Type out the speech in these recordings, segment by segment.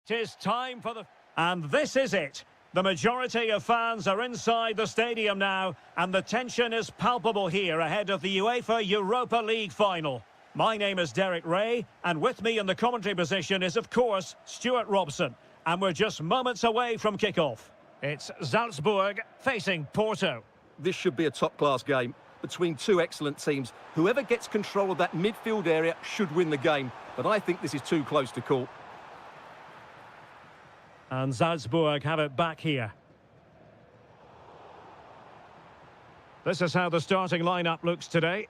It is time for the... And this is it. The majority of fans are inside the stadium now, and the tension is palpable here ahead of the UEFA Europa League final. My name is Derek Ray, and with me in the commentary position is, of course, Stuart Robson. And we're just moments away from kickoff. It's Salzburg facing Porto. This should be a top-class game between two excellent teams. Whoever gets control of that midfield area should win the game, but I think this is too close to call. And Salzburg have it back here. This is how the starting lineup looks today.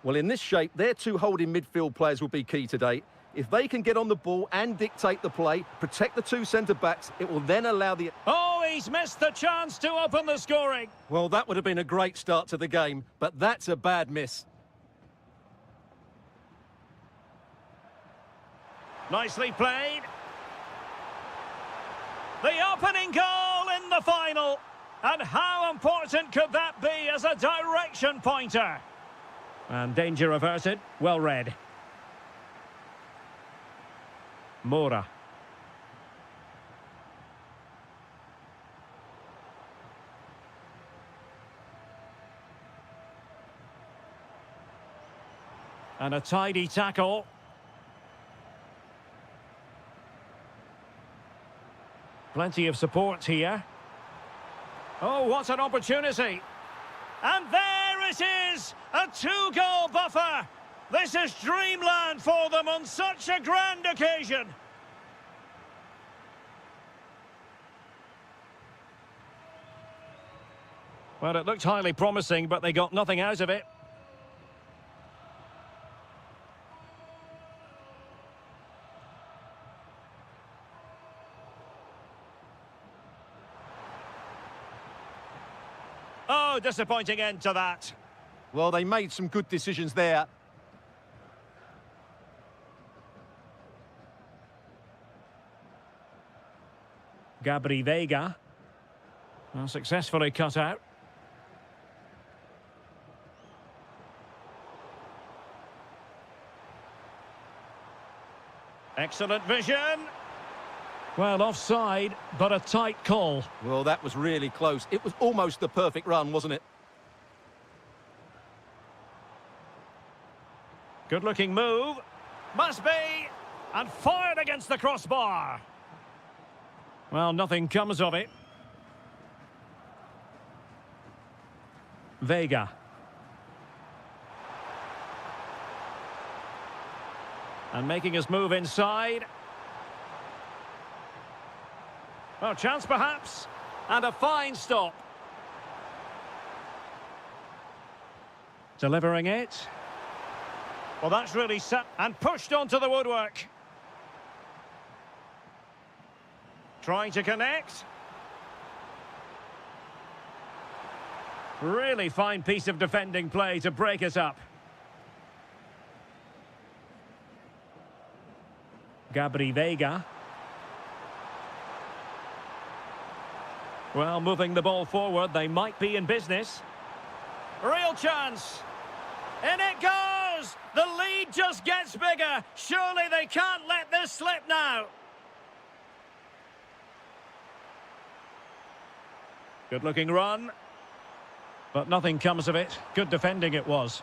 Well, in this shape, their two holding midfield players will be key today. If they can get on the ball and dictate the play, protect the two centre-backs, it will then allow the... Oh, he's missed the chance to open the scoring. Well, that would have been a great start to the game, but that's a bad miss. Nicely played. The opening goal in the final. And how important could that be as a direction pointer? And danger averted. Well read. Mora. And a tidy tackle. Plenty of support here. Oh, what an opportunity. And there it is! A two-goal buffer! This is dreamland for them on such a grand occasion. Well, it looked highly promising, but they got nothing out of it. Oh, disappointing end to that. Well, they made some good decisions there. Gabri Veiga. Well, successfully cut out. Excellent vision. Well, offside, but a tight call. Well, that was really close. It was almost the perfect run, wasn't it? Good-looking move. Must be. And fired against the crossbar. Well, nothing comes of it. Veiga. And making his move inside. Well, chance perhaps. And a fine stop. Delivering it. Well, that's really set and pushed onto the woodwork. Trying to connect. Really fine piece of defending play to break it up. Gabri Veiga. Well, moving the ball forward, they might be in business. Real chance. In it goes! The lead just gets bigger. Surely they can't let this slip now. Good-looking run. But nothing comes of it. Good defending it was.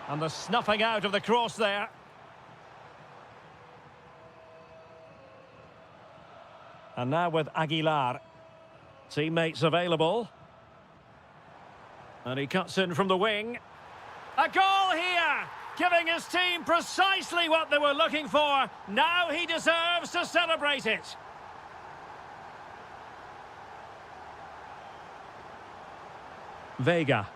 And the snuffing out of the cross there. And now with Aguilar. Teammates available. And he cuts in from the wing. A goal here! Giving his team precisely what they were looking for. Now he deserves to celebrate it. Veiga.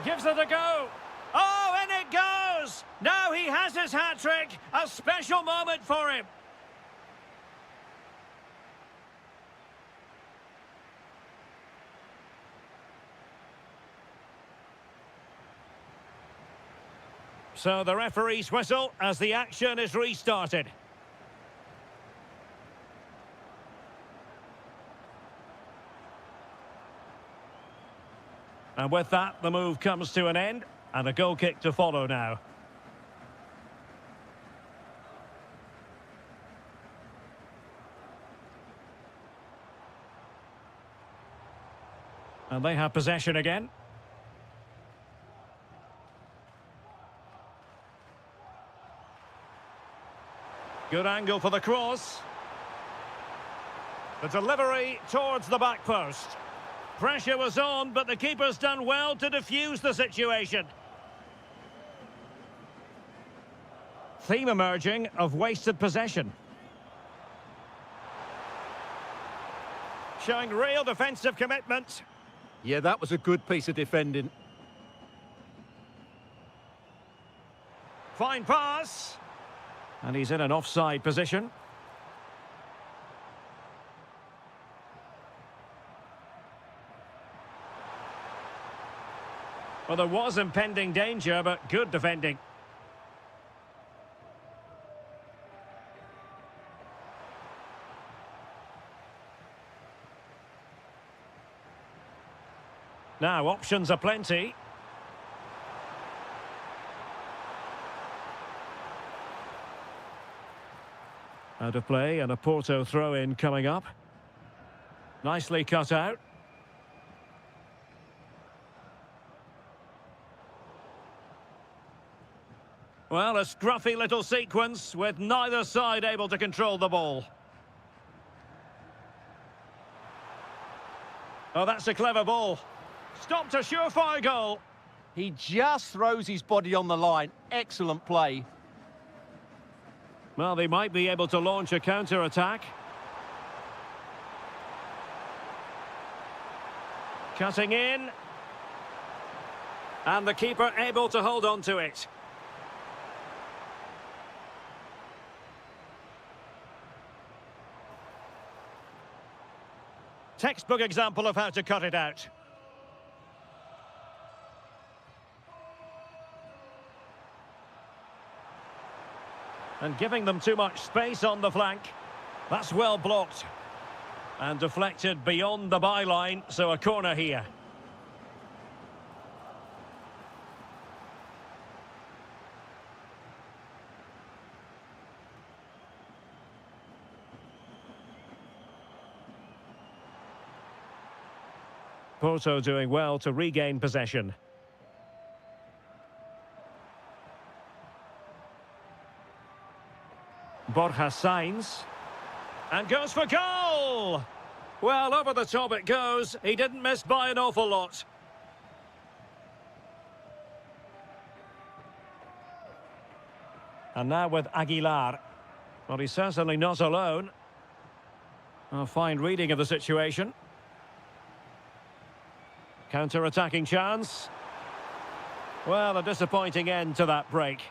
Gives it a go. Oh, and it goes! Now he has his hat-trick. A special moment for him. So the referee's whistle as the action is restarted. And with that, the move comes to an end. And a goal kick to follow now. And they have possession again. Good angle for the cross. The delivery towards the back post. Pressure was on, but the keeper's done well to defuse the situation. Theme emerging of wasted possession. Showing real defensive commitment. Yeah, that was a good piece of defending. Fine pass. And he's in an offside position. Well, there was impending danger, but good defending. Now, options are plenty. Out of play and a Porto throw-in coming up. Nicely cut out. Well, a scruffy little sequence with neither side able to control the ball. Oh, that's a clever ball. Stopped a surefire goal. He just throws his body on the line. Excellent play. Well, they might be able to launch a counter-attack. Cutting in. And the keeper able to hold on to it. Textbook example of how to cut it out. And giving them too much space on the flank. That's well blocked. And deflected beyond the byline, so a corner here. Porto doing well to regain possession. Borja Sainz. And goes for goal! Well, over the top it goes. He didn't miss by an awful lot. And now with Aguilar. Well, he's certainly not alone. A fine reading of the situation. Counter-attacking chance. Well, a disappointing end to that break.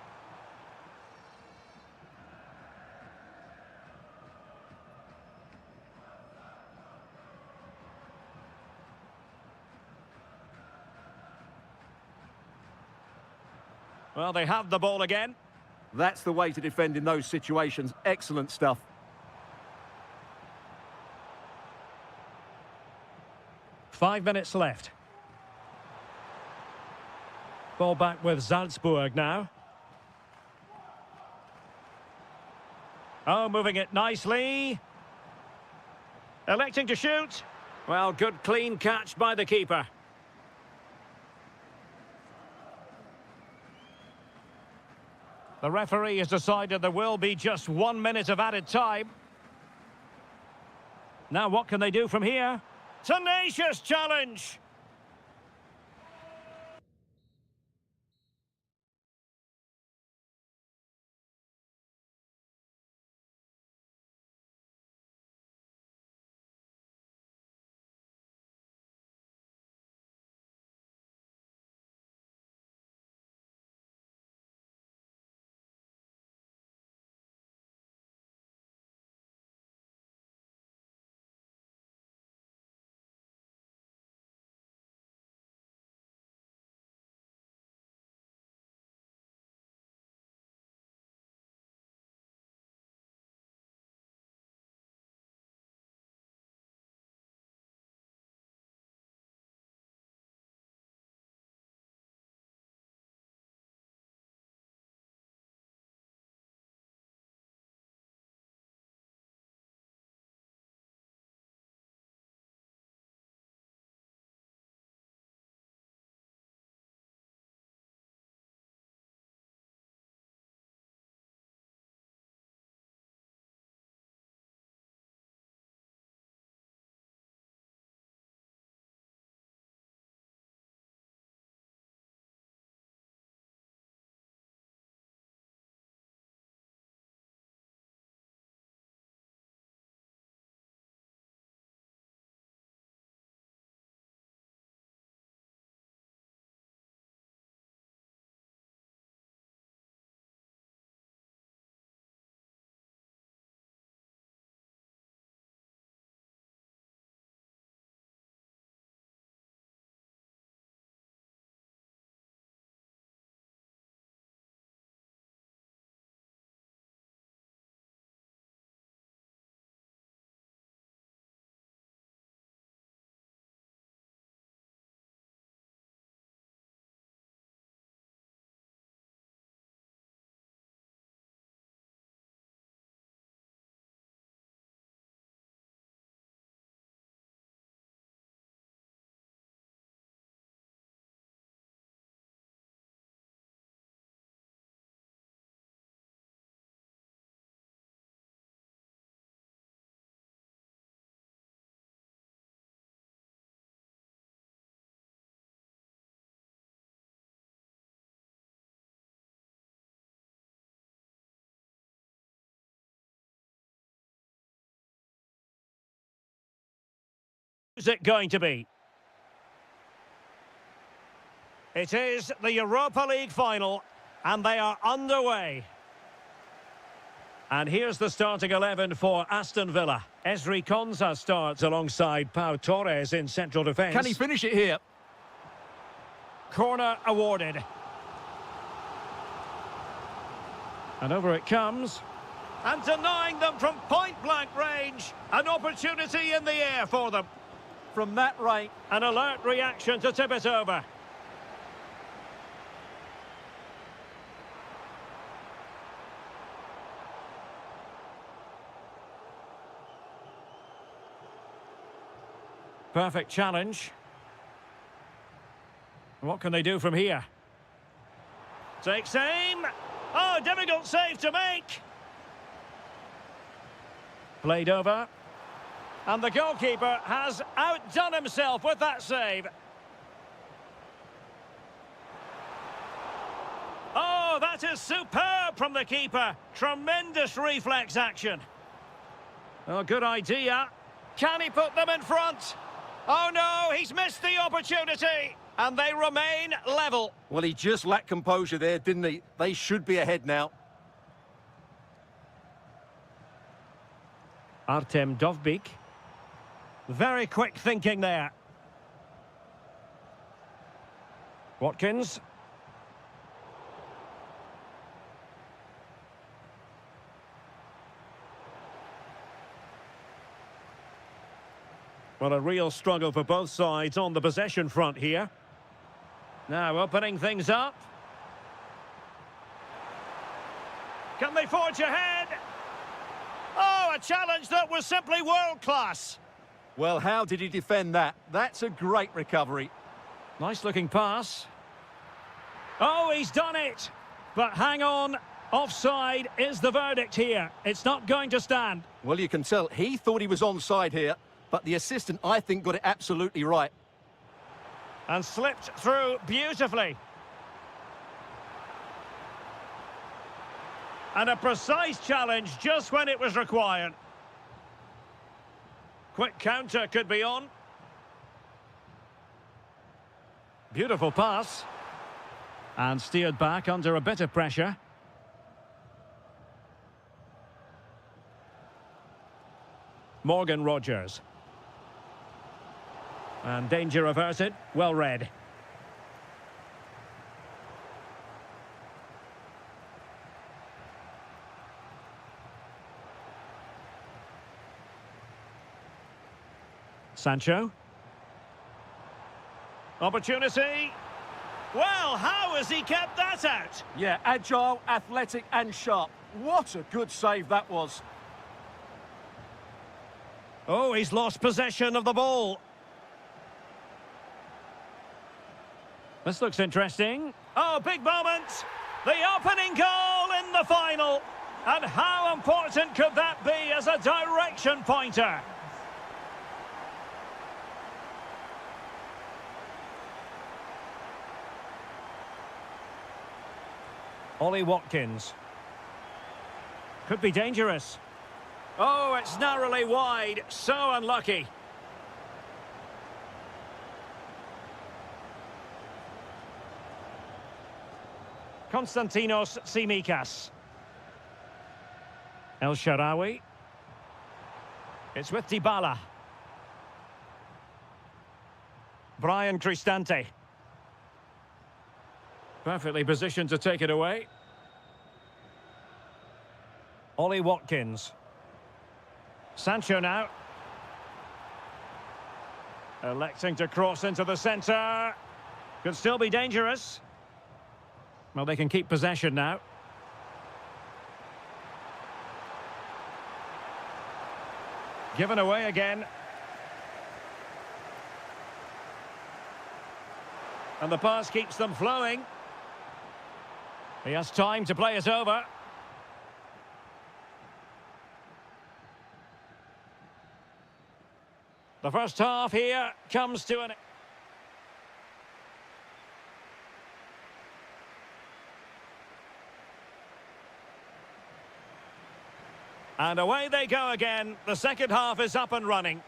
Well, they have the ball again. That's the way to defend in those situations. Excellent stuff. Five minutes left. Ball back with Salzburg now. Oh, moving it nicely. Electing to shoot. Well, good clean catch by the keeper. The referee has decided there will be just 1 minute of added time. Now what can they do from here? Tenacious challenge! Who's it going to be? It is the Europa League final, and they are underway. And here's the starting 11 for Aston Villa. Ezri Konsa starts alongside Pau Torres in central defence. Can he finish it here? Corner awarded. And over it comes. And denying them from point-blank range. An opportunity in the air for them. From that range. An alert reaction to tip it over. Perfect challenge. What can they do from here? Takes aim. Oh, difficult save to make. Played over. And the goalkeeper has outdone himself with that save. Oh, that is superb from the keeper. Tremendous reflex action. Oh, good idea. Can he put them in front? Oh no, he's missed the opportunity. And they remain level. Well, he just lacked composure there, didn't he? They should be ahead now. Artem Dovbyk. Very quick thinking there. Watkins. Well, a real struggle for both sides on the possession front here. Now opening things up. Can they forge ahead? Oh, a challenge that was simply world-class. Well, how did he defend that? That's a great recovery. Nice-looking pass. Oh, he's done it. But hang on. Offside is the verdict here. It's not going to stand. Well, you can tell he thought he was onside here, but the assistant, I think, got it absolutely right. And slipped through beautifully. And a precise challenge just when it was required. Quick counter could be on. Beautiful pass. And steered back under a bit of pressure. Morgan Rogers. And danger averted. Well read. Sancho. Opportunity. Well, how has he kept that out? Yeah, agile, athletic and sharp. What a good save that was. Oh, he's lost possession of the ball. This looks interesting. Oh, big moment. The opening goal in the final. And how important could that be as a direction pointer? Ollie Watkins. Could be dangerous. Oh, it's narrowly wide. So unlucky. Konstantinos Tsimikas. El Shaarawy. It's with Dybala. Brian Cristante. Perfectly positioned to take it away. Ollie Watkins. Sancho now. Electing to cross into the centre. Could still be dangerous. Well, they can keep possession now. Given away again. And the pass keeps them flowing. He has time to play it over. The first half here comes to an... And away they go again. The second half is up and running.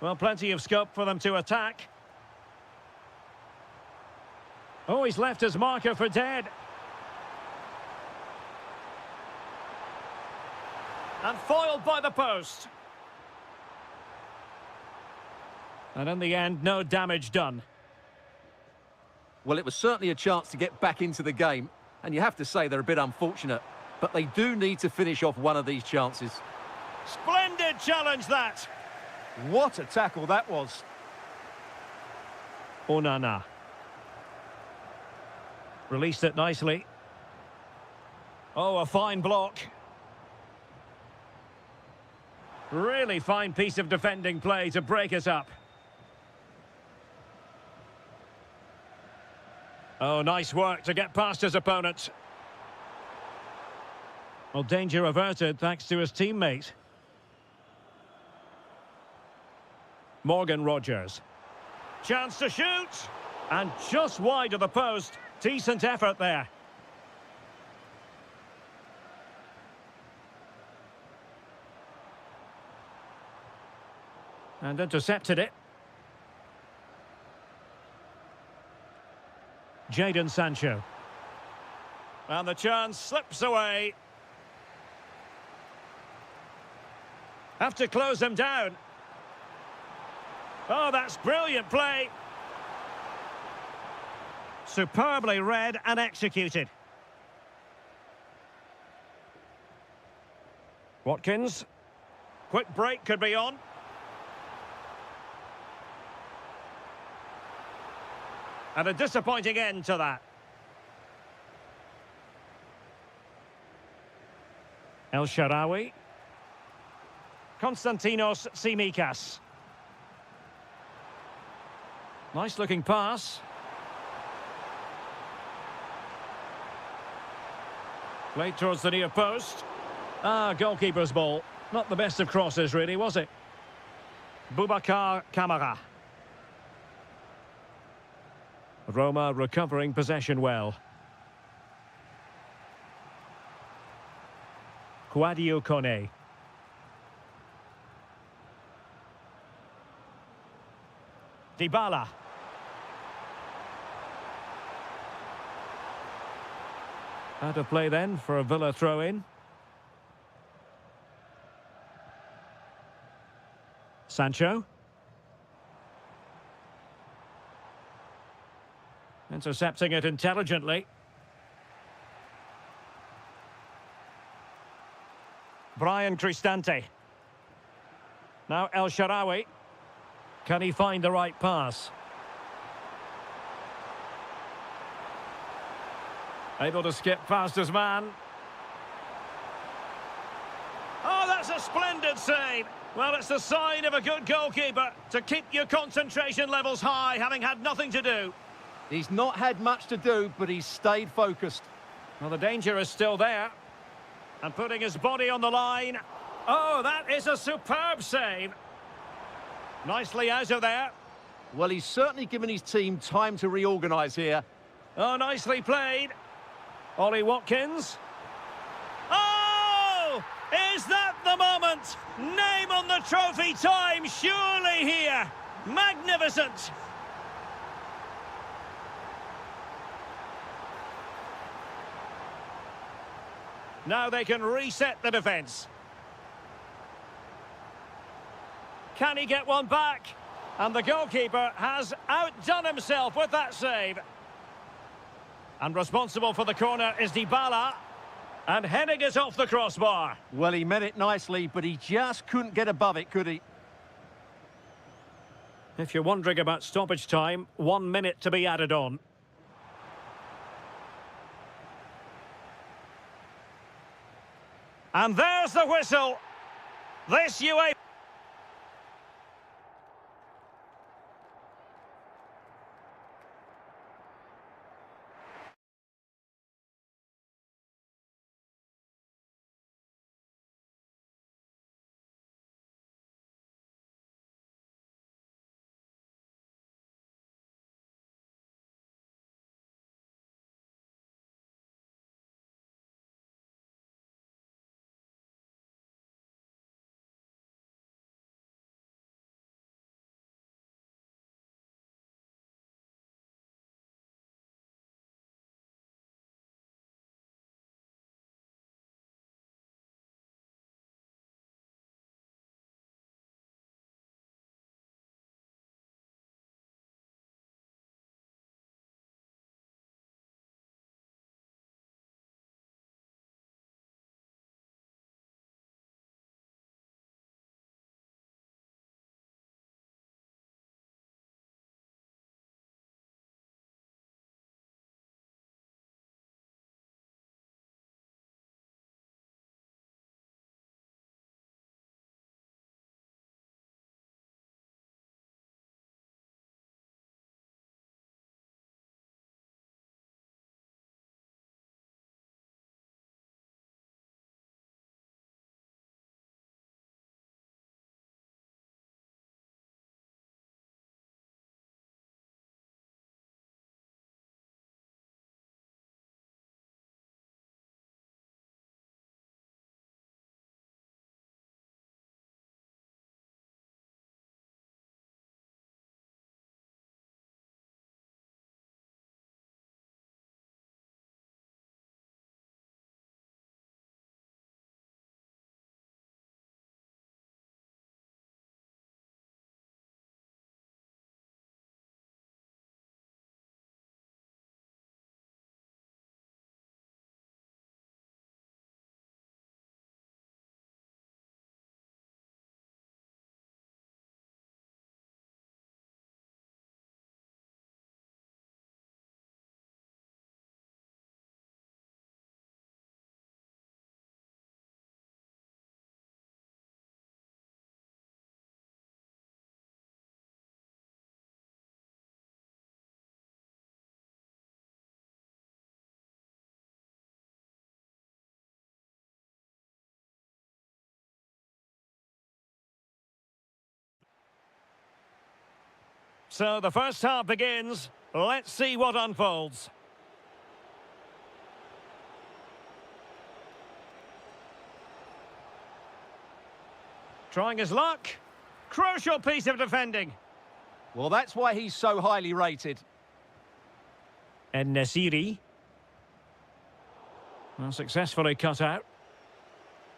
Well, plenty of scope for them to attack. Oh, he's left his marker for dead. And foiled by the post. And in the end, no damage done. Well, it was certainly a chance to get back into the game, and you have to say they're a bit unfortunate, but they do need to finish off one of these chances. Splendid challenge, that. What a tackle that was. Onana. Released it nicely. Oh, a fine block. Really fine piece of defending play to break us up. Oh, nice work to get past his opponent. Well, danger averted thanks to his teammate. Morgan Rogers. Chance to shoot. And just wide of the post. Decent effort there. And intercepted it. Jadon Sancho. And the chance slips away. Have to close him down. Oh, that's brilliant play. Superbly read and executed. Watkins. Quick break could be on. And a disappointing end to that. El Shaarawy. Konstantinos Tsimikas. Nice looking pass. Played towards the near post. Ah, goalkeeper's ball. Not the best of crosses, really, was it? Boubacar Kamara. Roma recovering possession well. Kouadio Kone. Dybala. Out of play then for a Villa throw-in. Sancho. Intercepting it intelligently. Brian Cristante. Now El Shaarawy. Can he find the right pass? Able to skip past his man. Oh, that's a splendid save. Well, it's the sign of a good goalkeeper to keep your concentration levels high, having had nothing to do. He's not had much to do, but he's stayed focused. Well, the danger is still there. And putting his body on the line. Oh, that is a superb save. Nicely out of there. Well, he's certainly given his team time to reorganise here. Oh, nicely played. Ollie Watkins. Oh! Is that the moment? Name on the trophy time, surely here. Magnificent. Now they can reset the defence. Can he get one back? And the goalkeeper has outdone himself with that save. And responsible for the corner is Dybala. And heading it off the crossbar. Well, he meant it nicely, but he just couldn't get above it, could he? If you're wondering about stoppage time, 1 minute to be added on. And there's the whistle. This UEFA So the first half begins. Let's see what unfolds. Trying his luck. Crucial piece of defending. Well, that's why he's so highly rated. And Nesiri. Well, successfully cut out.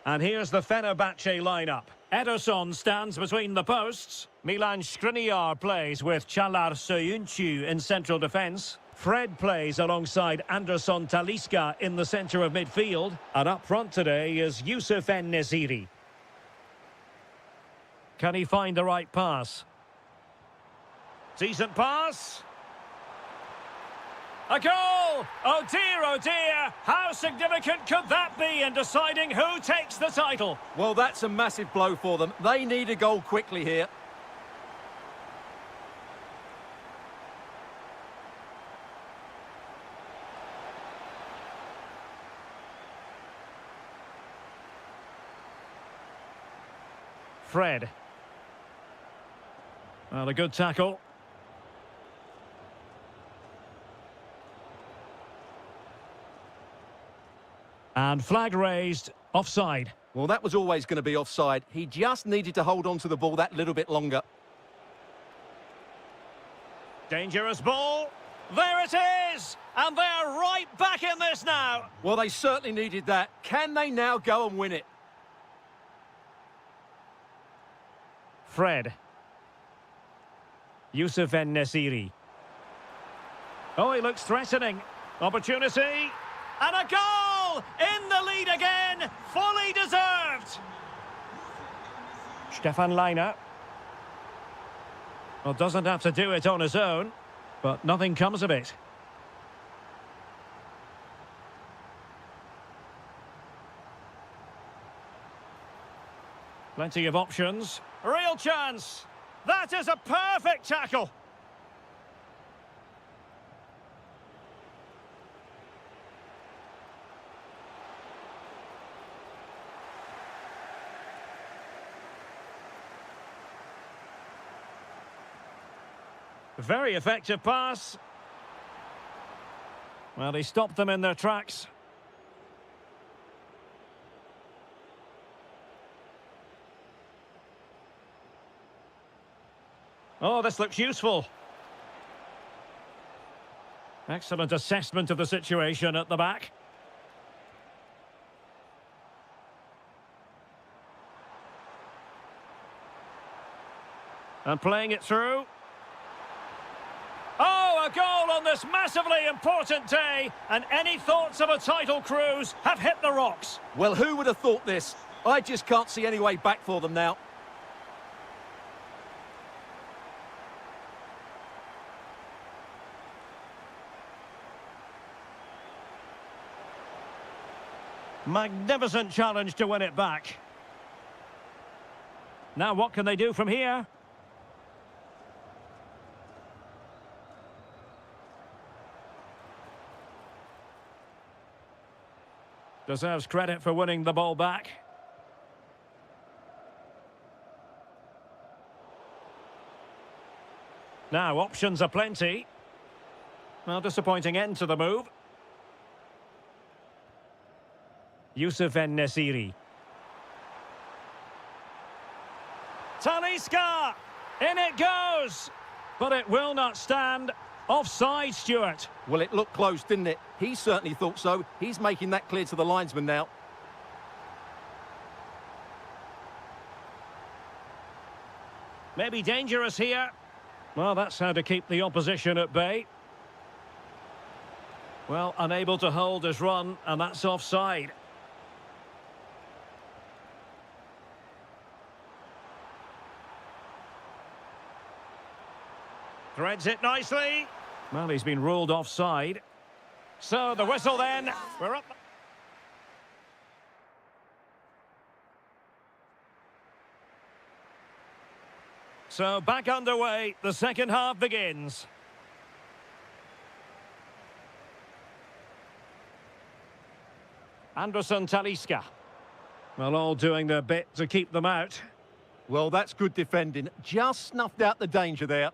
And here's the Fenerbahce lineup. Ederson stands between the posts. Milan Skriniar plays with Çağlar Söyüncü in central defence. Fred plays alongside Anderson Talisca in the centre of midfield. And up front today is Yusuf En-Nesyri. Can he find the right pass? Decent pass. A goal! Oh dear, how significant could that be in deciding who takes the title? Well, that's a massive blow for them. They need a goal quickly here. Fred. Well, a good tackle. And flag raised, offside. Well, that was always going to be offside. He just needed to hold on to the ball that little bit longer. Dangerous ball. There it is! And they're right back in this now. Well, they certainly needed that. Can they now go and win it? Fred. Yusuf En-Nesyri. Oh, he looks threatening. Opportunity. And a goal! In the lead again! Fully deserved! Stefan Leiner. Well, doesn't have to do it on his own, but nothing comes of it. Plenty of options. Real chance! That is a perfect tackle! Very effective pass. Well, he stopped them in their tracks. Oh, this looks useful. Excellent assessment of the situation at the back. And playing it through. Oh, a goal on this massively important day, and any thoughts of a title cruise have hit the rocks. Well, who would have thought this? I just can't see any way back for them now. Magnificent challenge to win it back. Now what can they do from here? Deserves credit for winning the ball back. Now, options are plenty. Well, disappointing end to the move. Yusuf En-Nesyri. Talisca! In it goes! But it will not stand. Offside, Stuart. Well, it looked close, didn't it? He certainly thought so. He's making that clear to the linesman now. Maybe dangerous here. Well, that's how to keep the opposition at bay. Well, unable to hold his run, and that's offside. Threads it nicely. Well, he's been ruled offside. So the whistle then. We're up. So back underway. The second half begins. Anderson Talisca. Well, all doing their bit to keep them out. Well, that's good defending. Just snuffed out the danger there.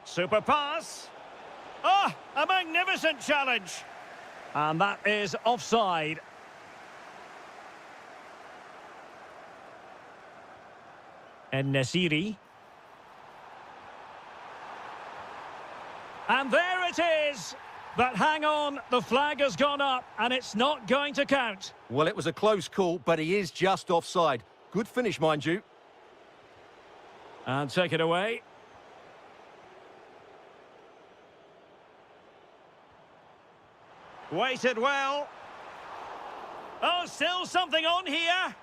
Super pass. Oh, a magnificent challenge. And that is offside. En-Nesyri. And there it is. But hang on, the flag has gone up and it's not going to count. Well, it was a close call, but he is just offside. Good finish, mind you. And take it away. Waited well. Oh, still something on here.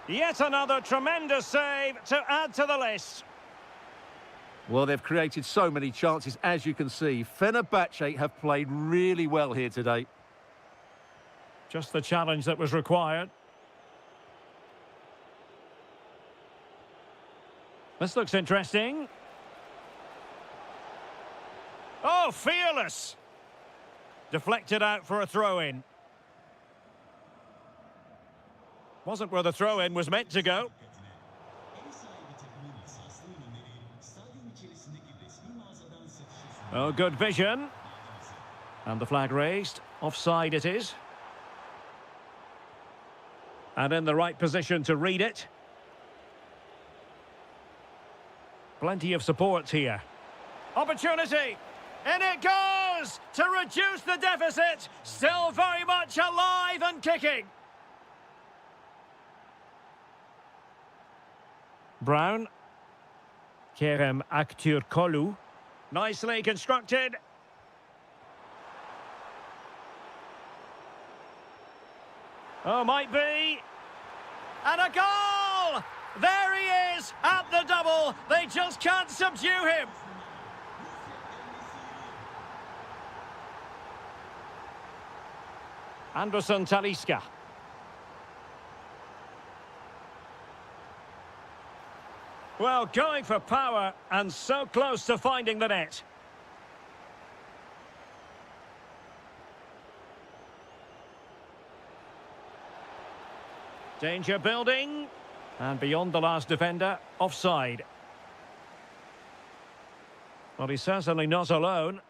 Yet another tremendous save to add to the list. Well, they've created so many chances, as you can see. Fenerbahce have played really well here today. Just the challenge that was required. This looks interesting. Oh, fearless. Deflected out for a throw-in. Wasn't where the throw-in was meant to go. Oh, good vision. And the flag raised. Offside it is. And in the right position to read it. Plenty of support here. Opportunity. In it goes to reduce the deficit. Still very much alive and kicking. Brown. Kerem Aktürkoğlu. Nicely constructed. Oh, might be. And a goal! There he is at the double. They just can't subdue him. Anderson Talisca. Well, going for power and so close to finding the net. Danger building. And beyond the last defender, offside. Well, he's certainly not alone.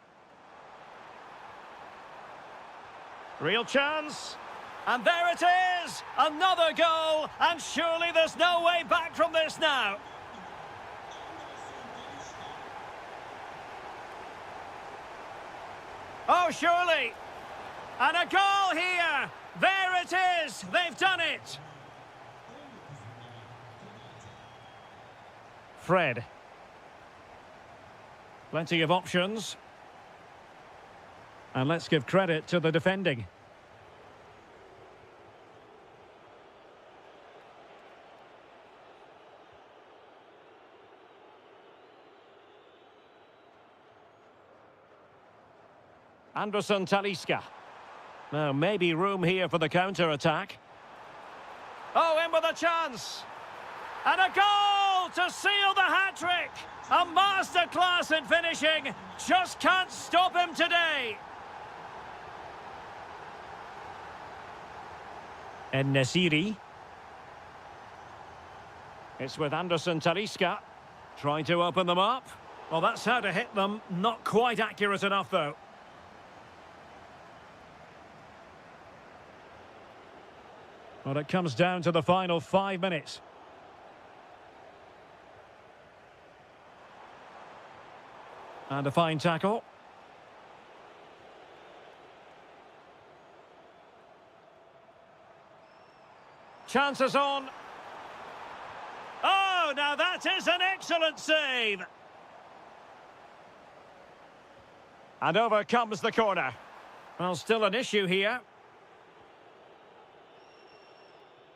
Real chance. And there it is! Another goal! And surely there's no way back from this now. Oh, surely. And a goal here. There it is. They've done it. Fred. Plenty of options. And let's give credit to the defending. Anderson Talisca. Now, maybe room here for the counter-attack. Oh, in with a chance. And a goal to seal the hat-trick. A masterclass in finishing. Just can't stop him today. En-Nesyri. It's with Anderson Talisca. Trying to open them up. Well, that's how to hit them. Not quite accurate enough, though. Well, it comes down to the final 5 minutes. And a fine tackle. Chances on. Oh, now that is an excellent save. And over comes the corner. Well, still an issue here.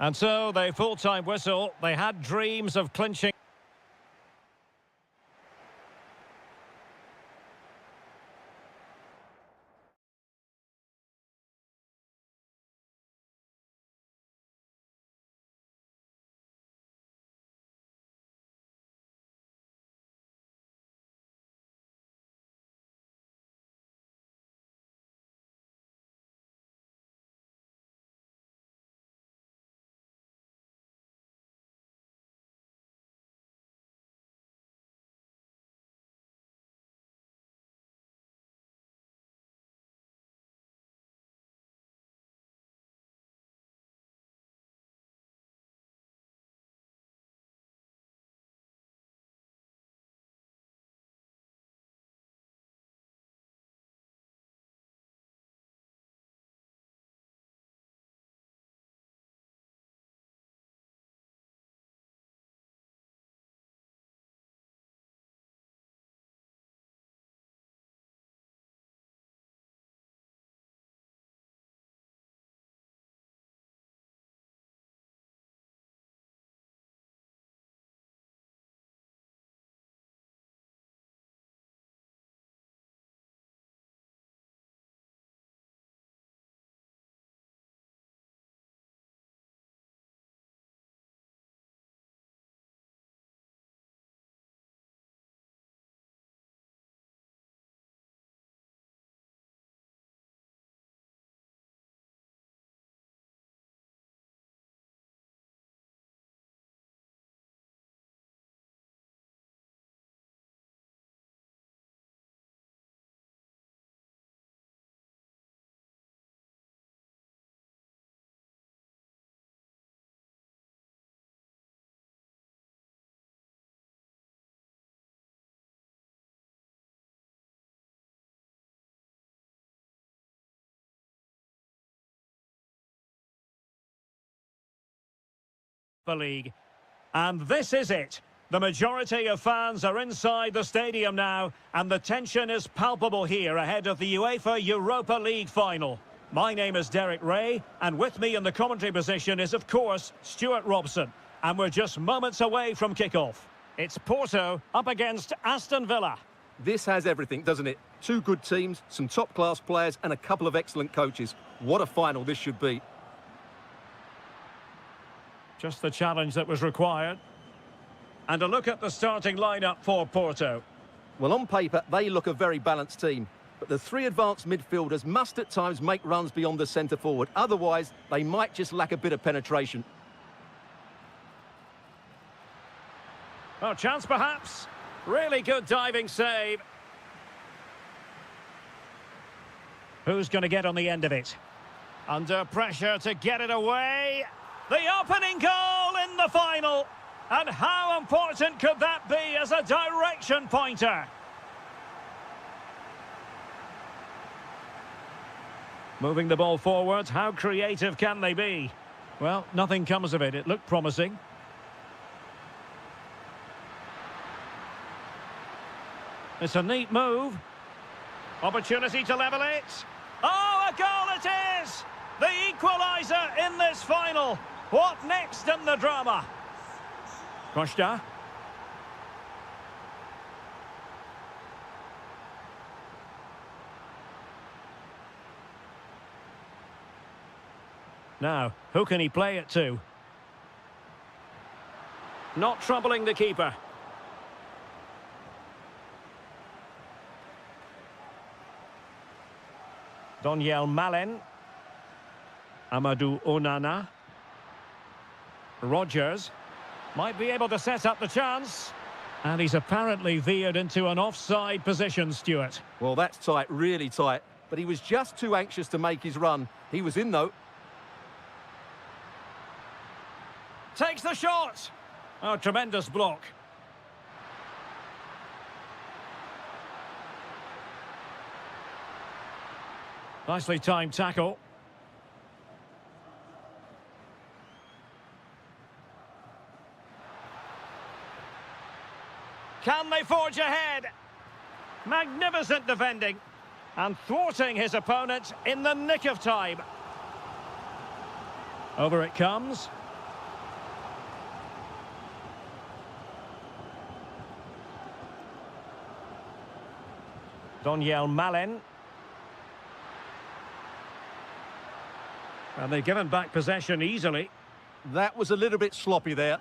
And so, the full-time whistle. They had dreams of clinching. League. And this is it. The majority of fans are inside the stadium now, and the tension is palpable here ahead of the UEFA Europa League final. My name is Derek Ray, and with me in the commentary position is, of course, Stuart Robson. And we're just moments away from kick-off. It's Porto up against Aston Villa. This has everything, doesn't it? Two good teams, some top-class players, and a couple of excellent coaches. What a final this should be. Just the challenge that was required. And a look at the starting lineup for Porto. Well, on paper, they look a very balanced team. But the three advanced midfielders must at times make runs beyond the centre-forward. Otherwise, they might just lack a bit of penetration. Oh, chance perhaps. Really good diving save. Who's going to get on the end of it? Under pressure to get it away. The opening goal in the final. And how important could that be as a direction pointer? Moving the ball forward, how creative can they be? Well, nothing comes of it. It looked promising. It's a neat move. Opportunity to level it. Oh, a goal it is! The equaliser in this final. What next in the drama? Costa. Now, who can he play it to? Not troubling the keeper. Daniel Malen. Amadou Onana. Rodgers. Might be able to set up the chance. And he's apparently veered into an offside position, Stuart. Well, that's tight, really tight. But he was just too anxious to make his run. He was in, though. Takes the shot. Oh, tremendous block. Nicely timed tackle. Can they forge ahead? Magnificent defending. And thwarting his opponent in the nick of time. Over it comes. Daniel Malen. And they've given back possession easily. That was a little bit sloppy there.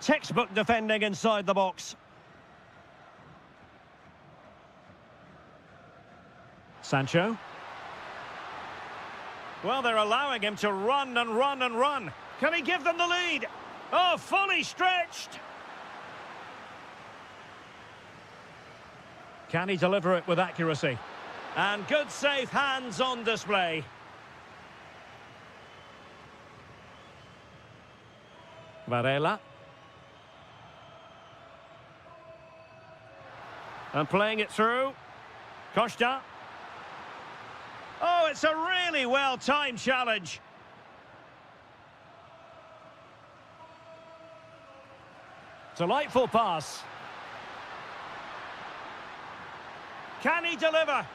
Textbook defending inside the box. Sancho. Well, they're allowing him to run and run and run. Can he give them the lead? Oh, fully stretched. Can he deliver it with accuracy? And good safe hands on display. Varela. And playing it through. Costa. Oh, it's a really well-timed challenge. Delightful pass. Can he deliver?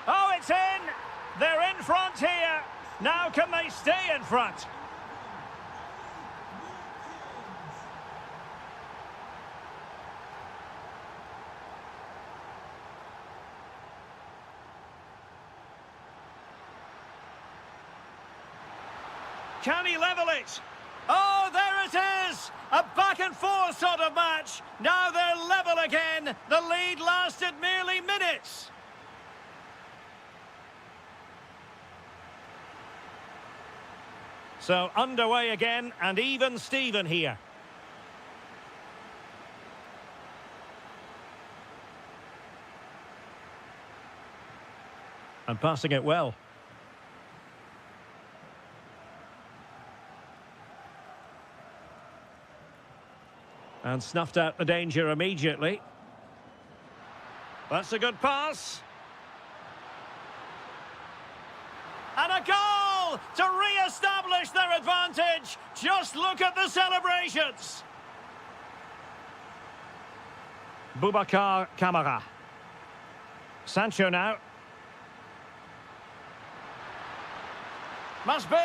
Oh, it's in! They're in front here. Now can they stay in front? Can he level it? Oh, there it is! A back-and-forth sort of match. Now they're level again. The lead lasted merely minutes. So underway again, and even Steven here. And passing it well. And snuffed out the danger immediately. That's a good pass. And a goal to re-establish their advantage. Just look at the celebrations. Boubacar Kamara. Sancho now. Must be.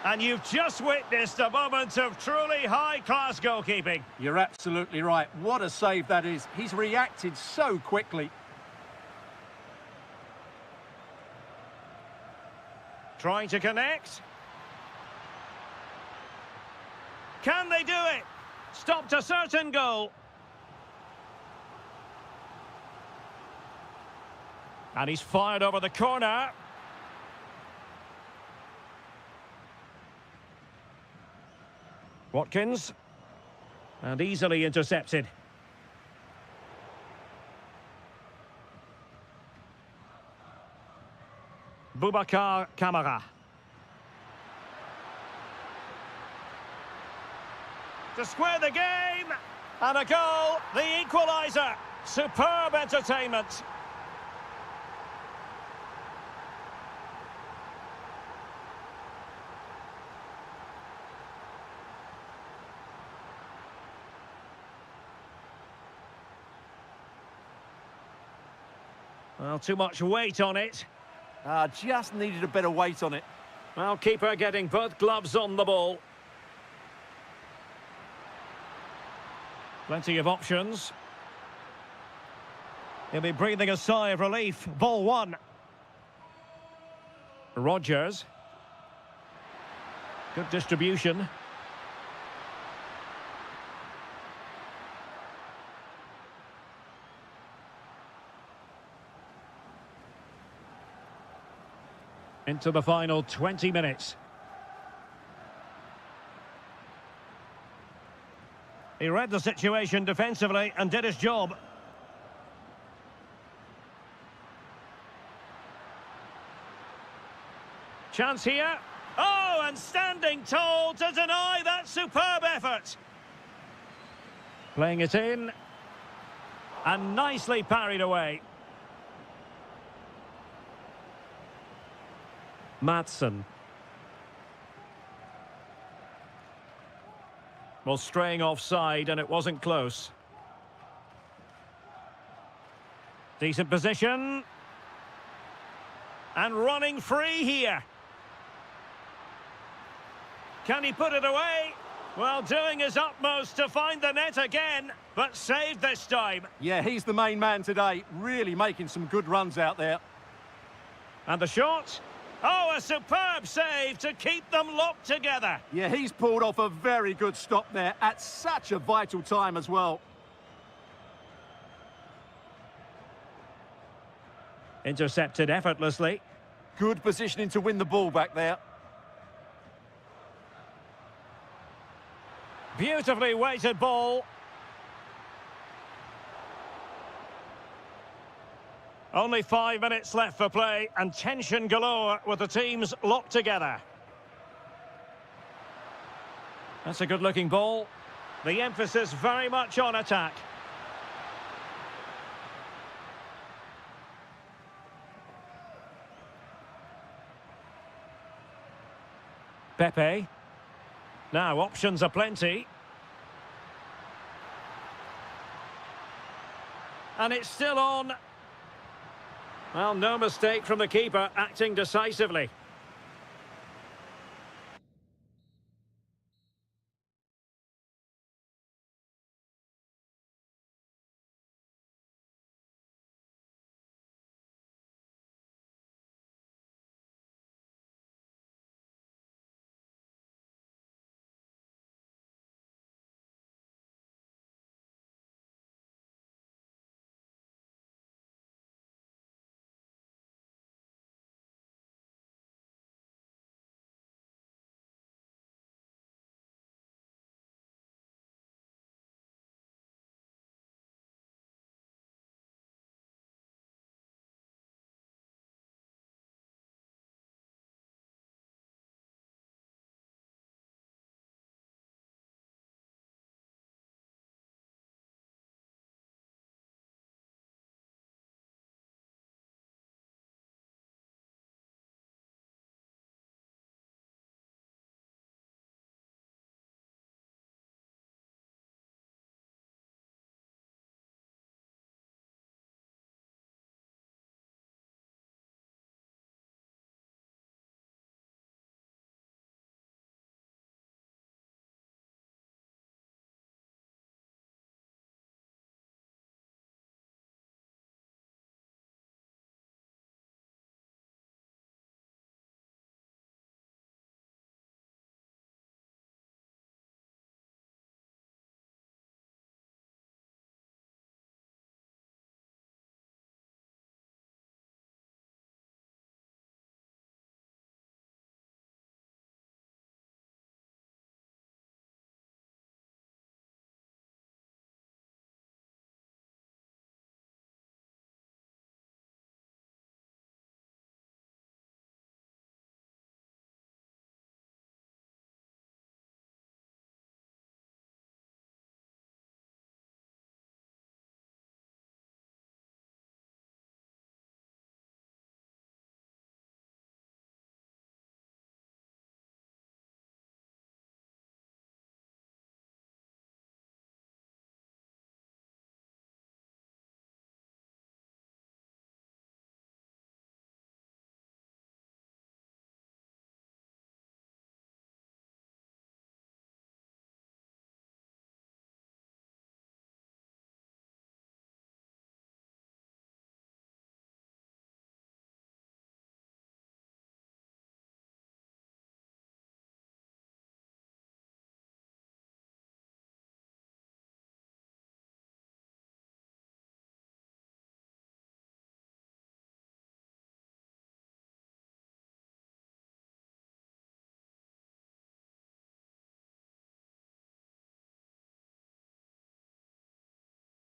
And you've just witnessed a moment of truly high-class goalkeeping. You're absolutely right. What a save that is. He's reacted so quickly. Trying to connect. Can they do it? Stopped a certain goal. And he's fired over the corner. Watkins. And easily intercepted. Boubacar Kamara. To square the game. And a goal, the equaliser. Superb entertainment. Well, too much weight on it. Just needed a better weight on it. Well, keeper getting both gloves on the ball. Plenty of options. He'll be breathing a sigh of relief. Ball one. Rodgers. Good distribution. Into the final 20 minutes. He read the situation defensively and did his job. Chance here. Oh, and standing tall to deny that superb effort. Playing it in. And nicely parried away. Maatsen. Well, straying offside, and it wasn't close. Decent position. And running free here. Can he put it away? Well, doing his utmost to find the net again, but saved this time. Yeah, he's the main man today, really making some good runs out there. And the shot? Oh, a superb save to keep them locked together. Yeah, he's pulled off a very good stop there at such a vital time as well. Intercepted effortlessly. Good positioning to win the ball back there. Beautifully weighted ball. Only 5 minutes left for play and tension galore with the teams locked together. That's a good-looking ball. The emphasis very much on attack. Pepe. Now, options are plenty. And it's still on. Well, no mistake from the keeper, acting decisively.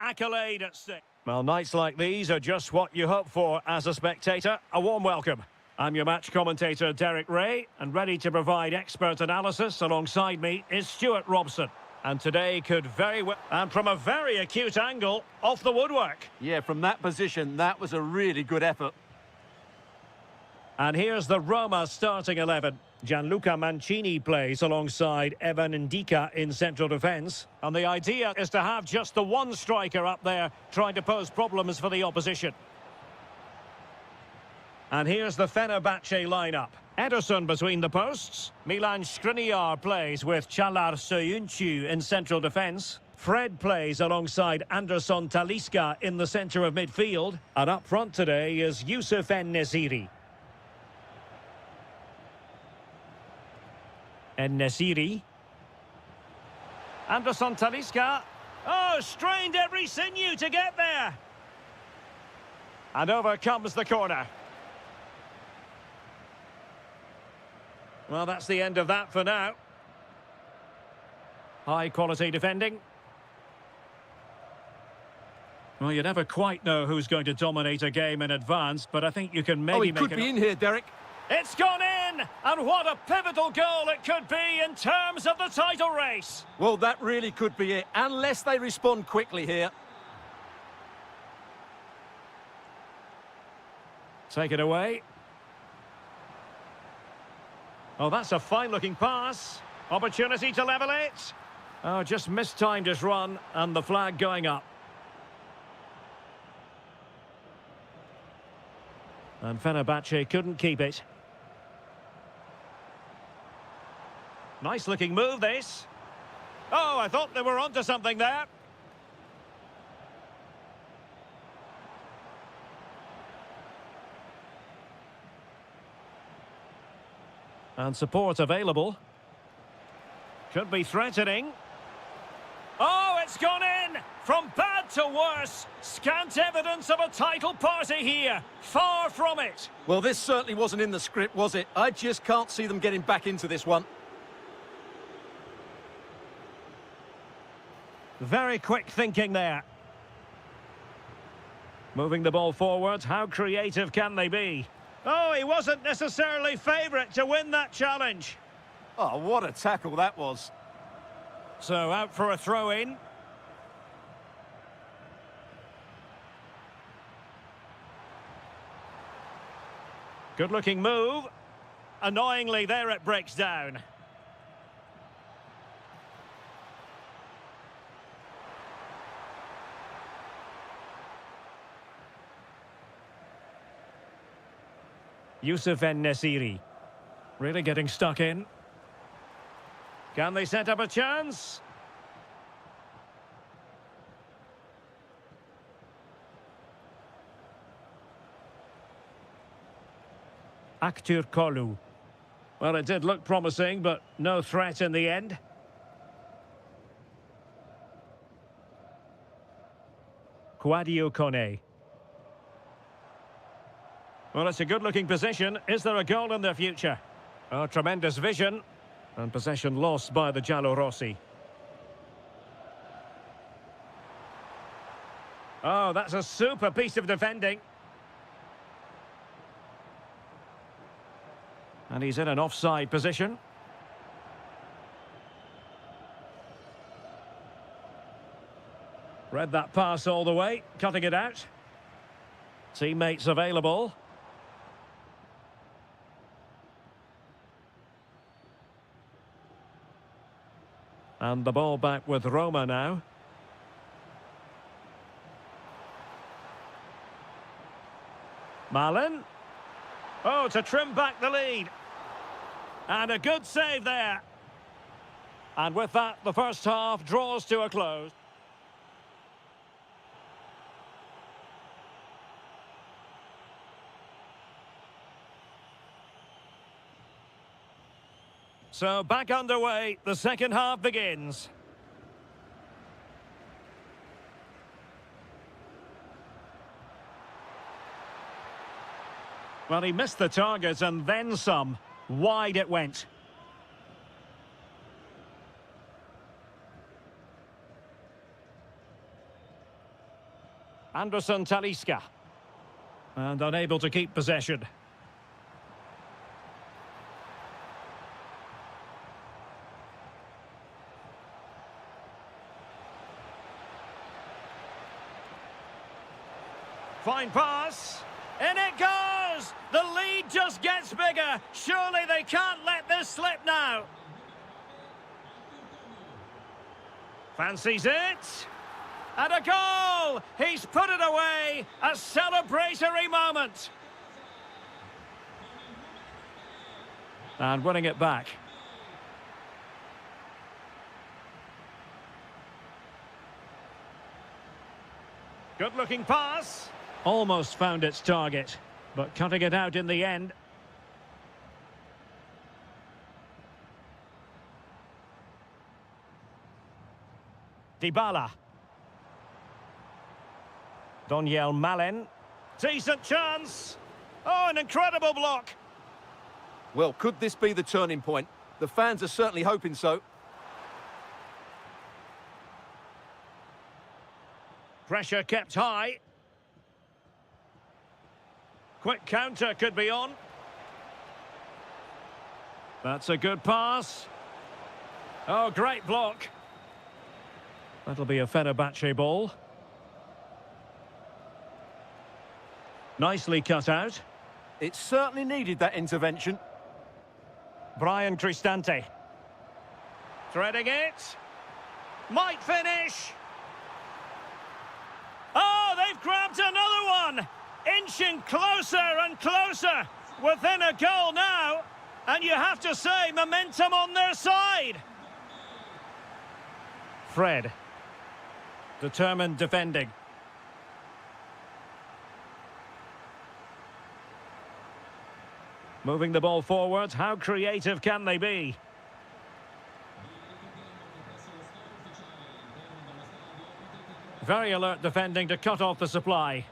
accolade at stake. Well, nights like these are just what you hope for as a spectator. A warm welcome. I'm your match commentator, Derek Ray, and ready to provide expert analysis alongside me is Stuart Robson. And today could very well, and from a very acute angle, off the woodwork. Yeah, from that position, that was a really good effort. And here's the Roma starting 11. Gianluca Mancini plays alongside Evan Ndika in central defence. And the idea is to have just the one striker up there trying to pose problems for the opposition. And here's the Fenerbahce lineup. Ederson between the posts. Milan Skriniar plays with Çağlar Söyüncü in central defence. Fred plays alongside Anderson Talisca in the centre of midfield. And up front today is Yusuf En-Nesyri. En-Nesyri. Anderson Talisca. Oh, strained every sinew to get there. And over comes the corner. Well, that's the end of that for now. High quality defending. Well, you never quite know who's going to dominate a game in advance, but I think you can maybe he could be in here, Derek. It's gone in! And what a pivotal goal it could be in terms of the title race. Well, that really could be it, unless they respond quickly here. Take it away. Oh, that's a fine-looking pass. Opportunity to level it. Oh, just mistimed his run, and the flag going up. And Fenerbahce couldn't keep it. Nice-looking move, this. Oh, I thought they were onto something there. And support available. Could be threatening. Oh, it's gone in! From bad to worse. Scant evidence of a title party here. Far from it. Well, this certainly wasn't in the script, was it? I just can't see them getting back into this one. Very quick thinking there. Moving the ball forward. How creative can they be? Oh, he wasn't necessarily favourite to win that challenge. Oh, what a tackle that was. So out for a throw-in. Good-looking move. Annoyingly, there it breaks down. Yusuf En-Nesyri. Really getting stuck in. Can they set up a chance? Aktür Kolu. Well, it did look promising, but no threat in the end. Kouadio Kone. Well, it's a good-looking position. Is there a goal in their future? Oh, tremendous vision. And possession lost by the Giallorossi. Oh, that's a super piece of defending. And he's in an offside position. Read that pass all the way, cutting it out. Teammates available. And the ball back with Roma now. Malin. Oh, to trim back the lead. And a good save there. And with that, the first half draws to a close. So back underway, the second half begins. Well, he missed the target and then some. Wide it went. Anderson Talisca. And unable to keep possession. Fine pass. In it goes! The lead just gets bigger. Surely they can't let this slip now. Fancies it. And a goal! He's put it away. A celebratory moment. And winning it back. Good-looking pass. Almost found its target, but cutting it out in the end. Dybala. Donyell Malen. Decent chance. Oh, an incredible block. Well, could this be the turning point? The fans are certainly hoping so. Pressure kept high. Quick counter could be on. That's a good pass. Oh, great block. That'll be a Fenerbahce ball. Nicely cut out. It certainly needed that intervention. Brian Cristante. Threading it. Might finish. Oh, they've grabbed another one. Inching closer and closer. Within a goal now. And you have to say, momentum on their side. Fred. Determined defending. Moving the ball forward. How creative can they be? Very alert defending to cut off the supply.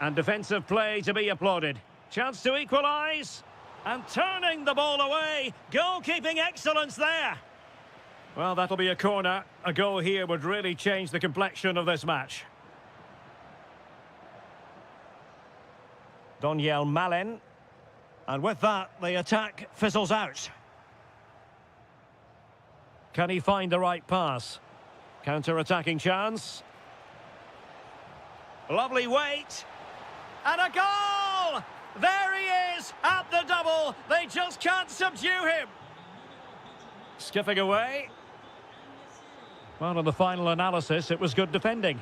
And defensive play to be applauded. Chance to equalise. And turning the ball away. Goalkeeping excellence there. Well, that'll be a corner. A goal here would really change the complexion of this match. Donyell Malen. And with that, the attack fizzles out. Can he find the right pass? Counter-attacking chance. Lovely weight. And a goal! There he is at the double. They just can't subdue him. Skipping away. Well, on the final analysis, it was good defending.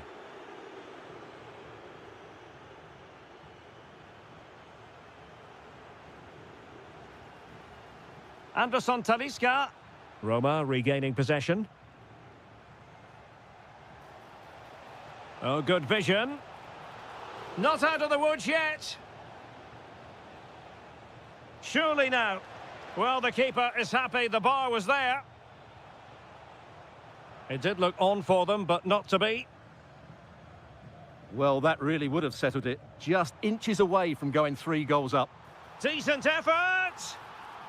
Anderson Talisca. Roma regaining possession. Oh, good vision. Not out of the woods yet. Surely now. Well, the keeper is happy the bar was there. It did look on for them, but not to be. Well, that really would have settled it. Just inches away from going 3 goals up. Decent effort.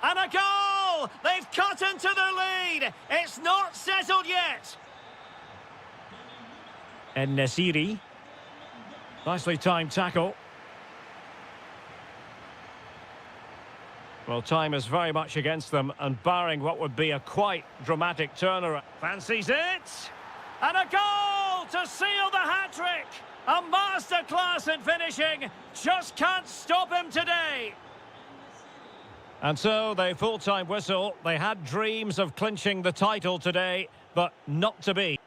And a goal! They've cut into the lead. It's not settled yet. And Nesiri. Nicely timed tackle. Well, time is very much against them, and barring what would be a quite dramatic turnaround. Fancies it! And a goal to seal the hat-trick! A masterclass in finishing. Just can't stop him today. And so, the full-time whistle. They had dreams of clinching the title today, but not to be.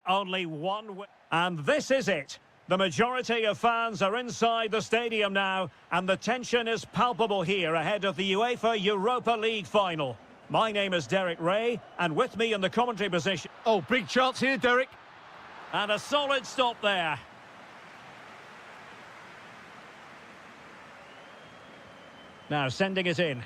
only one. And this is it. The majority of fans are inside the stadium now, and the tension is palpable here ahead of the UEFA Europa League final. My name is Derek Ray, and with me in the commentary position... Oh, big chance here, Derek. And a solid stop there. Now sending it in.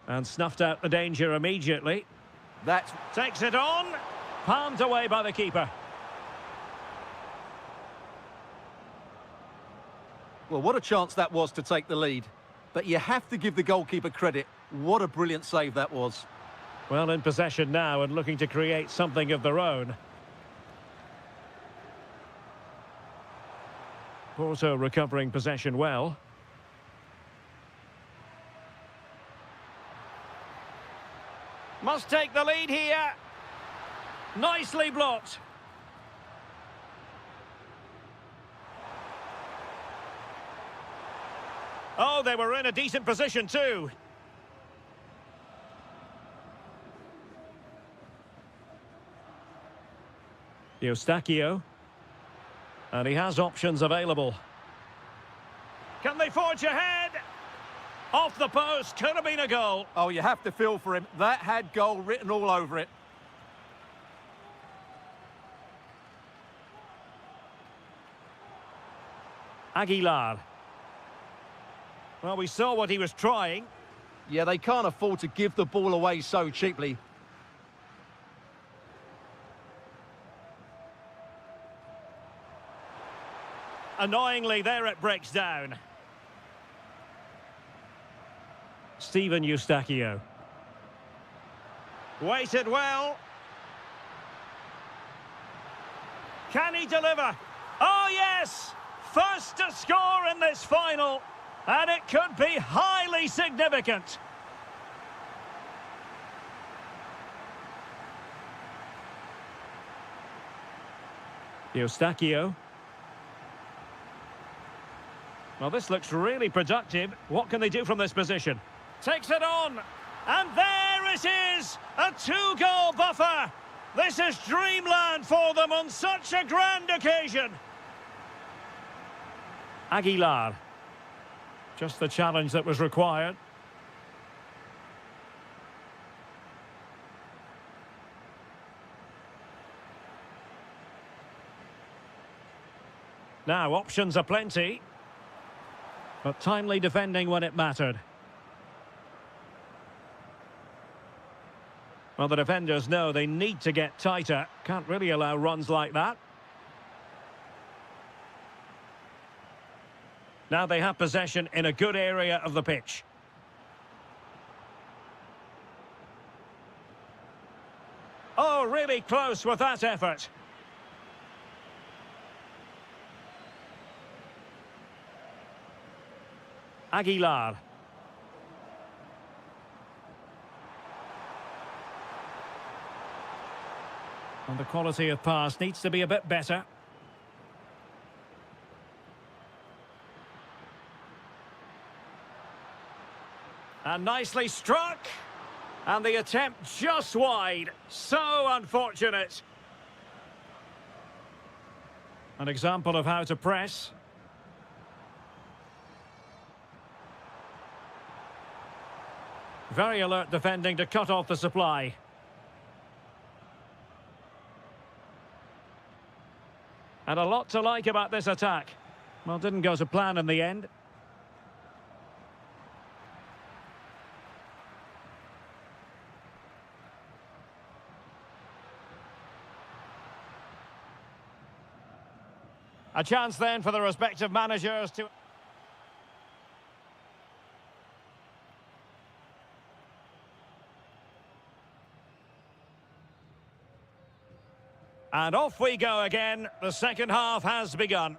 And snuffed out the danger immediately. That's... Takes it on. Palmed away by the keeper. Well, what a chance that was to take the lead. But you have to give the goalkeeper credit. What a brilliant save that was. Well, in possession now and looking to create something of their own. Porto recovering possession well. Must take the lead here. Nicely blocked. Oh, they were in a decent position too. Eustáquio. And he has options available. Can they forge ahead? Off the post, could have been a goal. Oh, you have to feel for him. That had goal written all over it. Aguilar. Well, we saw what he was trying. Yeah, they can't afford to give the ball away so cheaply. Annoyingly, there it breaks down. Steven Eustáquio. Waited well. Can he deliver? Oh, yes! First to score in this final. And it could be highly significant. Eustáquio. Well, this looks really productive. What can they do from this position? Takes it on. And there it is! A two-goal buffer! This is dreamland for them on such a grand occasion. Aguilar. Just the challenge that was required. Now, options are plenty. But timely defending when it mattered. Well, the defenders know they need to get tighter. Can't really allow runs like that. Now they have possession in a good area of the pitch. Oh, really close with that effort. Aguilar. And the quality of pass needs to be a bit better. And nicely struck. And the attempt just wide. So unfortunate. An example of how to press. Very alert defending to cut off the supply. And a lot to like about this attack. Well, didn't go to plan in the end. A chance then for the respective managers to... And off we go again. The second half has begun.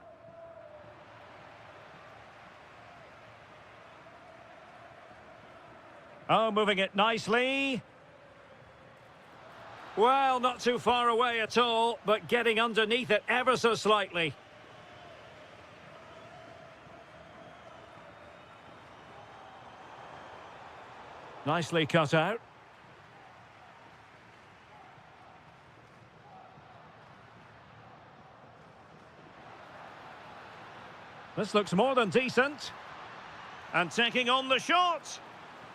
Oh, moving it nicely. Well, not too far away at all, but getting underneath it ever so slightly. Nicely cut out. This looks more than decent. And taking on the shot.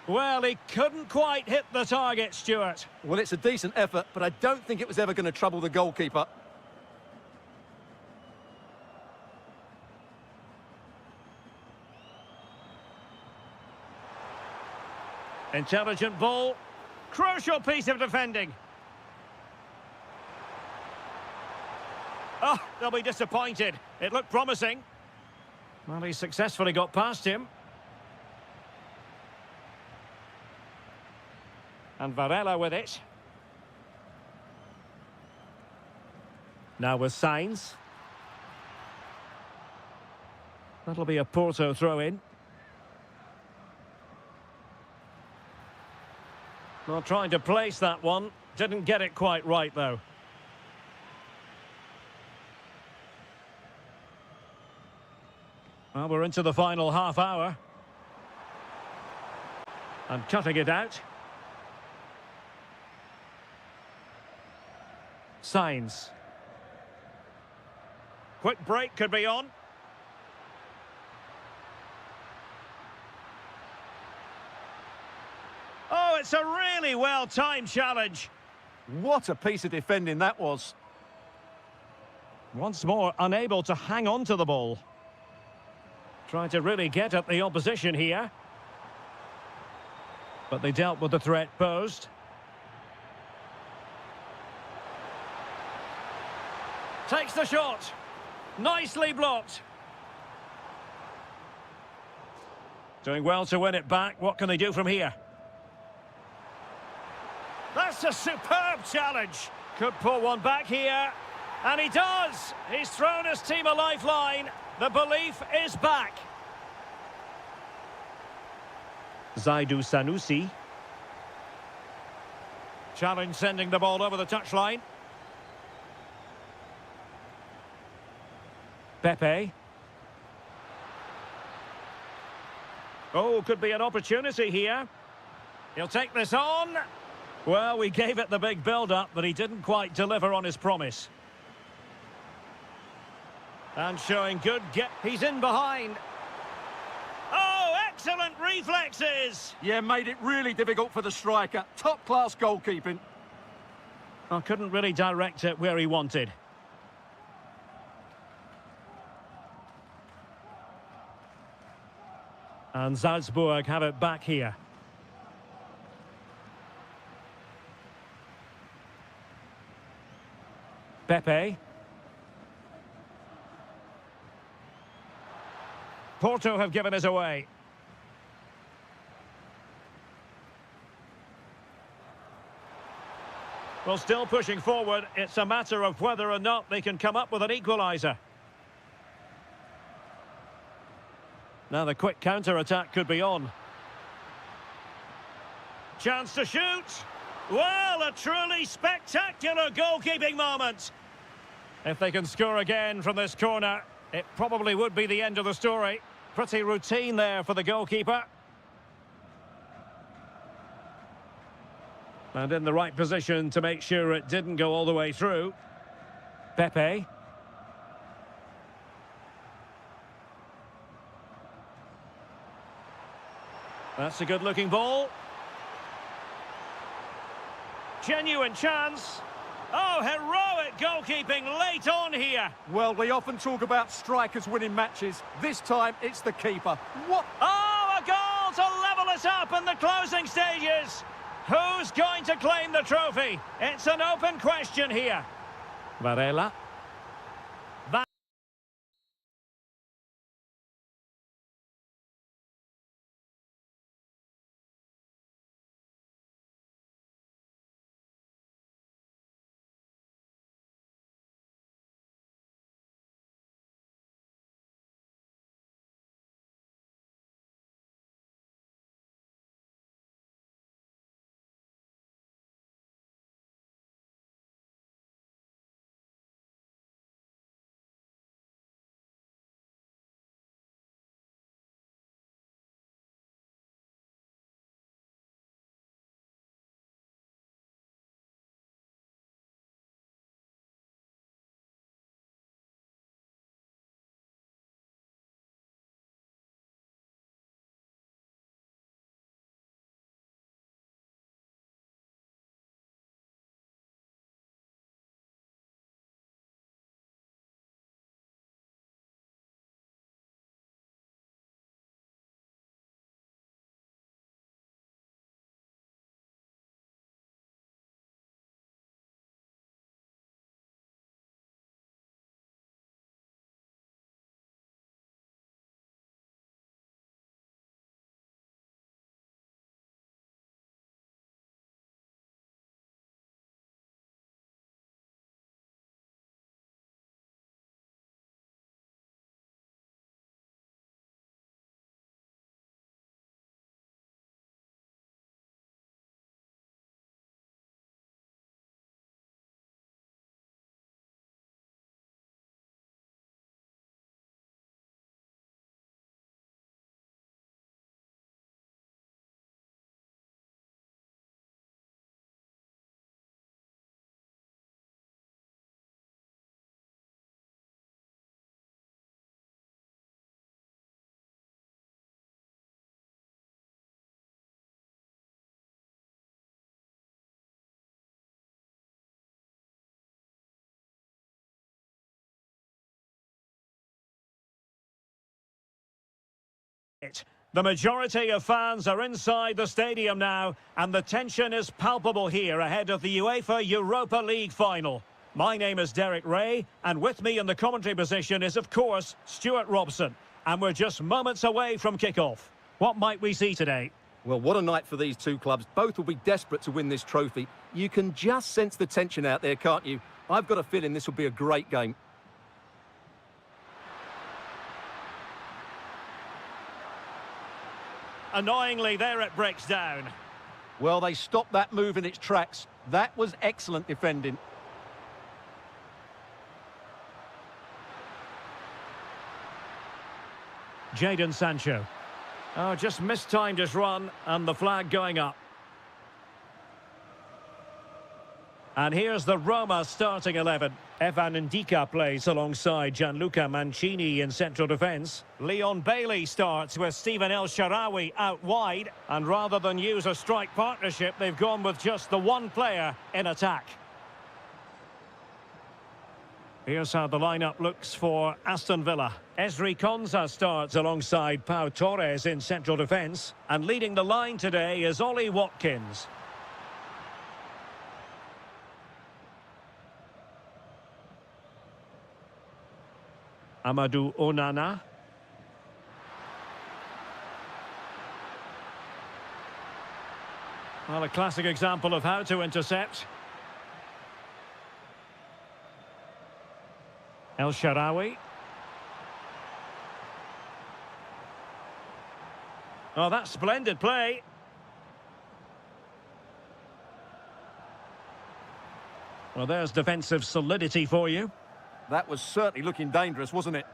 Well, he couldn't quite hit the target, Stuart. Well, it's a decent effort, but I don't think it was ever going to trouble the goalkeeper. Intelligent ball. Crucial piece of defending. Oh, they'll be disappointed. It looked promising. Well, he successfully got past him. And Varela with it. Now with Sainz. That'll be a Porto throw-in. Well, trying to place that one. Didn't get it quite right, though. Well, we're into the final half hour. And cutting it out. Sainz. Quick break could be on. Oh, it's a really well-timed challenge. What a piece of defending that was. Once more, unable to hang on to the ball. Trying to really get at the opposition here. But they dealt with the threat posed. Takes the shot. Nicely blocked. Doing well to win it back. What can they do from here? That's a superb challenge. Could pull one back here. And he does. He's thrown his team a lifeline. The belief is back. Zaidu Sanusi. Challenge sending the ball over the touchline. Pepe. Oh, could be an opportunity here. He'll take this on. Well, we gave it the big build-up, but he didn't quite deliver on his promise. And showing good get. He's in behind. Oh, excellent reflexes. Yeah, made it really difficult for the striker. Top-class goalkeeping. I couldn't really direct it where he wanted. And Salzburg have it back here. Pepe. Porto have given us away. Well, still pushing forward. It's a matter of whether or not they can come up with an equaliser. Now the quick counter-attack could be on. Chance to shoot. Well, a truly spectacular goalkeeping moment. If they can score again from this corner, it probably would be the end of the story. Pretty routine there for the goalkeeper. And in the right position to make sure it didn't go all the way through. Pepe. That's a good-looking ball. Genuine chance. Oh, heroic goalkeeping late on here. Well, we often talk about strikers winning matches. This time, it's the keeper. What? Oh, a goal to level us up in the closing stages. Who's going to claim the trophy? It's an open question here. Varela. The majority of fans are inside the stadium now, and the tension is palpable here ahead of the UEFA Europa League final. My name is Derek Ray, and with me in the commentary position is, of course, Stuart Robson. And we're just moments away from kick-off. What might we see today? Well, what a night for these two clubs. Both will be desperate to win this trophy. You can just sense the tension out there, can't you? I've got a feeling this will be a great game. Annoyingly, there it breaks down. Well, they stopped that move in its tracks. That was excellent defending. Jadon Sancho. Oh, just mistimed his run, and the flag going up. And here's the Roma starting 11. Evan Ndika plays alongside Gianluca Mancini in central defence. Leon Bailey starts with Stephen El Shaarawy out wide. And rather than use a strike partnership, they've gone with just the one player in attack. Here's how the lineup looks for Aston Villa. Ezri Konsa starts alongside Pau Torres in central defence. And leading the line today is Ollie Watkins. Amadou Onana. Well, a classic example of how to intercept. El Shaarawy. Oh, that's splendid play. Well, there's defensive solidity for you. That was certainly looking dangerous, wasn't it?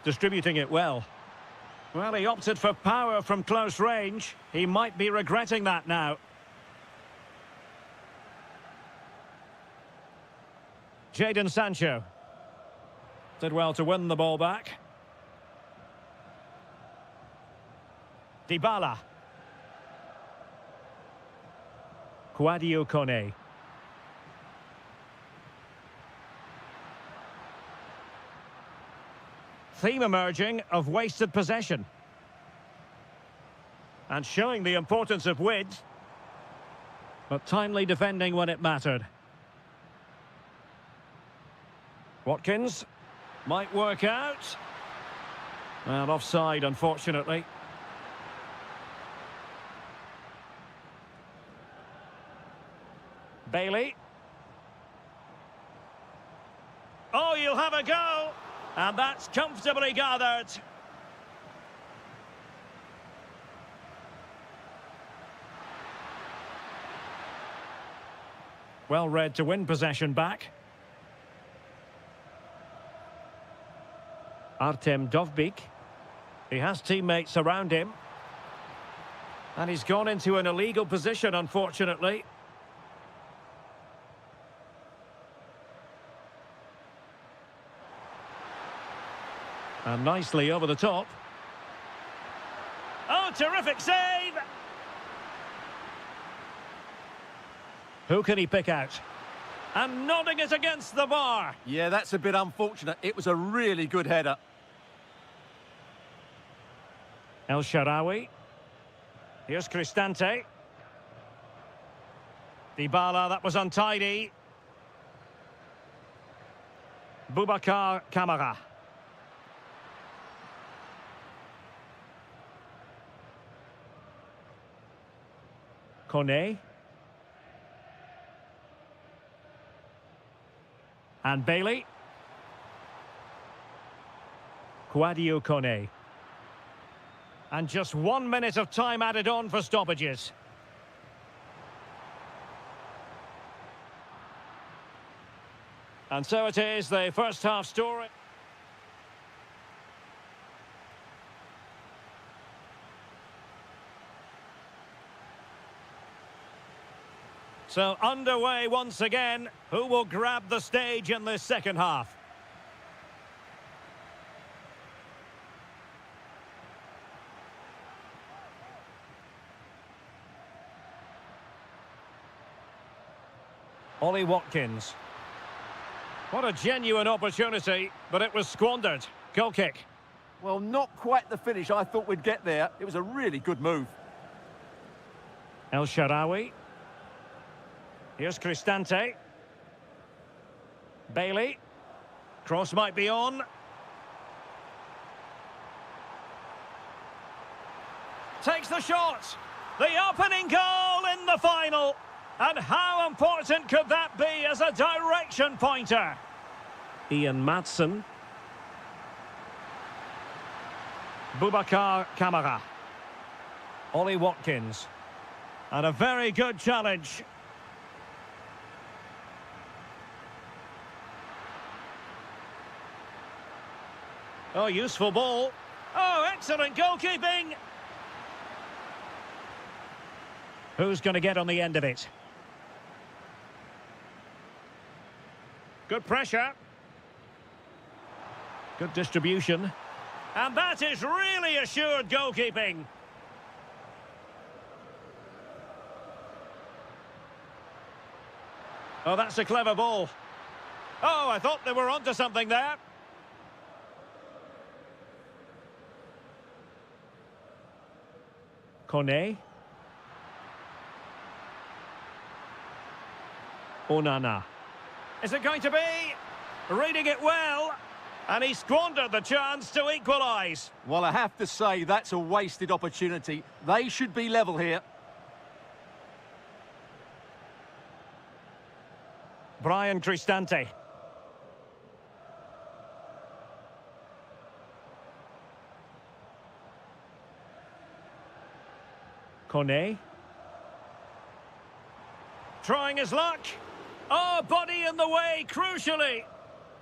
Distributing it well. Well, he opted for power from close range. He might be regretting that now. Jadon Sancho. Did well to win the ball back. Dybala. Kouadio Kone. Theme emerging of wasted possession. And showing the importance of width. But timely defending when it mattered. Watkins. Might work out. Well, offside, unfortunately. Bailey. Oh, you'll have a go. And that's comfortably gathered. Well read to win possession back. Artem Dovbyk. He has teammates around him. And he's gone into an illegal position, unfortunately. And nicely over the top. Oh, terrific save! Who can he pick out? And nodding it against the bar. Yeah, that's a bit unfortunate. It was a really good header. El Shaarawy. Here's Cristante. Dybala, that was untidy. Boubacar Kamara. Kone. And Bailey. Kouadio Kone. And just 1 minute of time added on for stoppages. And so it is, the first half story. So underway once again. Who will grab the stage in this second half? Ollie Watkins. What a genuine opportunity, but it was squandered. Goal kick. Well, not quite the finish I thought we'd get there. It was a really good move. El Shaarawy. Here's Cristante. Bailey. Cross might be on. Takes the shot. The opening goal in the final. And how important could that be as a direction pointer? Ian Maatsen. Boubacar Kamara. Ollie Watkins. And a very good challenge. Oh, useful ball. Oh, excellent goalkeeping. Who's going to get on the end of it? Good pressure. Good distribution. And that is really assured goalkeeping. Oh, that's a clever ball. Oh, I thought they were onto something there. Kone. Onana. Is it going to be? Reading it well. And he squandered the chance to equalise. Well, I have to say, that's a wasted opportunity. They should be level here. Brian Cristante. Kone. Trying his luck. Oh, body in the way, crucially.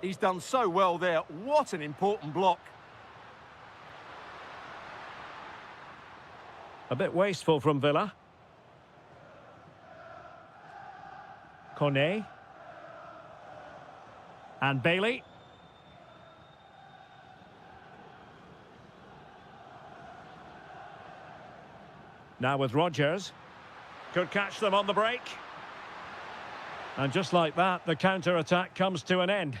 He's done so well there. What an important block. A bit wasteful from Villa. Kone. And Bailey. Now with Rodgers. Could catch them on the break. And just like that, the counter-attack comes to an end.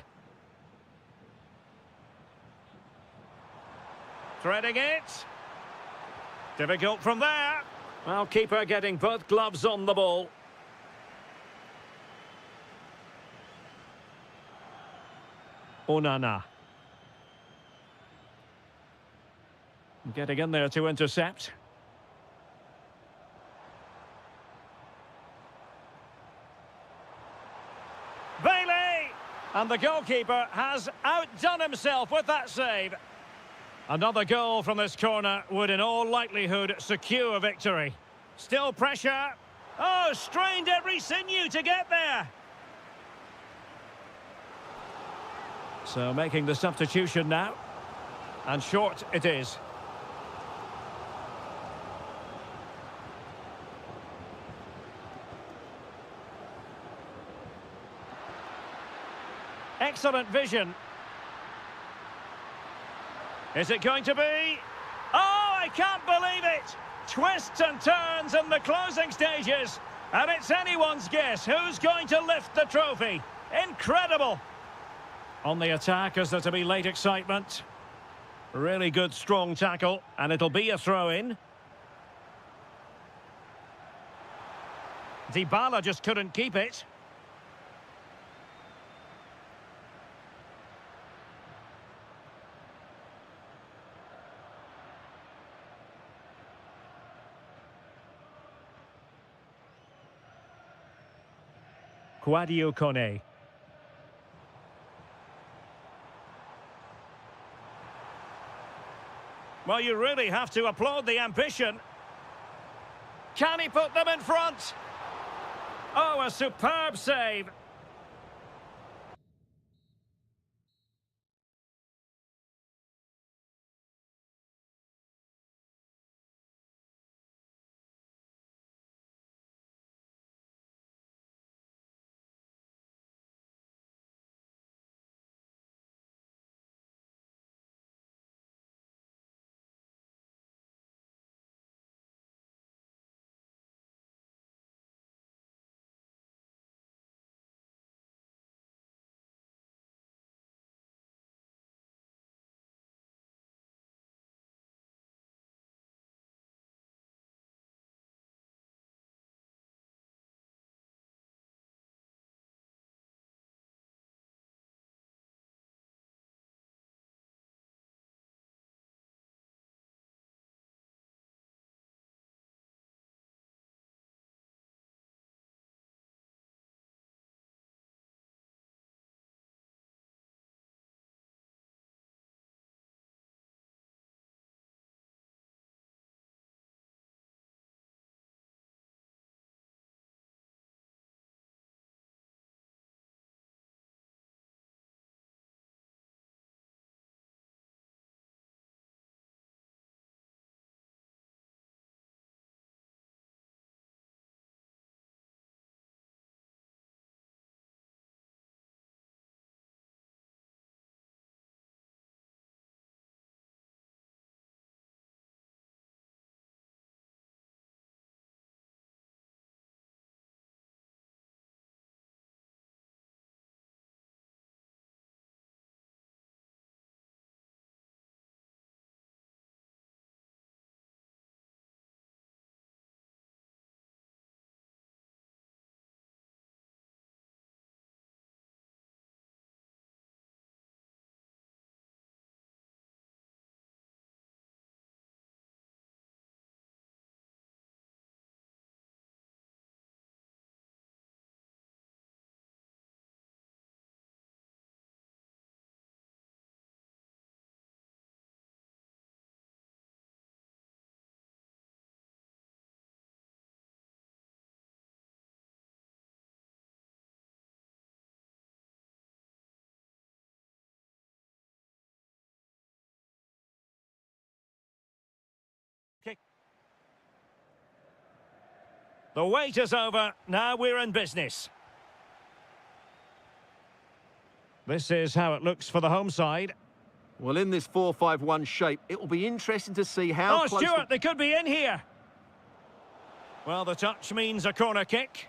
Threading it. Difficult from there. Well, keeper getting both gloves on the ball. Onana. Getting in there to intercept. Bailey! And the goalkeeper has outdone himself with that save. Another goal from this corner would in all likelihood secure victory. Still pressure. Oh, strained every sinew to get there. So making the substitution now. And short it is. Excellent vision. Is it going to be? Oh, I can't believe it! Twists and turns in the closing stages. And it's anyone's guess who's going to lift the trophy. Incredible! On the attack, is there to be late excitement? Really good, strong tackle. And it'll be a throw-in. Dybala just couldn't keep it. Kouadio Kone. Well, you really have to applaud the ambition. Can he put them in front? Oh, a superb save. Kick. The wait is over. Now we're in business. This is how it looks for the home side. Well, in this 4-5-1 shape, it will be interesting to see how Oh, close... Stuart, they could be in here. Well, the touch means a corner kick.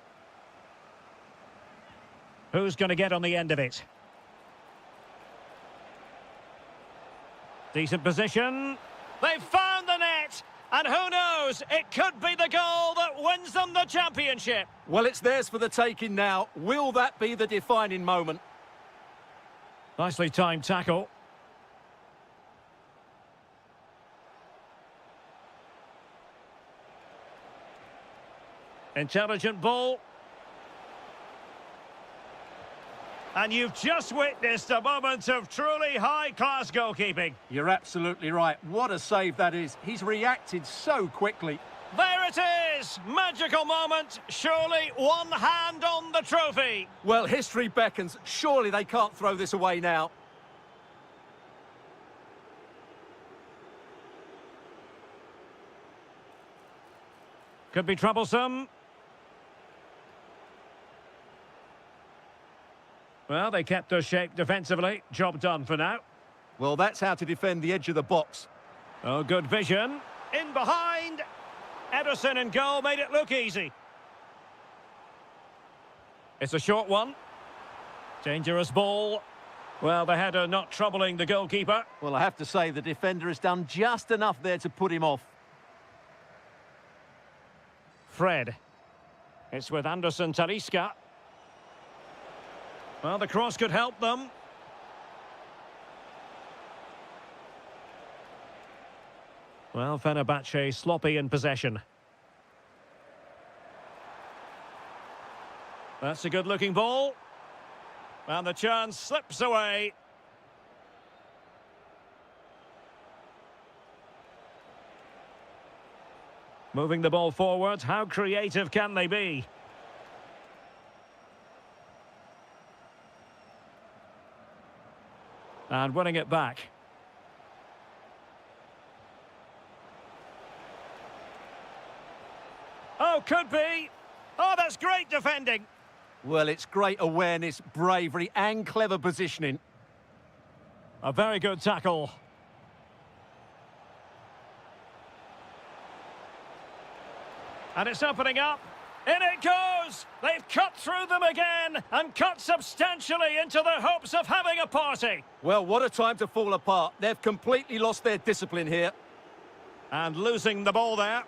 Who's going to get on the end of it? Decent position. They've found the net. And who knows, it could be the goal that wins them the championship. Well, it's theirs for the taking now. Will that be the defining moment? Nicely timed tackle. Intelligent ball. And you've just witnessed a moment of truly high-class goalkeeping. You're absolutely right. What a save that is. He's reacted so quickly. There it is! Magical moment. Surely one hand on the trophy. Well, history beckons. Surely they can't throw this away now. Could be troublesome. Well, they kept their shape defensively. Job done for now. Well, that's how to defend the edge of the box. Oh, good vision. In behind. Ederson in goal made it look easy. It's a short one. Dangerous ball. Well, the header not troubling the goalkeeper. Well, I have to say the defender has done just enough there to put him off. Fred. It's with Anderson Talisca. Well, the cross could help them. Well, Fenerbahce sloppy in possession. That's a good-looking ball. And the chance slips away. Moving the ball forward, how creative can they be? And winning it back. Oh, could be. Oh, that's great defending. Well, it's great awareness, bravery and clever positioning. A very good tackle. And it's opening up. In it goes! They've cut through them again and cut substantially into their hopes of having a party. Well, what a time to fall apart. They've completely lost their discipline here. And losing the ball there.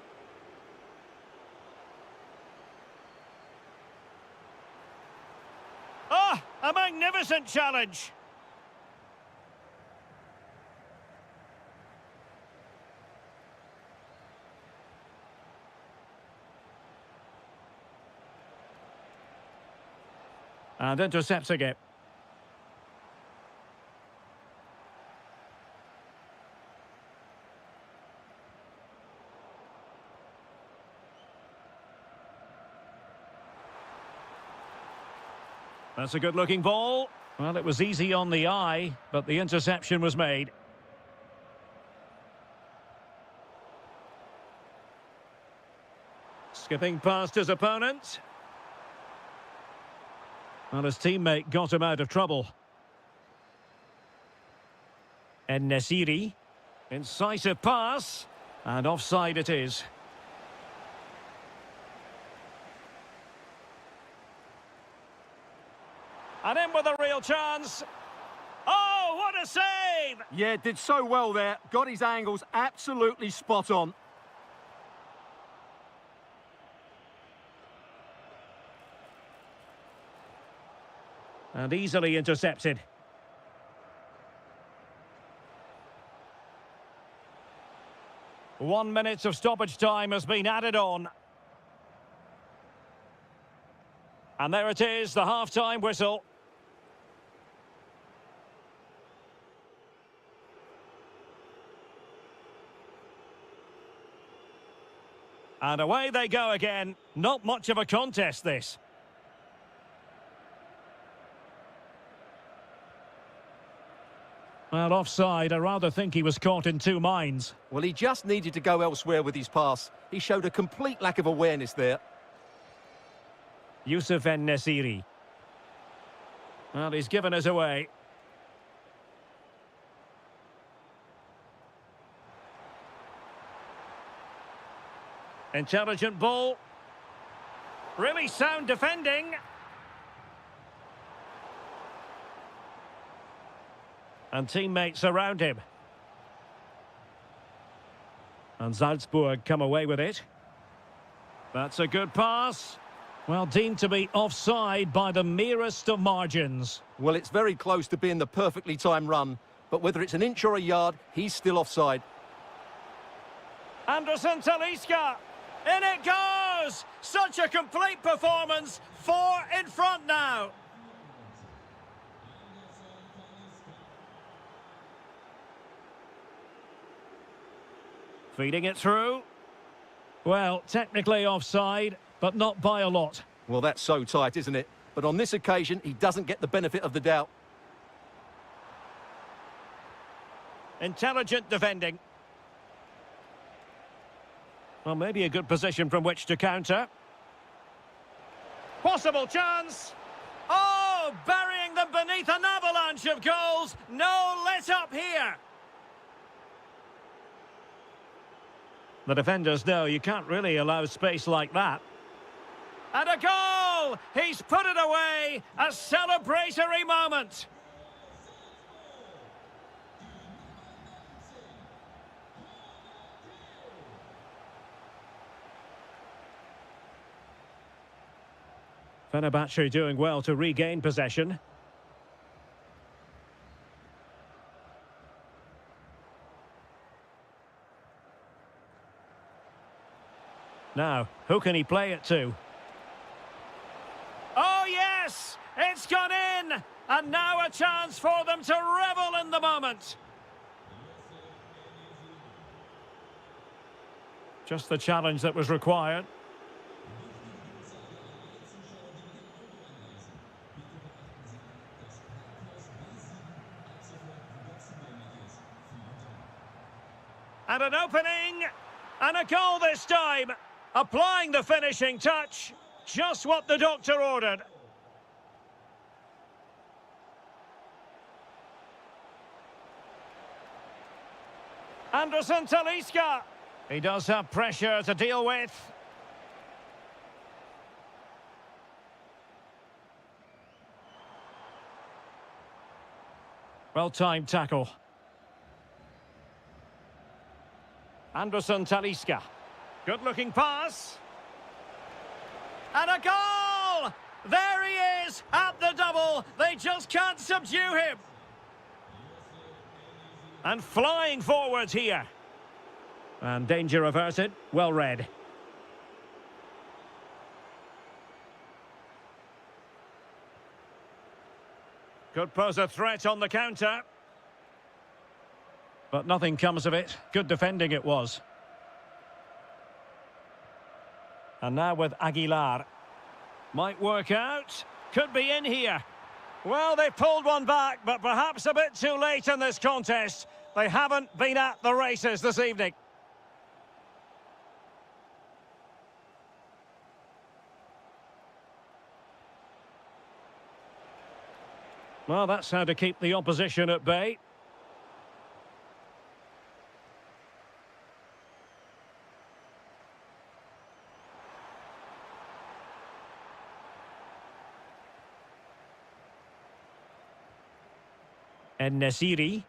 Ah, a magnificent challenge. And intercepting it. That's a good-looking ball. Well, it was easy on the eye, but the interception was made. Skipping past his opponent. Well, his teammate got him out of trouble. And Nesiri. Incisive pass. And offside it is. And in with a real chance. Oh, what a save! Yeah, did so well there. Got his angles absolutely spot on. And easily intercepted. One minute of stoppage time has been added on. And there it is, the half-time whistle. And away they go again. Not much of a contest, this. Well, offside. I rather think he was caught in two minds. Well, he just needed to go elsewhere with his pass. He showed a complete lack of awareness there. Yusuf En-Nesyri. Well, he's given us away. Intelligent ball. Really sound defending. And teammates around him. And Salzburg come away with it. That's a good pass. Well, deemed to be offside by the merest of margins. Well, it's very close to being the perfectly timed run, but whether it's an inch or a yard, he's still offside. Anderson Talisca. In it goes! Such a complete performance. 4 in front now. Feeding it through. Well, technically offside, but not by a lot. Well, that's so tight, isn't it? But on this occasion, he doesn't get the benefit of the doubt. Intelligent defending. Well, maybe a good position from which to counter. Possible chance. Oh, burying them beneath an avalanche of goals. No let up here. The defenders know you can't really allow space like that. And a goal! He's put it away. A celebratory moment. Fenerbahce doing well to regain possession. Now, who can he play it to? Oh, yes! It's gone in! And now a chance for them to revel in the moment. Just the challenge that was required. And an opening, and a goal this time. Applying the finishing touch, just what the doctor ordered. Anderson Talisca. He does have pressure to deal with. Well-timed tackle. Anderson Talisca. Good-looking pass. And a goal! There he is at the double. They just can't subdue him. And flying forwards here. And danger averted. Well read. Could pose a threat on the counter. But nothing comes of it. Good defending it was. And now with Aguilar. Might work out. Could be in here. Well, they pulled one back, but perhaps a bit too late in this contest. They haven't been at the races this evening. Well, that's how to keep the opposition at bay. En-Nesyri.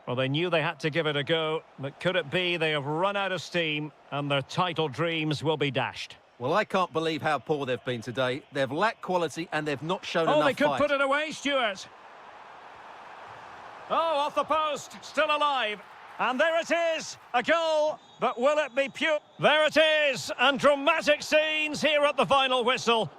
Well, they knew they had to give it a go, but could it be they have run out of steam and their title dreams will be dashed? Well, I can't believe how poor they've been today. They've lacked quality and they've not shown enough Oh, they could fight. put it away, Stuart. Oh, off the post, still alive. And there it is, a goal, but will it be pure? There it is, and dramatic scenes here at the final whistle.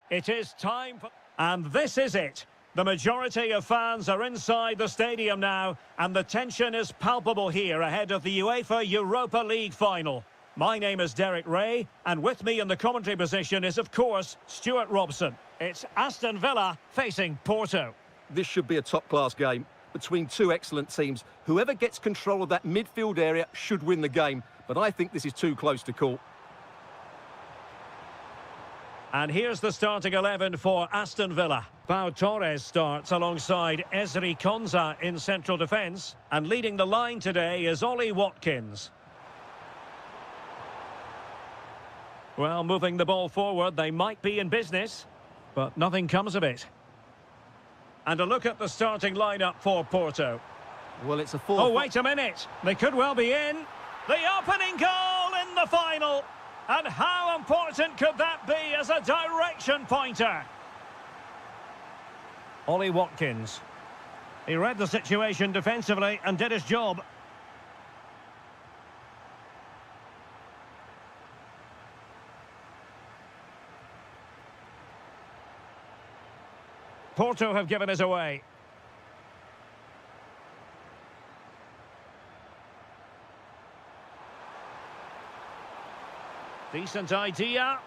It is time for... And this is it. The majority of fans are inside the stadium now, and the tension is palpable here ahead of the UEFA Europa League final. My name is Derek Ray, and with me in the commentary position is, of course, Stuart Robson. It's Aston Villa facing Porto. This should be a top-class game between two excellent teams. Whoever gets control of that midfield area should win the game, but I think this is too close to call. And here's the starting 11 for Aston Villa. Pau Torres starts alongside Ezri Konsa in central defence. And leading the line today is Ollie Watkins. Well, moving the ball forward, they might be in business, but nothing comes of it. And a look at the starting lineup for Porto. Well, it's a 4... Oh, wait a minute. They could well be in. The opening goal in the final. And how important could that be as a direction pointer? Ollie Watkins. He read the situation defensively and did his job. Porto have given us away. Decent idea.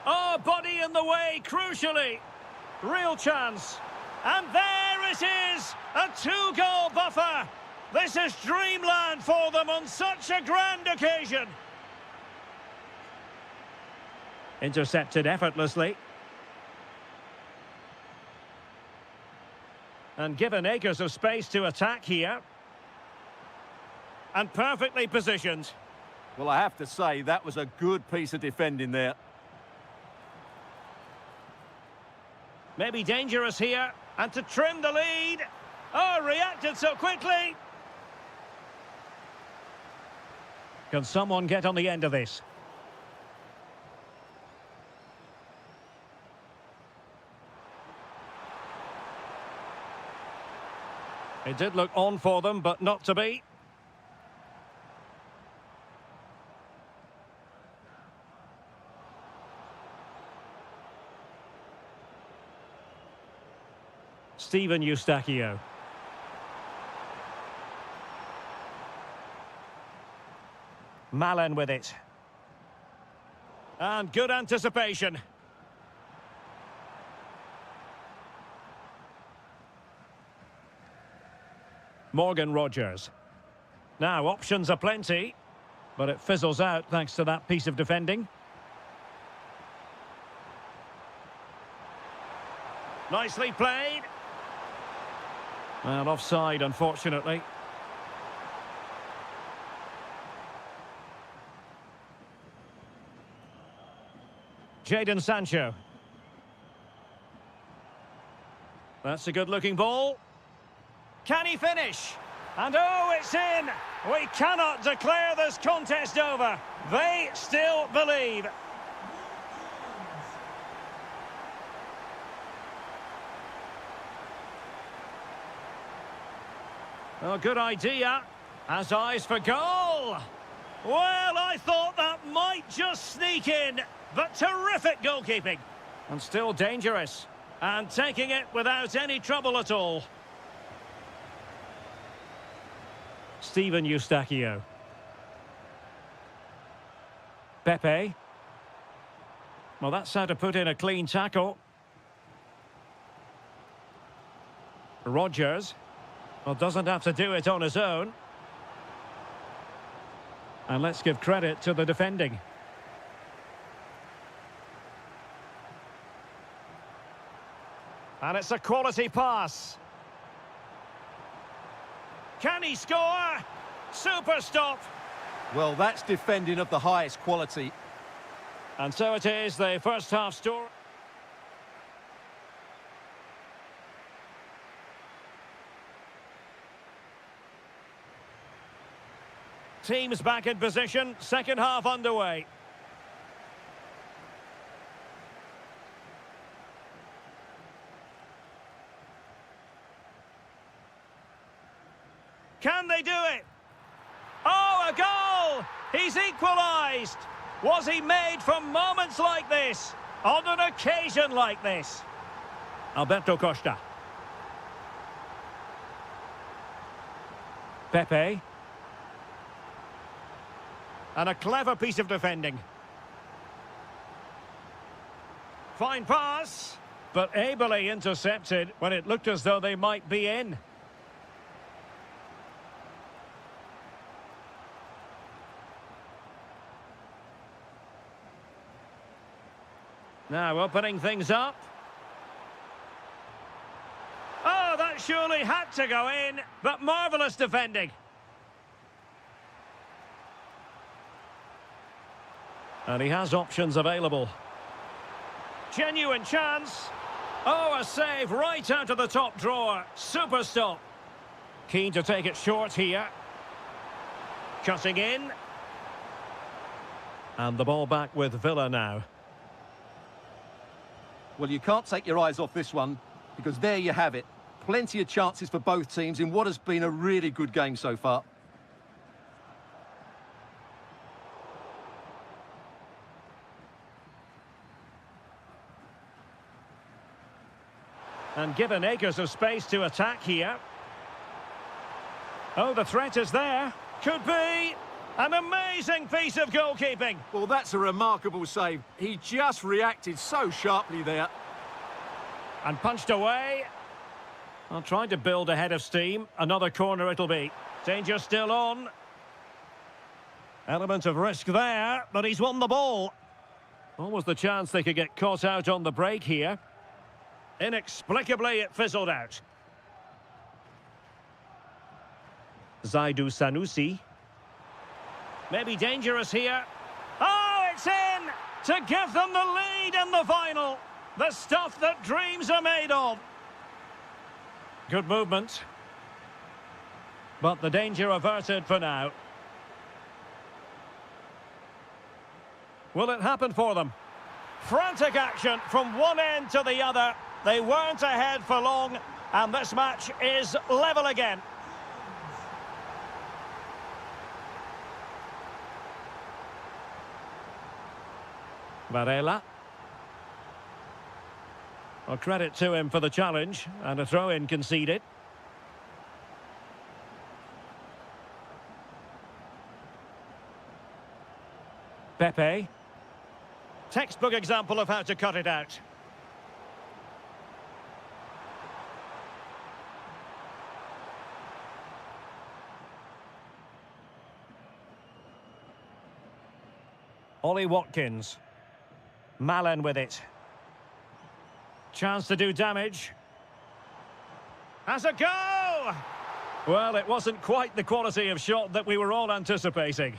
Oh, body in the way, crucially. Real chance. And there it is, a two-goal buffer. This is dreamland for them on such a grand occasion. Intercepted effortlessly. And given acres of space to attack here. And perfectly positioned. Well, I have to say, that was a good piece of defending there. Maybe dangerous here. And to trim the lead. Oh, reacted so quickly. Can someone get on the end of this? It did look on for them, but not to be. Steven Eustachio. Malen with it. And good anticipation. Morgan Rogers. Now, options are plenty, but it fizzles out thanks to that piece of defending. Nicely played. Well, offside, unfortunately. Jadon Sancho. That's a good-looking ball. Can he finish? And oh, it's in! We cannot declare this contest over. They still believe. Oh, good idea. Has eyes for goal. Well, I thought that might just sneak in, but terrific goalkeeping. And still dangerous. And taking it without any trouble at all. Steven Eustachio. Pepe. Well, that's how to put in a clean tackle. Rogers. Well, doesn't have to do it on his own. And let's give credit to the defending. And it's a quality pass. Can he score? Super stop. Well, that's defending of the highest quality. And so it is, the first half story. Teams back in position, second half underway. Can they do it? Oh, a goal! He's equalised! Was he made for moments like this? On an occasion like this. Alberto Costa. Pepe. And a clever piece of defending. Fine pass, but ably intercepted when it looked as though they might be in. Now opening things up. Oh, that surely had to go in, but marvellous defending. And he has options available. Genuine chance. Oh, a save right out of the top drawer. Super stop. Keen to take it short here. Cutting in. And the ball back with Villa now. Well, you can't take your eyes off this one, because there you have it. Plenty of chances for both teams in what has been a really good game so far. And given acres of space to attack here. Oh, the threat is there. Could be an amazing piece of goalkeeping. Well, that's a remarkable save. He just reacted so sharply there. And punched away. Well, trying to build ahead of steam. Another corner it'll be. Danger still on. Element of risk there, but he's won the ball. Almost the chance they could get caught out on the break here. Inexplicably, it fizzled out. Zaidu Sanusi. Maybe dangerous here. Oh, it's in! To give them the lead in the final. The stuff that dreams are made of. Good movement. But the danger averted for now. Will it happen for them? Frantic action from one end to the other. They weren't ahead for long, and this match is level again. Varela. Well, credit to him for the challenge, and a throw-in conceded. Pepe. Textbook example of how to cut it out. Ollie Watkins. Malen with it. Chance to do damage. Has a go! Well, it wasn't quite the quality of shot that we were all anticipating.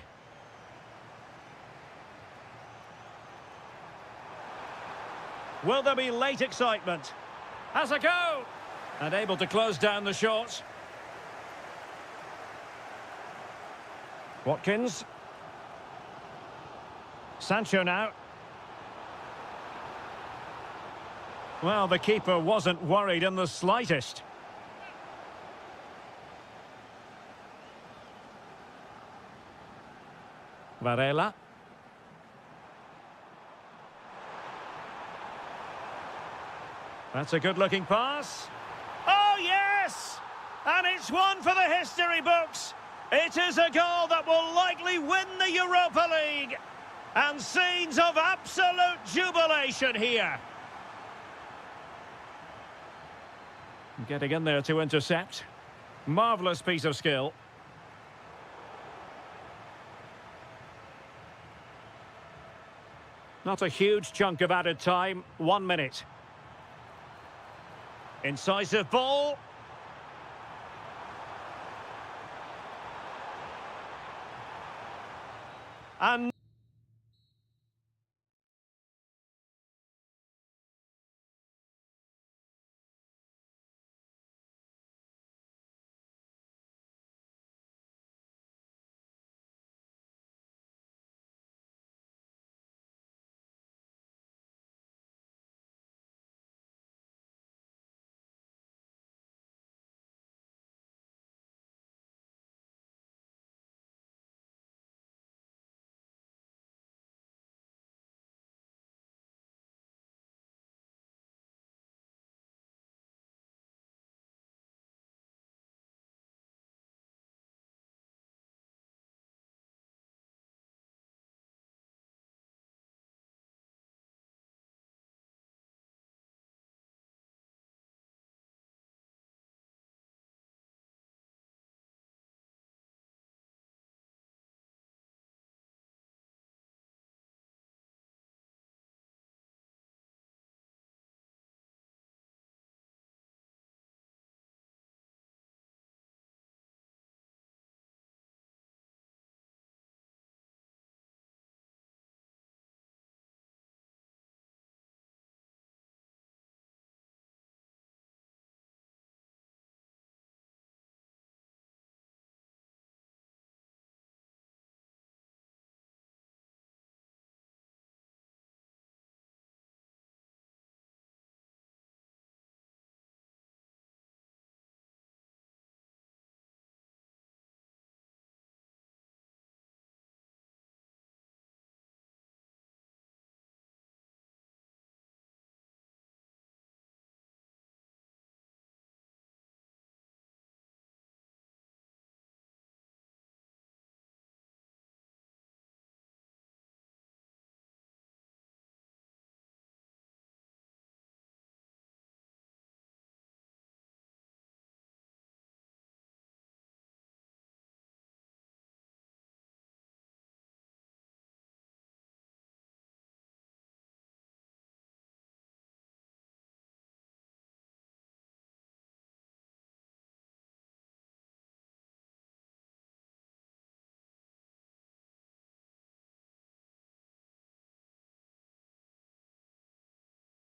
Will there be late excitement? Has a go! And able to close down the shot. Watkins. Sancho now. Well, the keeper wasn't worried in the slightest. Varela. That's a good-looking pass. Oh, yes! And it's one for the history books. It is a goal that will likely win the Europa League. And scenes of absolute jubilation here. Getting in there to intercept. Marvellous piece of skill. Not a huge chunk of added time. 1 minute. Incisive ball. And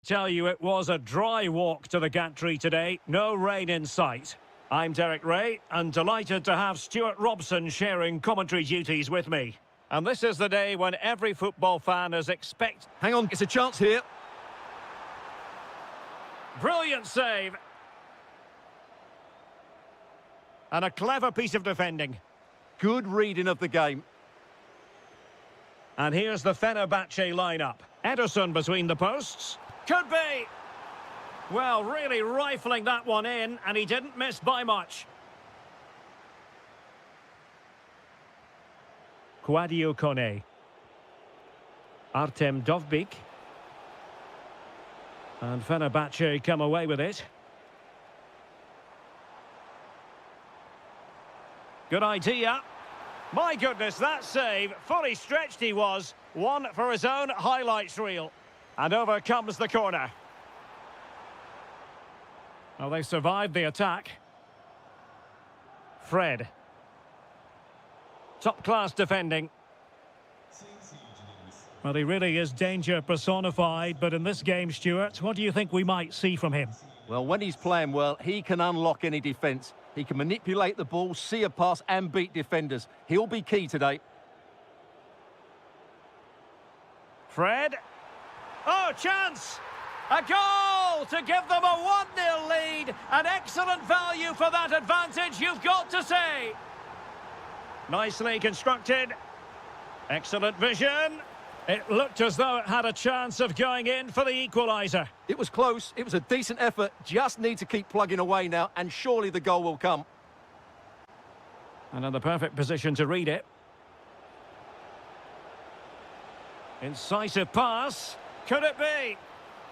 Tell you it was a dry walk to the gantry today, no rain in sight. I'm Derek Ray, and delighted to have Stuart Robson sharing commentary duties with me. And this is the day when every football fan is expect... Hang on, it's a chance here. Brilliant save. And a clever piece of defending. Good reading of the game. And here's the Fenerbahce lineup. Ederson between the posts. Could be. Well, really rifling that one in, and he didn't miss by much. Kwadwo Kone. Artem Dovbyk. And Fenerbahce come away with it. Good idea. My goodness, that save. Fully stretched he was. One for his own highlights reel. And over comes the corner. Well, they survived the attack. Fred. Top-class defending. Well, he really is danger personified, but in this game, Stuart, what do you think we might see from him? Well, when he's playing well, he can unlock any defence. He can manipulate the ball, see a pass and beat defenders. He'll be key today. Fred. Oh, chance! A goal to give them a 1-0 lead. An excellent value for that advantage, you've got to say. Nicely constructed. Excellent vision. It looked as though it had a chance of going in for the equaliser. It was close. It was a decent effort. Just need to keep plugging away now, and surely the goal will come. And in the perfect position to read it. Incisive pass. Could it be?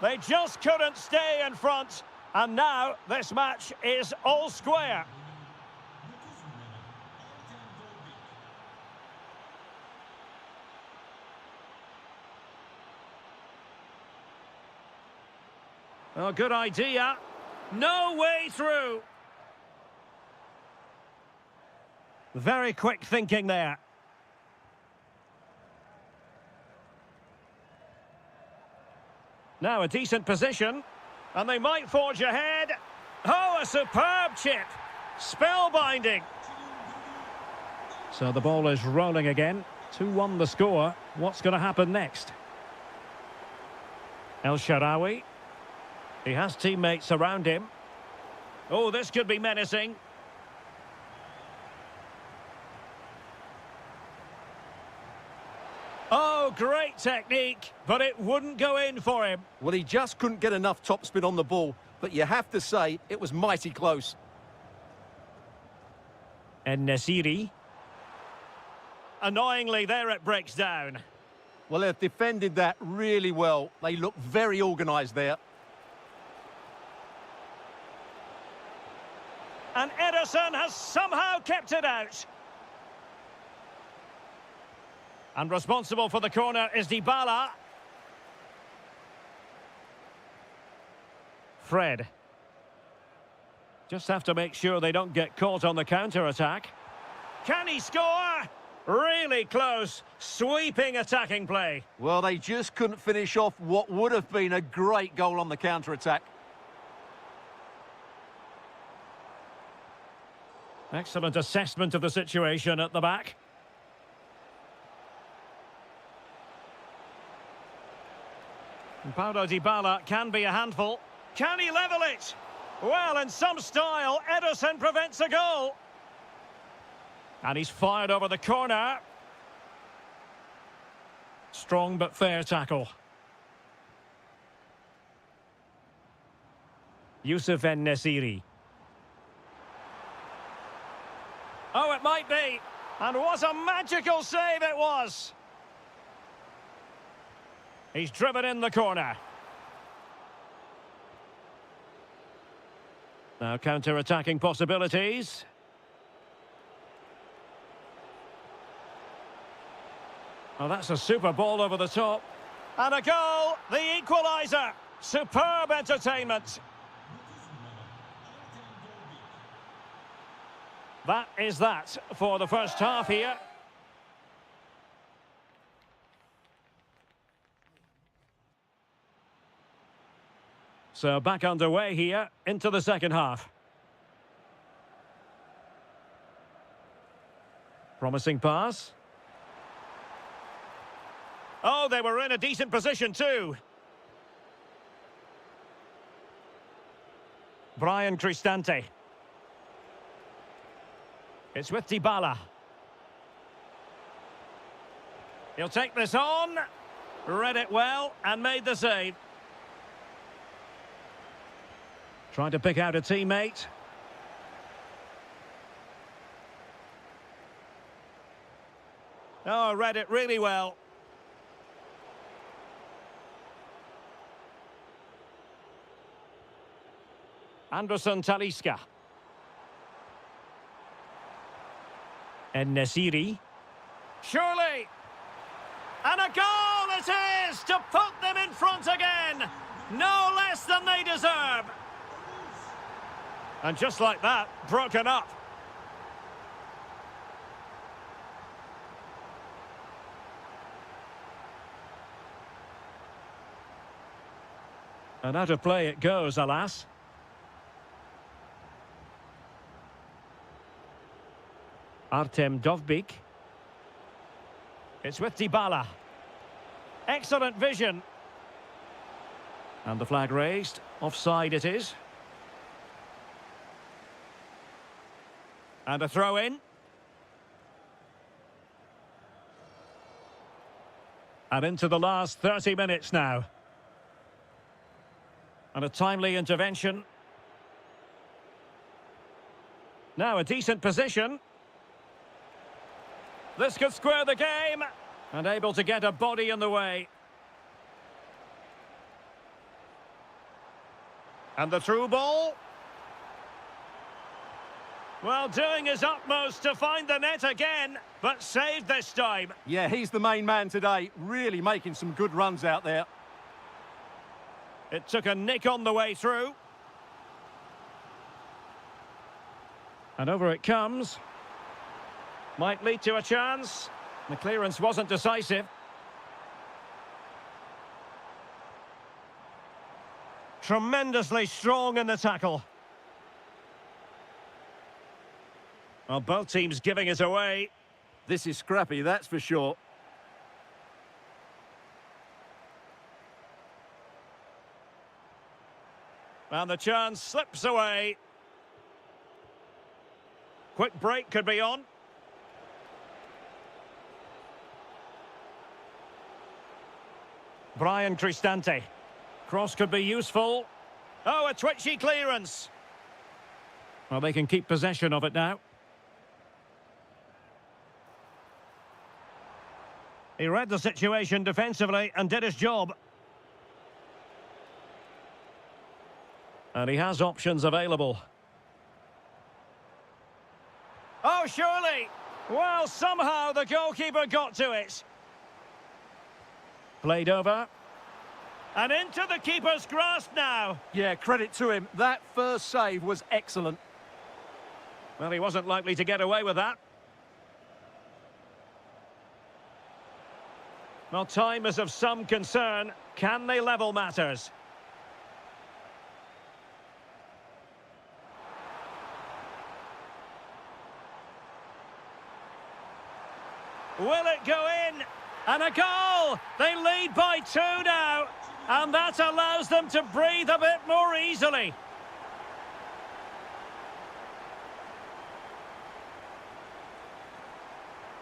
They just couldn't stay in front. And now this match is all square. Oh, good idea. No way through. Very quick thinking there. Now a decent position. And they might forge ahead. Oh, a superb chip. Spellbinding. So the ball is rolling again. 2-1 the score. What's going to happen next? El Shaarawy. He has teammates around him. Oh, this could be menacing. Oh, great technique, but it wouldn't go in for him. Well, he just couldn't get enough topspin on the ball, but you have to say it was mighty close. And Nesiri. Annoyingly, there it breaks down. Well, they've defended that really well. They look very organised there. And Ederson has somehow kept it out. And responsible for the corner is Dybala. Fred. Just have to make sure they don't get caught on the counter-attack. Can he score? Really close. Sweeping attacking play. Well, they just couldn't finish off what would have been a great goal on the counter-attack. Excellent assessment of the situation at the back. And Paulo Dybala can be a handful. Can he level it? Well, in some style, Ederson prevents a goal. And he's fired over the corner. Strong but fair tackle. Youssef En-Nesyri. Oh, it might be. And what a magical save it was. He's driven in the corner. Now counter-attacking possibilities. Oh, that's a super ball over the top. And a goal, the equaliser. Superb entertainment. That is that for the first half here. So back underway here into the second half. Promising pass. Oh, they were in a decent position too. Brian Cristante. It's with Dybala. He'll take this on. Read it well and made the save. Trying to pick out a teammate. Oh, read it really well. Anderson Talisca. En-Nesyri. Surely! And a goal it is to put them in front again! No less than they deserve! And just like that, broken up. And out of play it goes, alas. Artem Dovbyk. It's with Dybala. Excellent vision. And the flag raised. Offside it is. And a throw in. And into the last 30 minutes now. And a timely intervention. Now a decent position. This could square the game. And able to get a body in the way. And the through ball. Well, doing his utmost to find the net again, but saved this time. Yeah, he's the main man today, really making some good runs out there. It took a nick on the way through. And over it comes. Might lead to a chance. The clearance wasn't decisive. Tremendously strong in the tackle. Well, both teams giving it away. This is scrappy, that's for sure. And the chance slips away. Quick break could be on. Brian Cristante. Cross could be useful. Oh, a twitchy clearance. Well, they can keep possession of it now. He read the situation defensively and did his job. And he has options available. Oh, surely! Well, somehow the goalkeeper got to it. Played over. And into the keeper's grasp now. Yeah, credit to him. That first save was excellent. Well, he wasn't likely to get away with that. Well, time is of some concern. Can they level matters? Will it go in? And a goal! They lead by 2 now. And that allows them to breathe a bit more easily.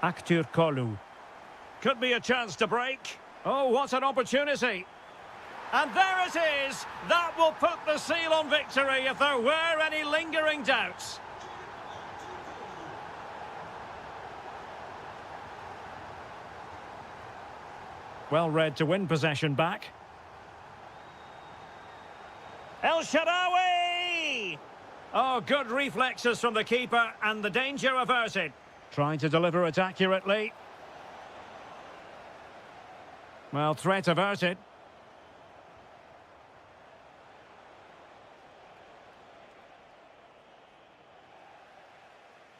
Aktur Kolu. Could be a chance to break. Oh, what an opportunity. And there it is. That will put the seal on victory if there were any lingering doubts. Well read to win possession back. El Shaarawy! Oh, good reflexes from the keeper and the danger averted. Trying to deliver it accurately. Well, threat averted.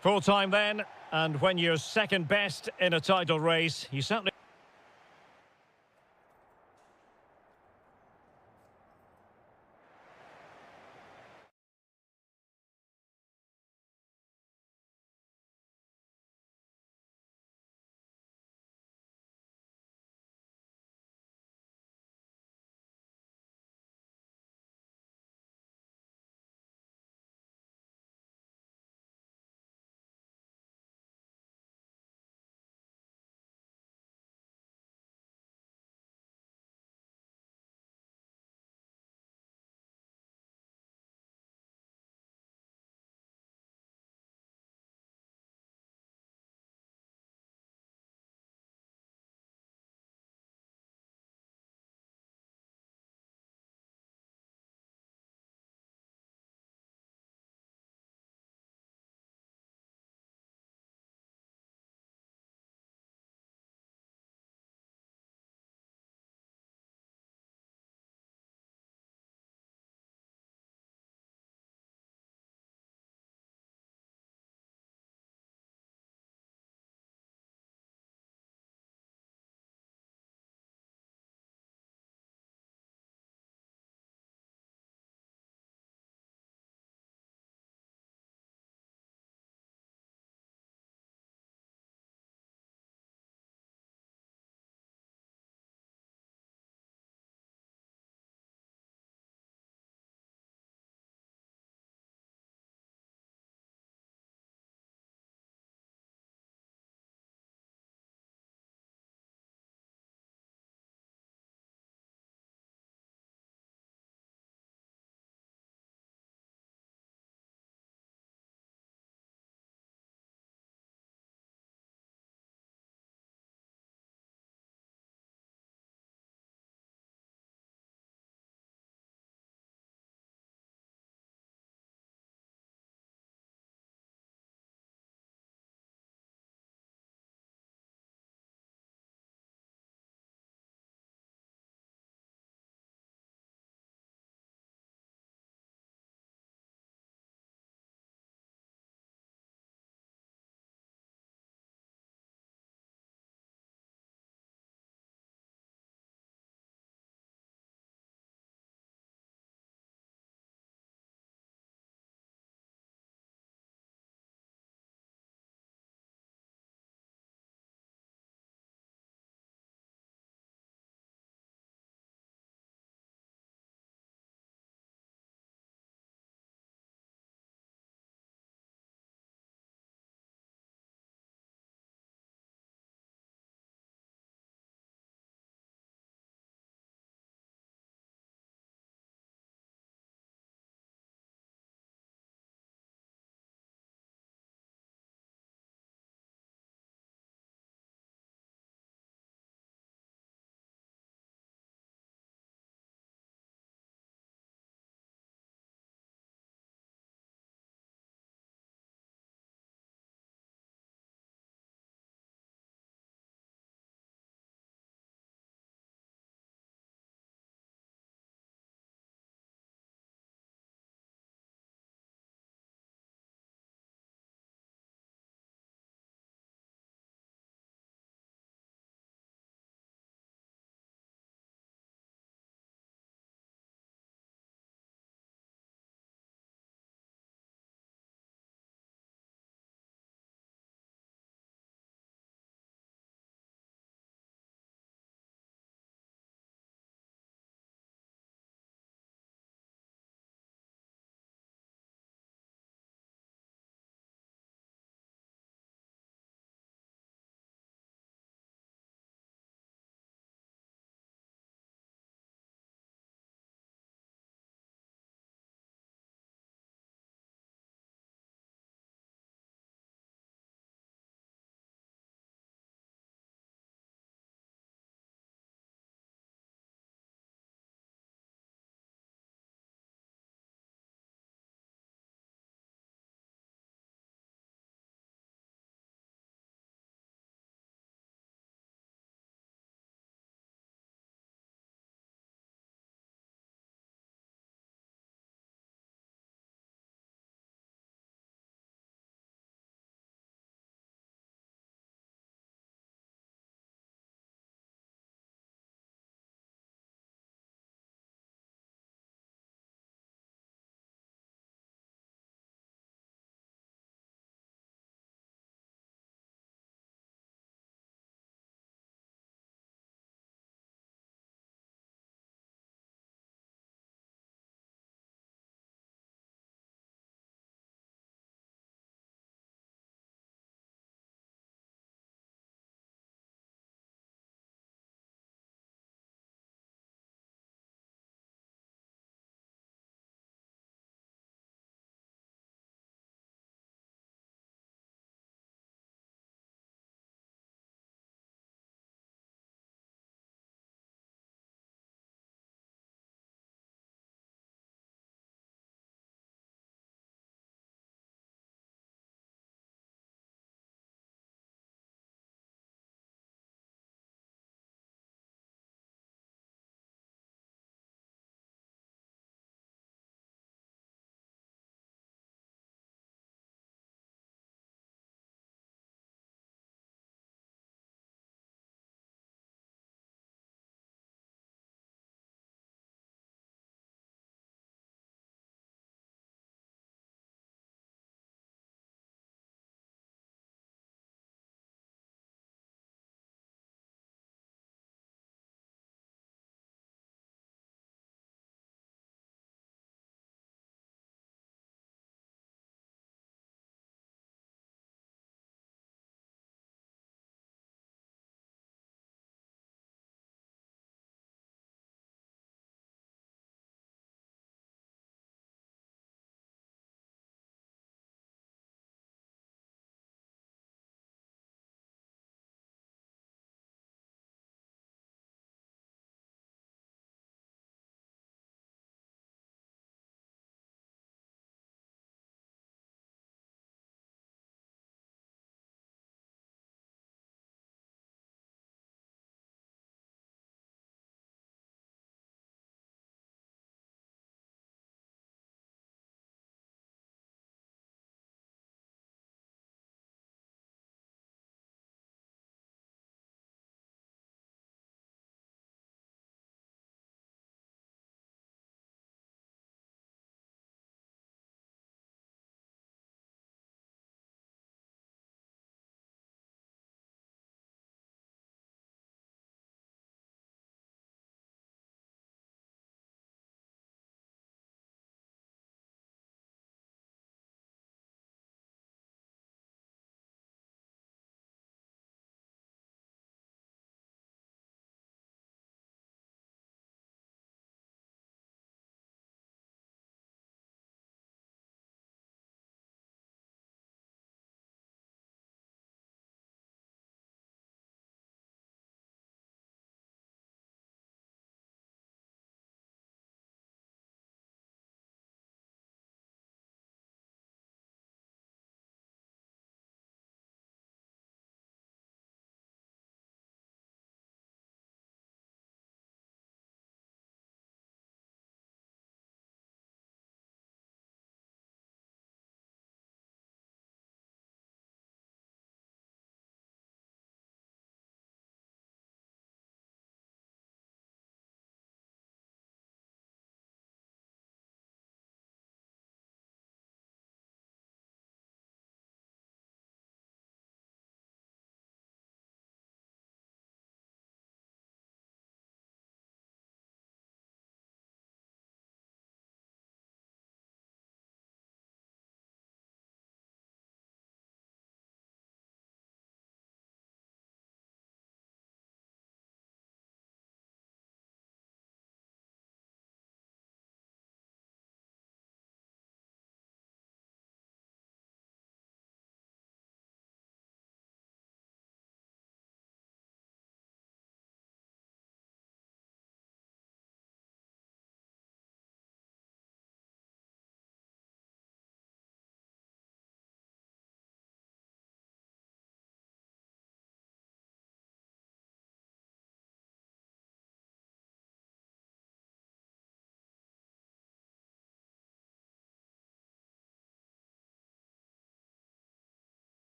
Full time then, and when you're second best in a title race, you certainly...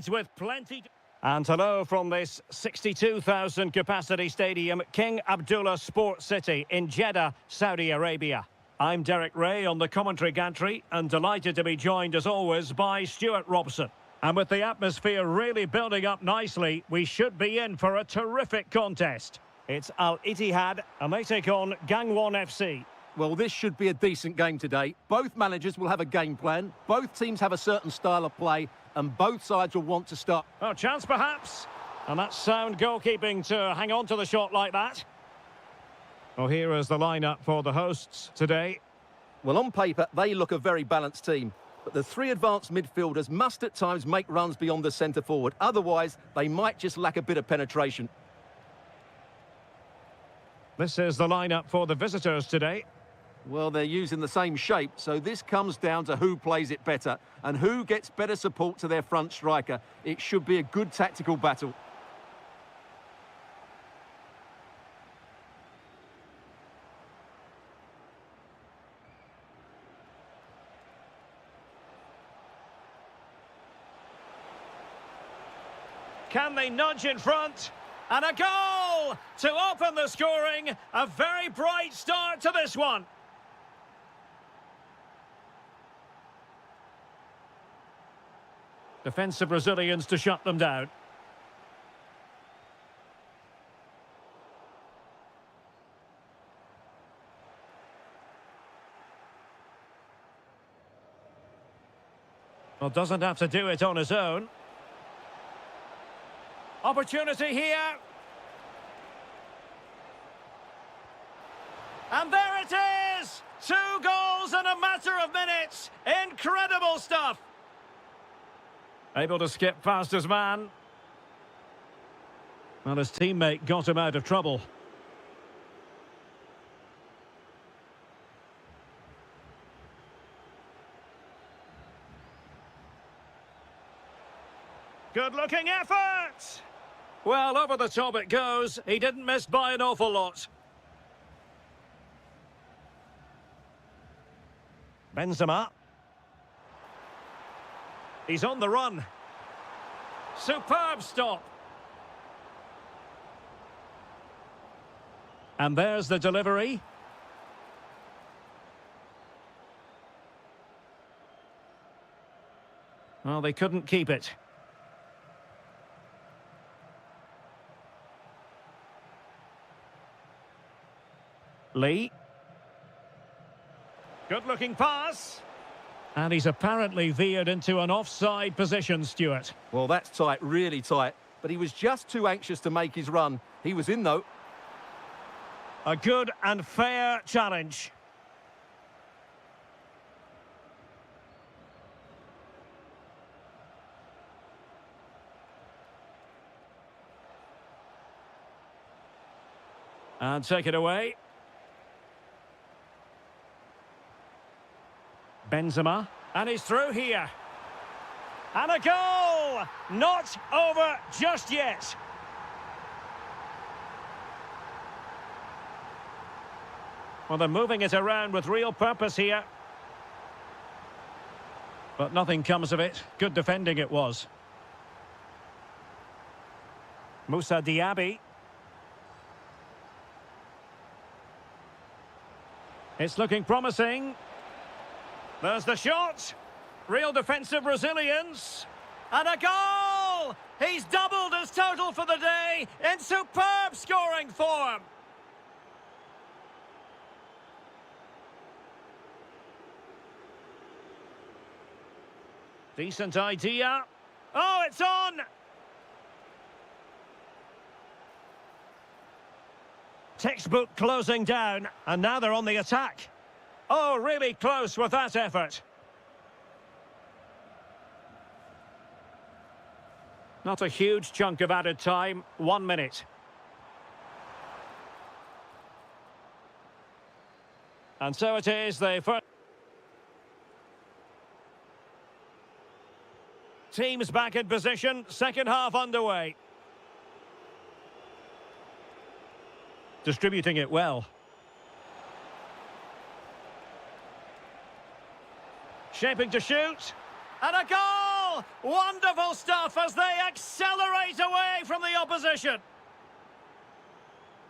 With plenty. And hello from this 62,000 capacity stadium, King Abdullah Sports City in Jeddah, Saudi Arabia. I'm Derek Ray on the commentary gantry and delighted to be joined as always by Stuart Robson. And with the atmosphere really building up nicely, we should be in for a terrific contest. It's Al Ittihad and they take on Gangwon FC. Well, this should be a decent game today. Both managers will have a game plan. Both teams have a certain style of play, and both sides will want to stop. Oh, chance perhaps. And that's sound goalkeeping to hang on to the shot like that. Well, here is the lineup for the hosts today. Well, on paper, they look a very balanced team. But the three advanced midfielders must at times make runs beyond the centre forward. Otherwise, they might just lack a bit of penetration. This is the lineup for the visitors today. Well, they're using the same shape, so this comes down to who plays it better and who gets better support to their front striker. It should be a good tactical battle. Can they nudge in front? And a goal to open the scoring. A very bright start to this one. Defensive Brazilians to shut them down. Well, doesn't have to do it on his own. Opportunity here. And there it is! 2 goals in a matter of minutes. Incredible stuff. Able to skip past his man. Well, his teammate got him out of trouble. Good-looking effort! Well, over the top it goes. He didn't miss by an awful lot. Benzema. He's on the run. Superb stop. And there's the delivery. Well, they couldn't keep it. Lee. Good-looking pass. And he's apparently veered into an offside position, Stuart. Well, that's tight, really tight. But he was just too anxious to make his run. He was in, though. A good and fair challenge. And take it away. Benzema, and he's through here. And a goal! Not over just yet. Well, they're moving it around with real purpose here. But nothing comes of it. Good defending it was. Moussa Diaby. It's looking promising. There's the shot. Real defensive resilience. And a goal! He's doubled his total for the day in superb scoring form. Decent idea. Oh, it's on! Textbook closing down, and now they're on the attack. Oh, really close with that effort. Not a huge chunk of added time, 1 minute. And so it is, the first... Teams back in position, second half underway. Distributing it well. Shaping to shoot. And a goal! goal! Wonderful stuff as they accelerate away from the opposition.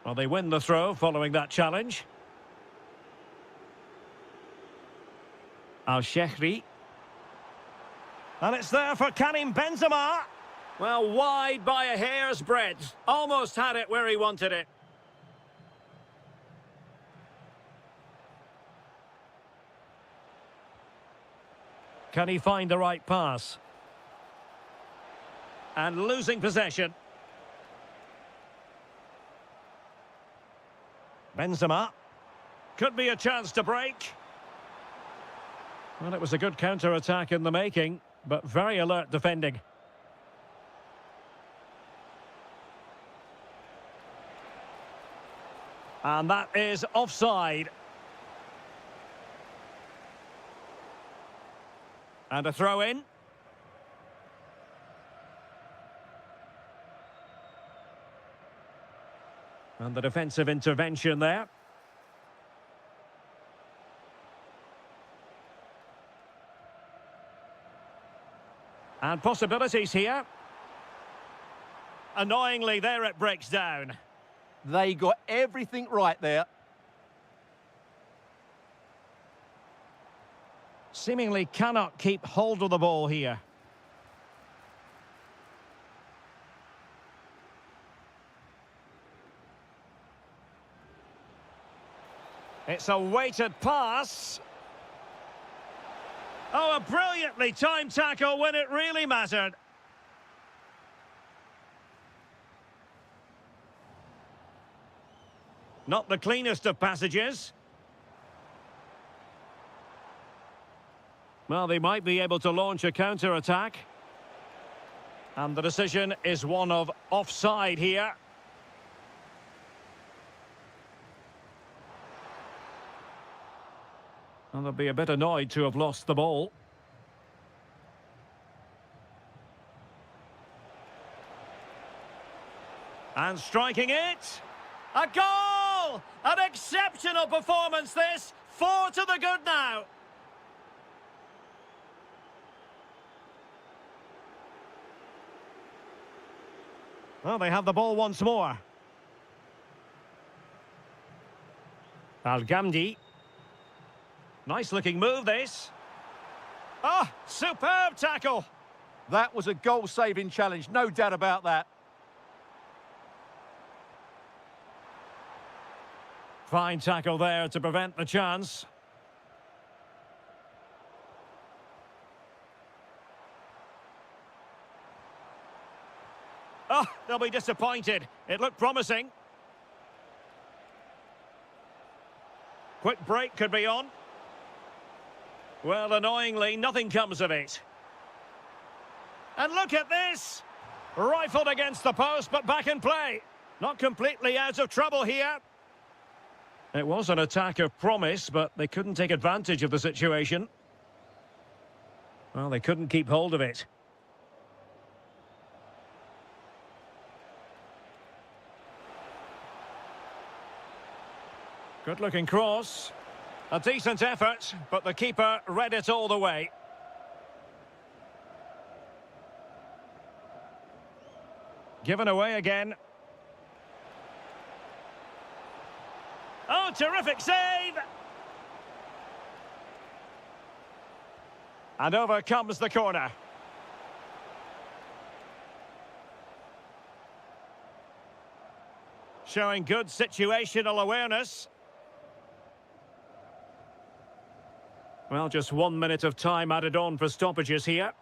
Well, they win the throw following that challenge. Al-Shehri. And it's there for Karim Benzema. Well, wide by a hair's breadth. Almost had it where he wanted it. Can he find the right pass? And losing possession. Benzema. Could be a chance to break. Well, it was a good counter-attack in the making, but very alert defending. And that is offside. And a throw-in. And the defensive intervention there. And possibilities here. Annoyingly, there it breaks down. They got everything right there. Seemingly cannot keep hold of the ball here. It's a weighted pass. Oh, a brilliantly timed tackle when it really mattered. Not the cleanest of passages. Well, they might be able to launch a counter-attack. And the decision is one of offside here. And they'll be a bit annoyed to have lost the ball. And striking it. A goal! An exceptional performance this. 4 to the good now. Well, they have the ball once more. Al-Gamdi. Nice looking move, this. Oh, superb tackle. That was a goal-saving challenge, no doubt about that. Fine tackle there to prevent the chance. Oh, they'll be disappointed. It looked promising. Quick break could be on. Well, annoyingly, nothing comes of it. And look at this! Rifled against the post, but back in play. Not completely out of trouble here. It was an attack of promise, but they couldn't take advantage of the situation. Well, they couldn't keep hold of it. Good-looking cross. A decent effort, but the keeper read it all the way. Given away again. Oh, terrific save! And over comes the corner. Showing good situational awareness. Well, just 1 minute of time added on for stoppages here.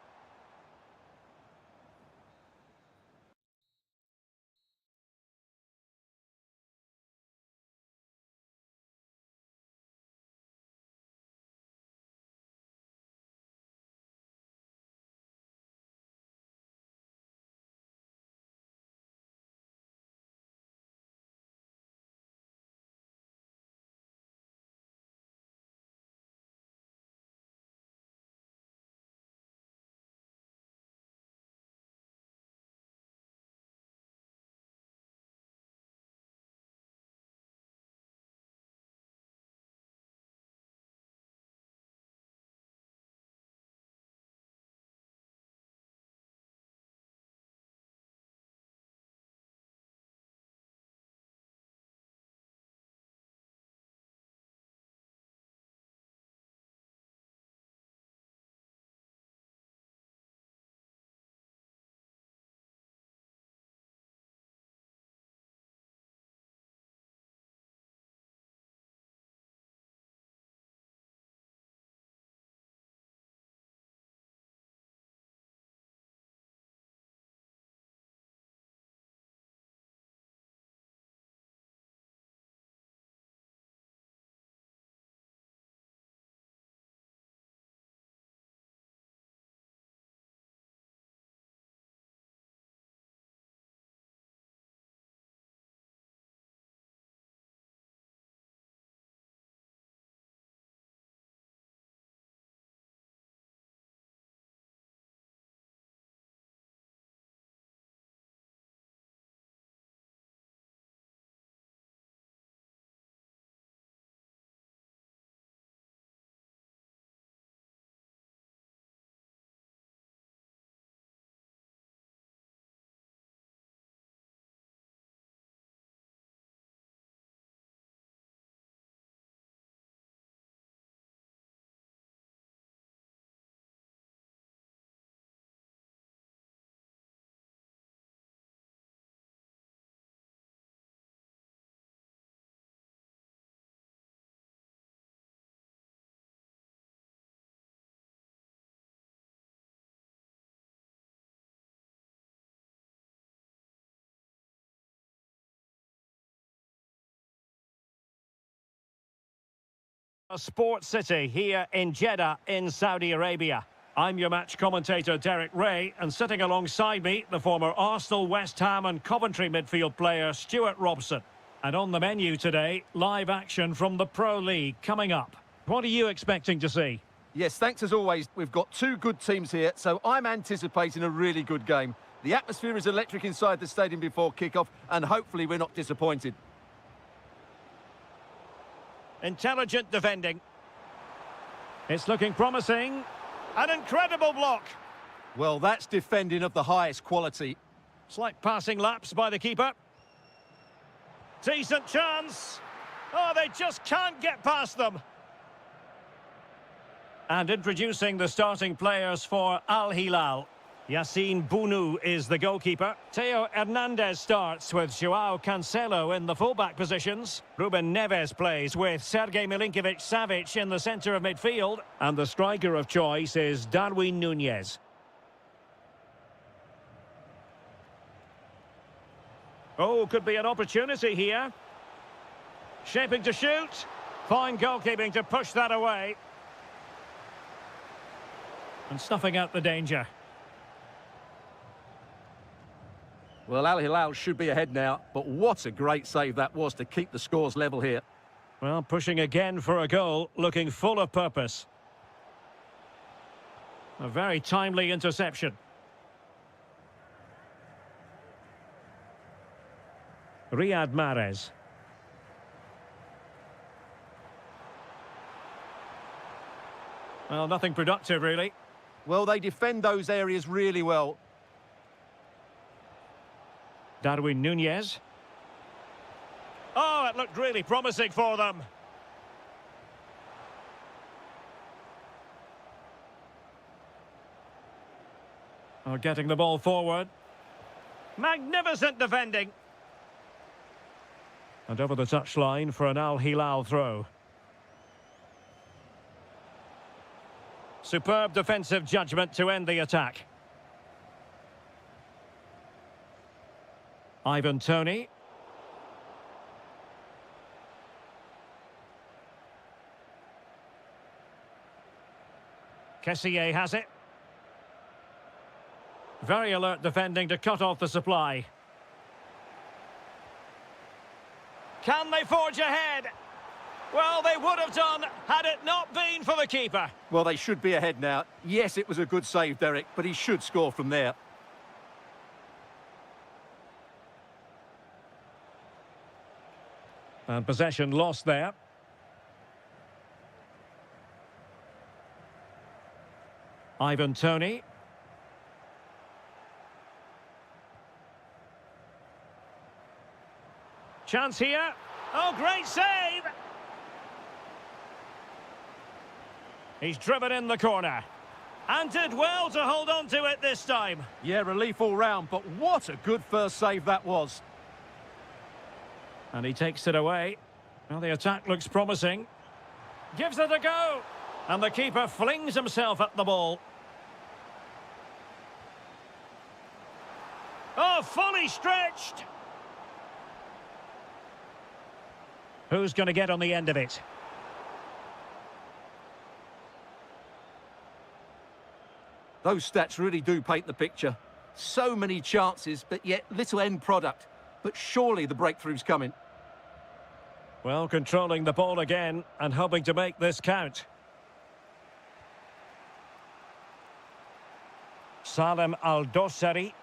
A sports city here in Jeddah in Saudi Arabia. I'm your match commentator Derek Ray, and sitting alongside me, the former Arsenal, West Ham and Coventry midfield player Stuart Robson. And on the menu today, live action from the Pro League coming up. What are you expecting to see? Yes, thanks as always. We've got two good teams here, so I'm anticipating a really good game. The atmosphere is electric inside the stadium before kick-off, and hopefully we're not disappointed. Intelligent defending. It's looking promising. An incredible block. Well, that's defending of the highest quality. Slight passing lapse by the keeper. Decent chance. Oh, they just can't get past them. And introducing the starting players for Al Hilal. Yassine Bounou is the goalkeeper. Theo Hernandez starts with Joao Cancelo in the fullback positions. Ruben Neves plays with Sergej Milinkovic-Savic in the centre of midfield. And the striker of choice is Darwin Núñez. Oh, could be an opportunity here. Shaping to shoot. Fine goalkeeping to push that away. And snuffing out the danger. Well, Al Hilal should be ahead now, but what a great save that was to keep the scores level here. Well, pushing again for a goal, looking full of purpose. A very timely interception. Riyad Mahrez. Well, nothing productive, really. Well, they defend those areas really well. Darwin Núñez. Oh, it looked really promising for them. Oh, getting the ball forward. Magnificent defending. And over the touchline for an Al Hilal throw. Superb defensive judgment to end the attack. Ivan Toney. Kessié has it. Very alert defending to cut off the supply. Can they forge ahead? Well, they would have done had it not been for the keeper. Well, they should be ahead now. Yes, it was a good save, Derek, but he should score from there. And possession lost there. Ivan Toney. Chance here. Oh, great save! He's driven in the corner. And did well to hold on to it this time. Yeah, relief all round, but what a good first save that was. And he takes it away. Well, the attack looks promising. Gives it a go. And the keeper flings himself at the ball. Oh, fully stretched. Who's going to get on the end of it? Those stats really do paint the picture. So many chances, but yet little end product. But surely the breakthrough's coming. Well, controlling the ball again and hoping to make this count. Salem Al-Dossari.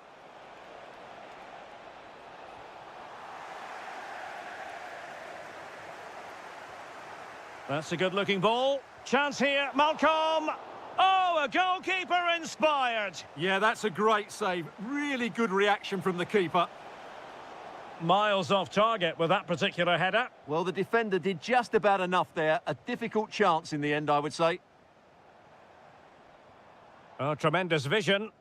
That's a good-looking ball. Chance here, Malcolm. Oh, a goalkeeper inspired. Yeah, that's a great save. Really good reaction from the keeper. Miles off target with that particular header. Well, the defender did just about enough there. A difficult chance in the end, I would say. Oh, tremendous vision.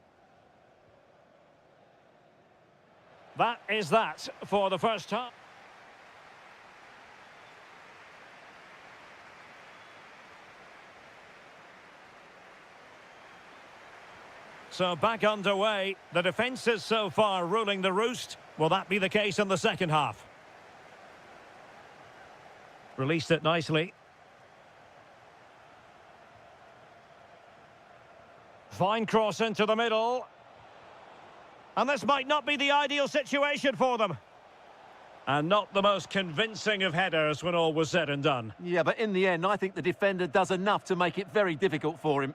That is that for the first half. So back underway. The defence is so far ruling the roost. Will that be the case in the second half? Released it nicely. Fine cross into the middle. And this might not be the ideal situation for them. And not the most convincing of headers when all was said and done. Yeah, but in the end, I think the defender does enough to make it very difficult for him.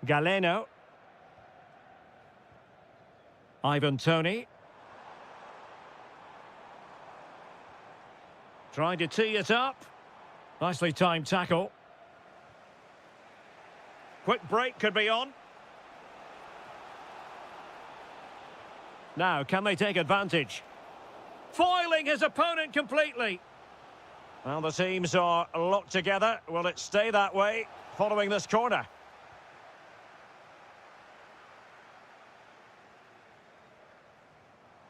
Galeno. Ivan Toney. Trying to tee it up. Nicely timed tackle. Quick break could be on. Now, can they take advantage? Foiling his opponent completely. Well, the teams are locked together. Will it stay that way following this corner?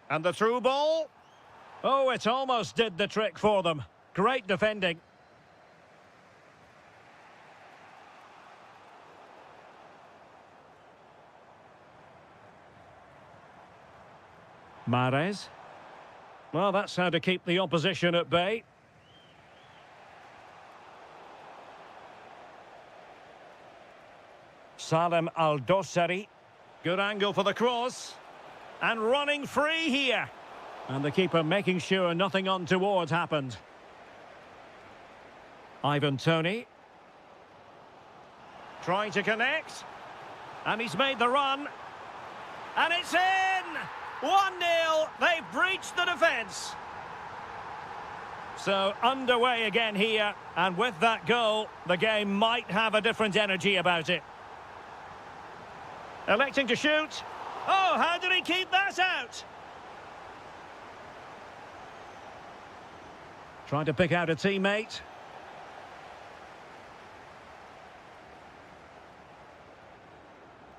And the through ball. Oh, it almost did the trick for them. Great defending. Mahrez. Well, that's how to keep the opposition at bay. Salem Al-Dossari. Good angle for the cross. And running free here. And the keeper making sure nothing untoward happened. Ivan Toney. Trying to connect. And he's made the run. And it's in! 1-0. They've breached the defence. So underway again here. And with that goal, the game might have a different energy about it. Electing to shoot. Oh, how did he keep that out? Trying to pick out a teammate.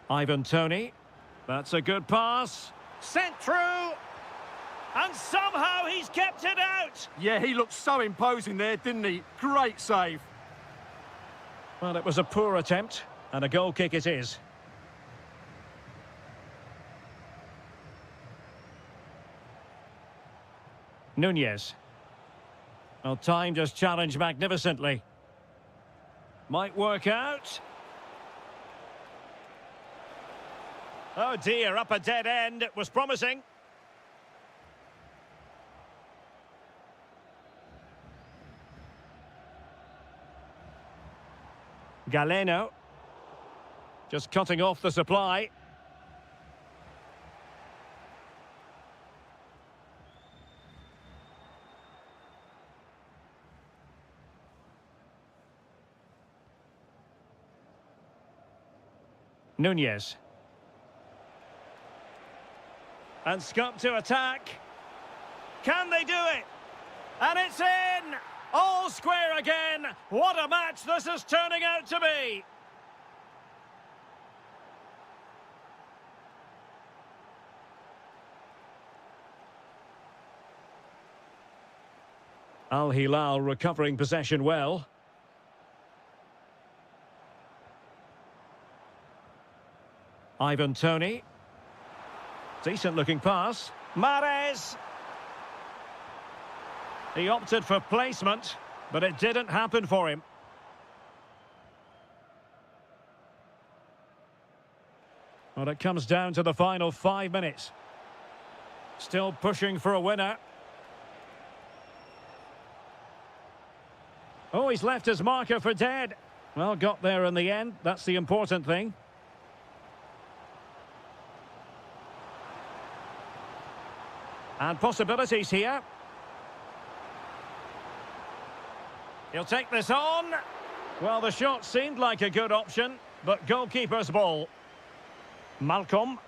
Ivan Toney. That's a good pass. Sent through. And somehow he's kept it out. Yeah, he looked so imposing there, didn't he? Great save. Well, it was a poor attempt, and a goal kick it is. Nunez. Well, timed his challenge magnificently. Might work out. Oh dear, up a dead end. It was promising. Galeno. Just cutting off the supply. Nunez. And Scup to attack. Can they do it? And it's in! All square again. What a match this is turning out to be. Al Hilal recovering possession well. Ivan Toney. Decent looking pass. Mahrez. He opted for placement, but it didn't happen for him. Well, it comes down to the final 5 minutes. Still pushing for a winner. Oh, he's left his marker for dead. Well, got there in the end. That's the important thing. And possibilities here. He'll take this on. Well, the shot seemed like a good option, but goalkeeper's ball. Malcolm.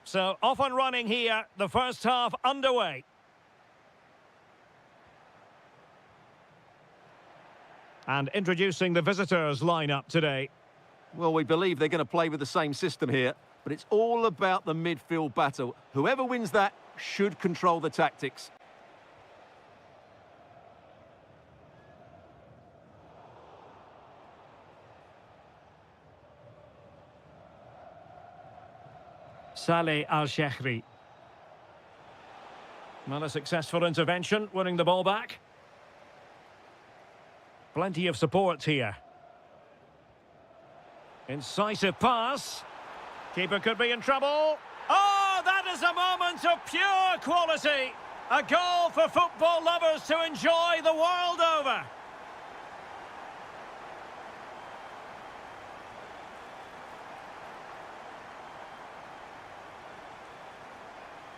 So off and running here, the first half underway. And introducing the visitors lineup today. Well, we believe they're going to play with the same system here, but it's all about the midfield battle. Whoever wins that should control the tactics. Saleh Al-Shehri. Well, a successful intervention, winning the ball back. Plenty of support here. Incisive pass. Keeper could be in trouble. Oh, that is a moment of pure quality. A goal for football lovers to enjoy the world over.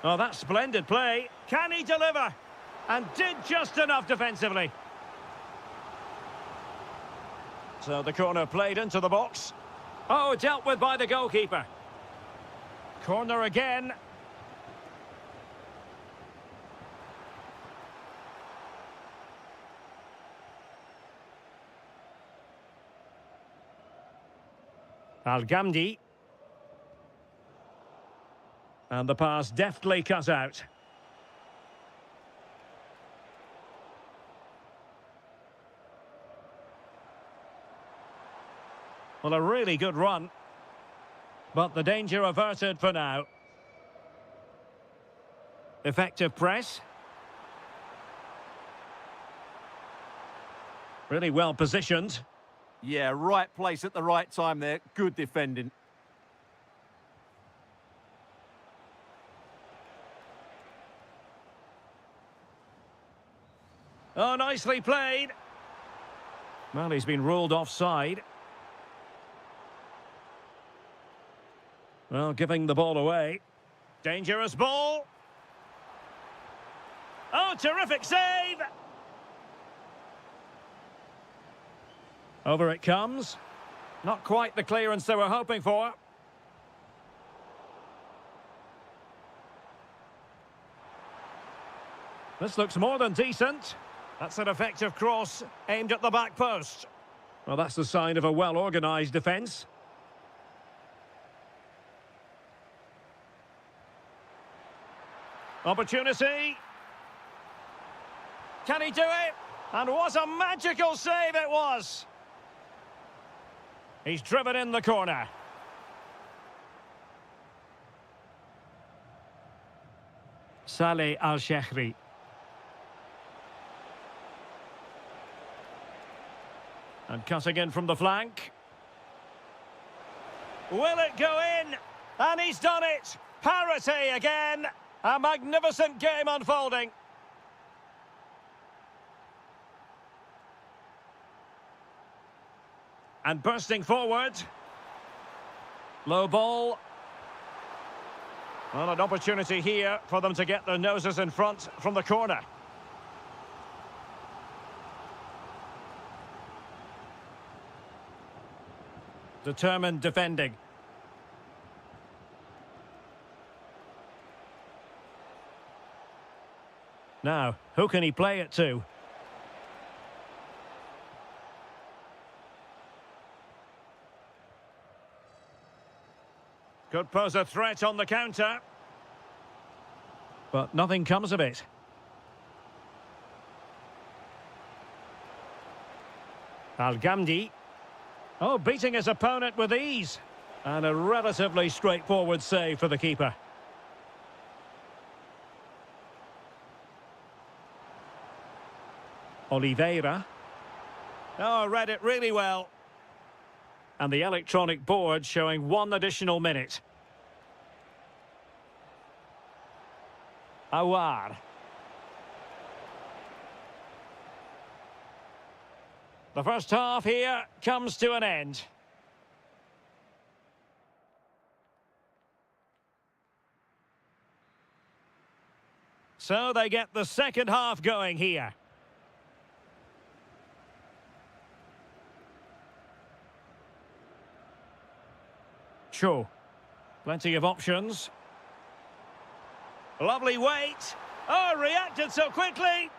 Oh, that's splendid play. Can he deliver? And did just enough defensively. So the corner played into the box. Oh, dealt with by the goalkeeper. Corner again. Al-Ghamdi. And the pass deftly cut out. Well, a really good run. But the danger averted for now. Effective press. Really well positioned. Yeah, right place at the right time there. Good defending. Oh, nicely played. Well, he's been ruled offside. Well, giving the ball away. Dangerous ball. Oh, terrific save. Over it comes. Not quite the clearance they were hoping for. This looks more than decent. That's an effective cross aimed at the back post. Well, that's the sign of a well-organised defence. Opportunity. Can he do it? And what a magical save it was. He's driven in the corner. Saleh Al-Shehri. And cutting in from the flank. Will it go in? And he's done it! Parity again! A magnificent game unfolding. And bursting forward. Low ball. Well, an opportunity here for them to get their noses in front from the corner. Determined defending. Now, who can he play it to? Could pose a threat on the counter. But nothing comes of it. Al-Ghamdi. Oh, beating his opponent with ease. And a relatively straightforward save for the keeper. Oliveira. Oh, read it really well. And the electronic board showing 1 additional minute. Awar. The first half here comes to an end. So they get the second half going here. Sure. Plenty of options. Lovely weight. Oh, reacted so quickly.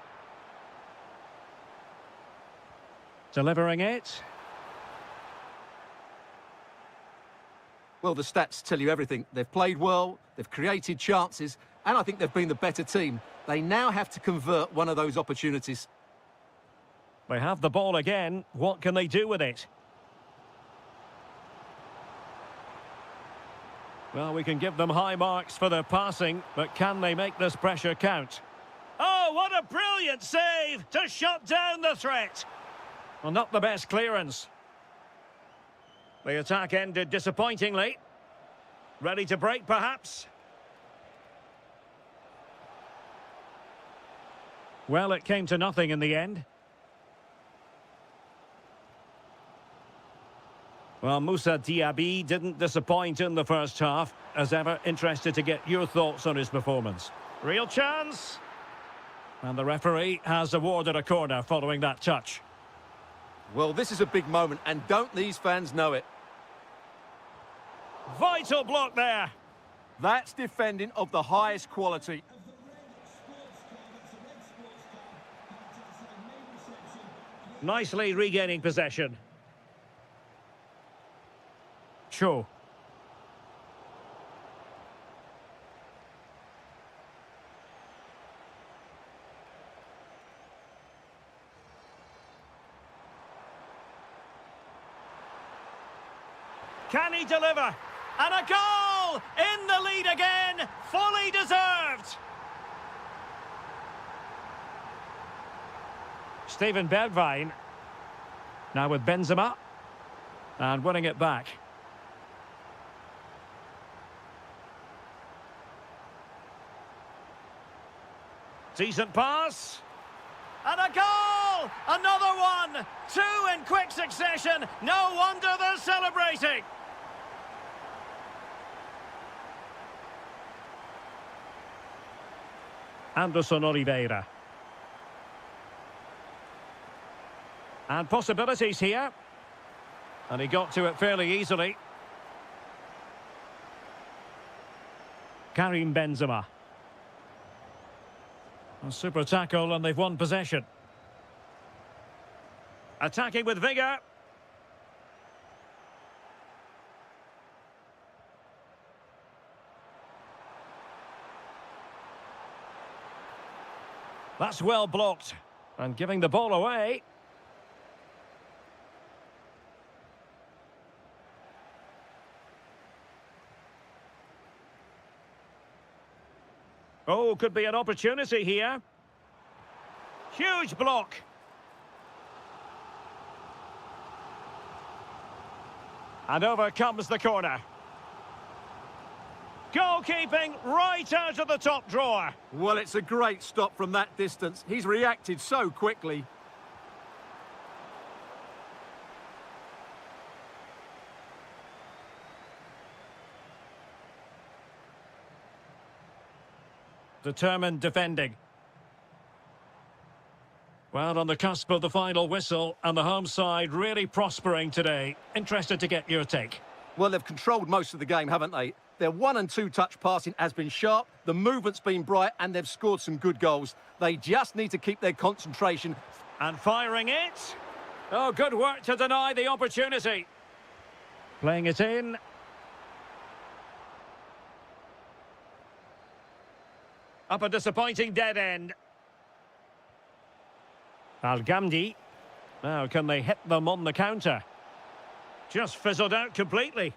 Delivering it. Well, the stats tell you everything. They've played well, they've created chances, and I think they've been the better team. They now have to convert one of those opportunities. They have the ball again. What can they do with it? Well, we can give them high marks for their passing, but can they make this pressure count? Oh, what a brilliant save to shut down the threat. Well, not the best clearance. The attack ended disappointingly. Ready to break, perhaps? Well, it came to nothing in the end. Well, Moussa Diaby didn't disappoint in the first half. As ever, interested to get your thoughts on his performance. Real chance. And the referee has awarded a corner following that touch. Well, this is a big moment, and don't these fans know it? Vital block there. That's defending of the highest quality. Nicely regaining possession. Cho. Can he deliver? And a goal! In the lead again! Fully deserved! Steven Bergwijn. Now with Benzema. And winning it back. Decent pass. And a goal! Another one! Two in quick succession. No wonder they're celebrating. Anderson Oliveira. And possibilities here. And he got to it fairly easily. Karim Benzema. A super tackle and they've won possession. Attacking with vigour. That's well blocked. And giving the ball away. Oh, could be an opportunity here. Huge block. And over comes the corner. Goalkeeping right out of the top drawer. Well, it's a great stop from that distance. He's reacted so quickly. Determined defending. Well, on the cusp of the final whistle, and the home side really prospering today. Interested to get your take. Well, they've controlled most of the game, haven't they? Their 1- and 2-touch passing has been sharp, the movement's been bright, and they've scored some good goals. They just need to keep their concentration. And firing it. Oh, good work to deny the opportunity. Playing it in. Up a disappointing dead end. Al-Ghamdi. Now, can they hit them on the counter? Just fizzled out completely.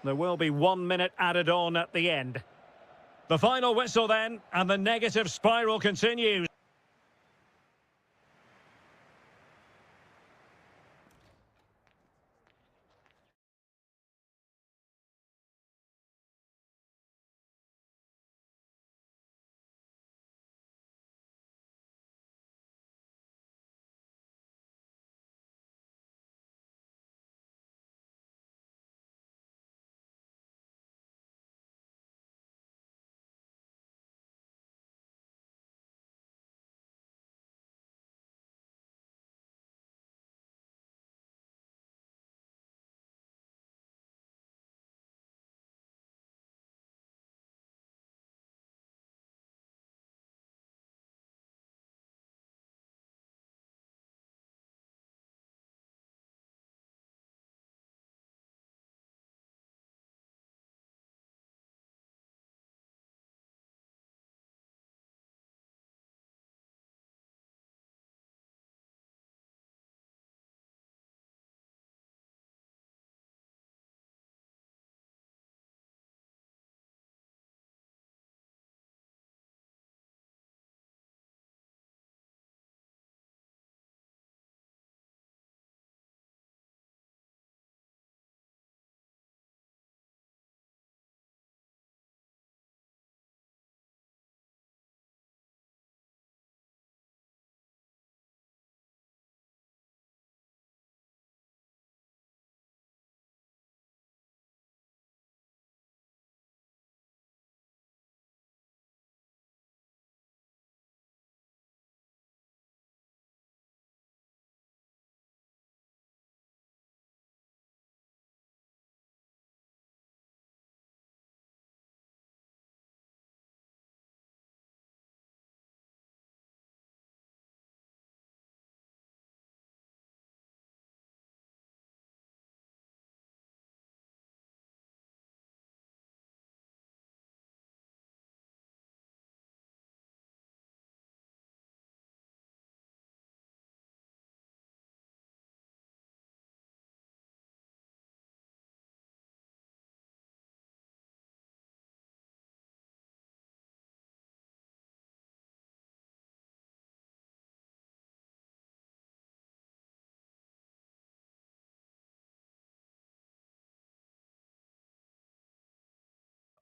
There will be 1 minute added on at the end. The final whistle then, and the negative spiral continues.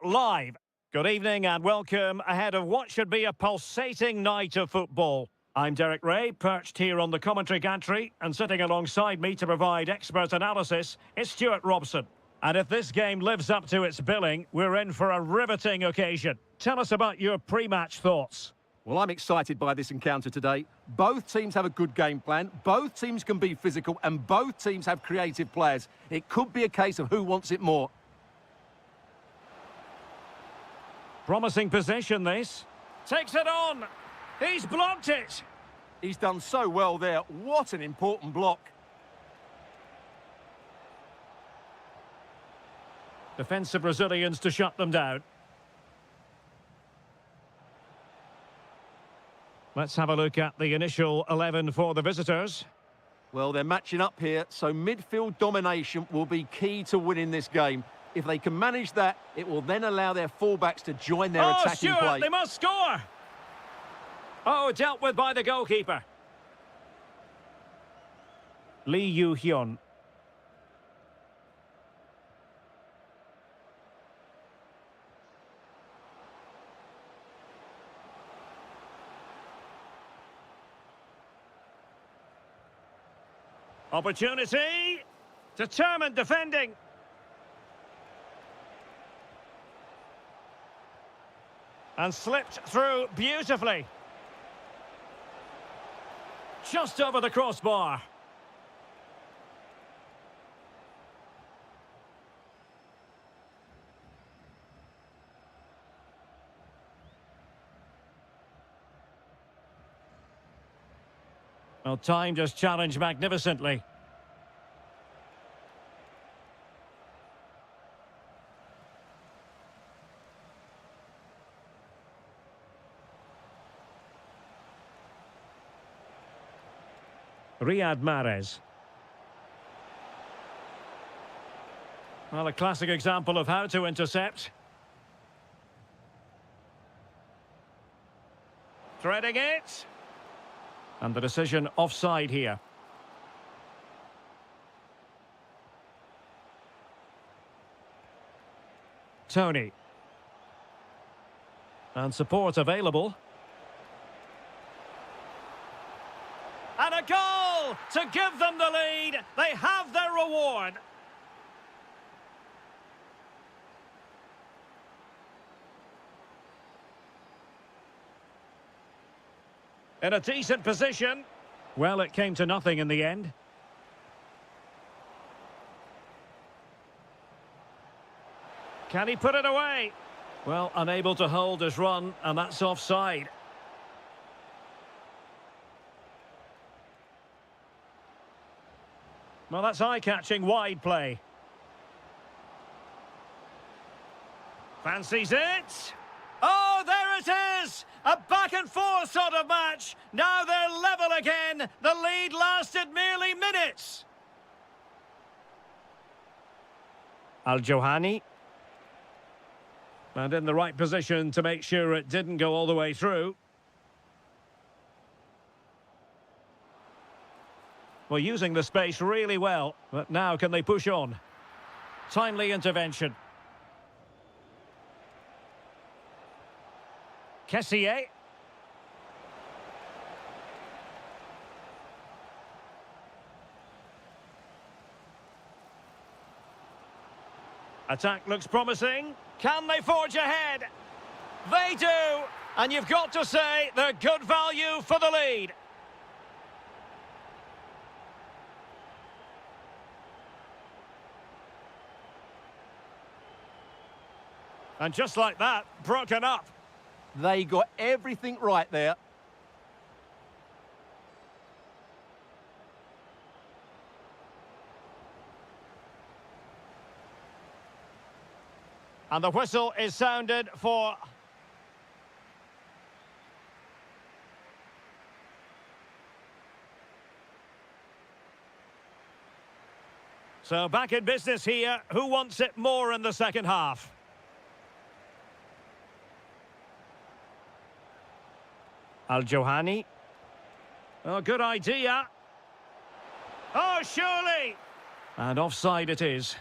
live. Good evening and welcome ahead of what should be a pulsating night of football. I'm Derek Ray, perched here on the commentary gantry, and sitting alongside me to provide expert analysis is Stuart Robson. And if this game lives up to its billing, we're in for a riveting occasion. Tell us about your pre-match thoughts. Well, I'm excited by this encounter today. Both teams have a good game plan, both teams can be physical, and both teams have creative players. It could be a case of who wants it more. Promising possession, this. Takes it on. He's blocked it. He's done so well there. What an important block. Defensive Brazilians to shut them down. Let's have a look at the initial 11 for the visitors. Well, they're matching up here, so midfield domination will be key to winning this game. If they can manage that, it will then allow their fullbacks to join their attacking Stuart, play. They must score! Oh, dealt with by the goalkeeper. Lee Yu-hyun. Opportunity. Determined defending. And slipped through beautifully. Just over the crossbar. Well, time just challenged magnificently. Riyad Mahrez. Well, a classic example of how to intercept. Threading it. And the decision offside here. Tony. And support available. And a goal to give them the lead. They have their reward. In a decent position. Well, it came to nothing in the end. Can he put it away? Well, unable to hold his run, and that's offside. Well, that's eye-catching wide play. Fancies it. Oh, there it is! A back-and-forth sort of match. Now they're level again. The lead lasted merely minutes. Al-Johani. And in the right position to make sure it didn't go all the way through. Well, using the space really well. But now can they push on? Timely intervention. Kessier. Attack looks promising. Can they forge ahead? They do. And you've got to say they're good value for the lead. And just like that, broken up. They got everything right there. And the whistle is sounded for... So back in business here. Who wants it more in the second half? Al-Johani. Oh, good idea. Oh, surely! And offside it is.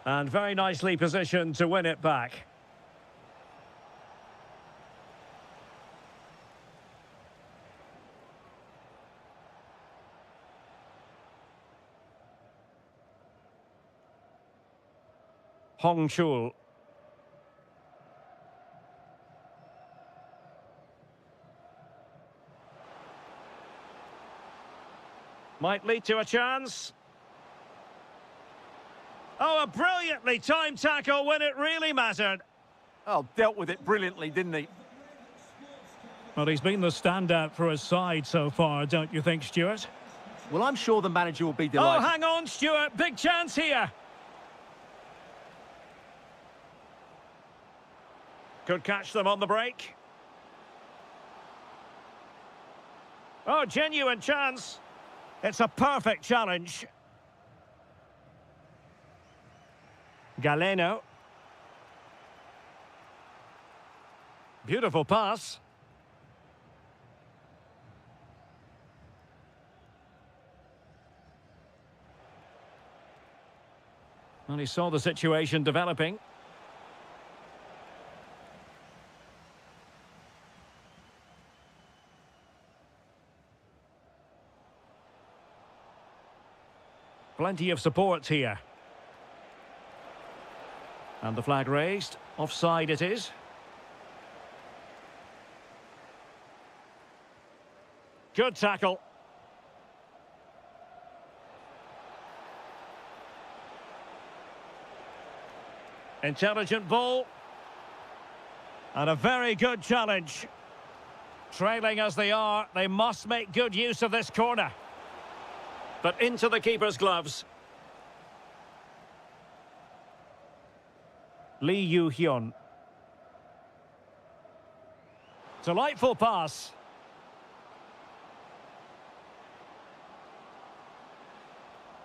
And very nicely positioned to win it back. Hong Chul. Might lead to a chance. Oh, a brilliantly timed tackle when it really mattered. Oh, dealt with it brilliantly, didn't he? Well, he's been the standout for his side so far, don't you think, Stuart? Well, I'm sure the manager will be Oh, delighted. hang on, Stuart. Big chance here. Could catch them on the break. Oh, genuine chance. It's a perfect challenge. Galeno. Beautiful pass. Well, he saw the situation developing. Plenty of support here. And the flag raised. Offside it is. Good tackle. Intelligent ball. And a very good challenge. Trailing as they are, they must make good use of this corner. But into the keeper's gloves. Lee Yu-hyun. Delightful pass.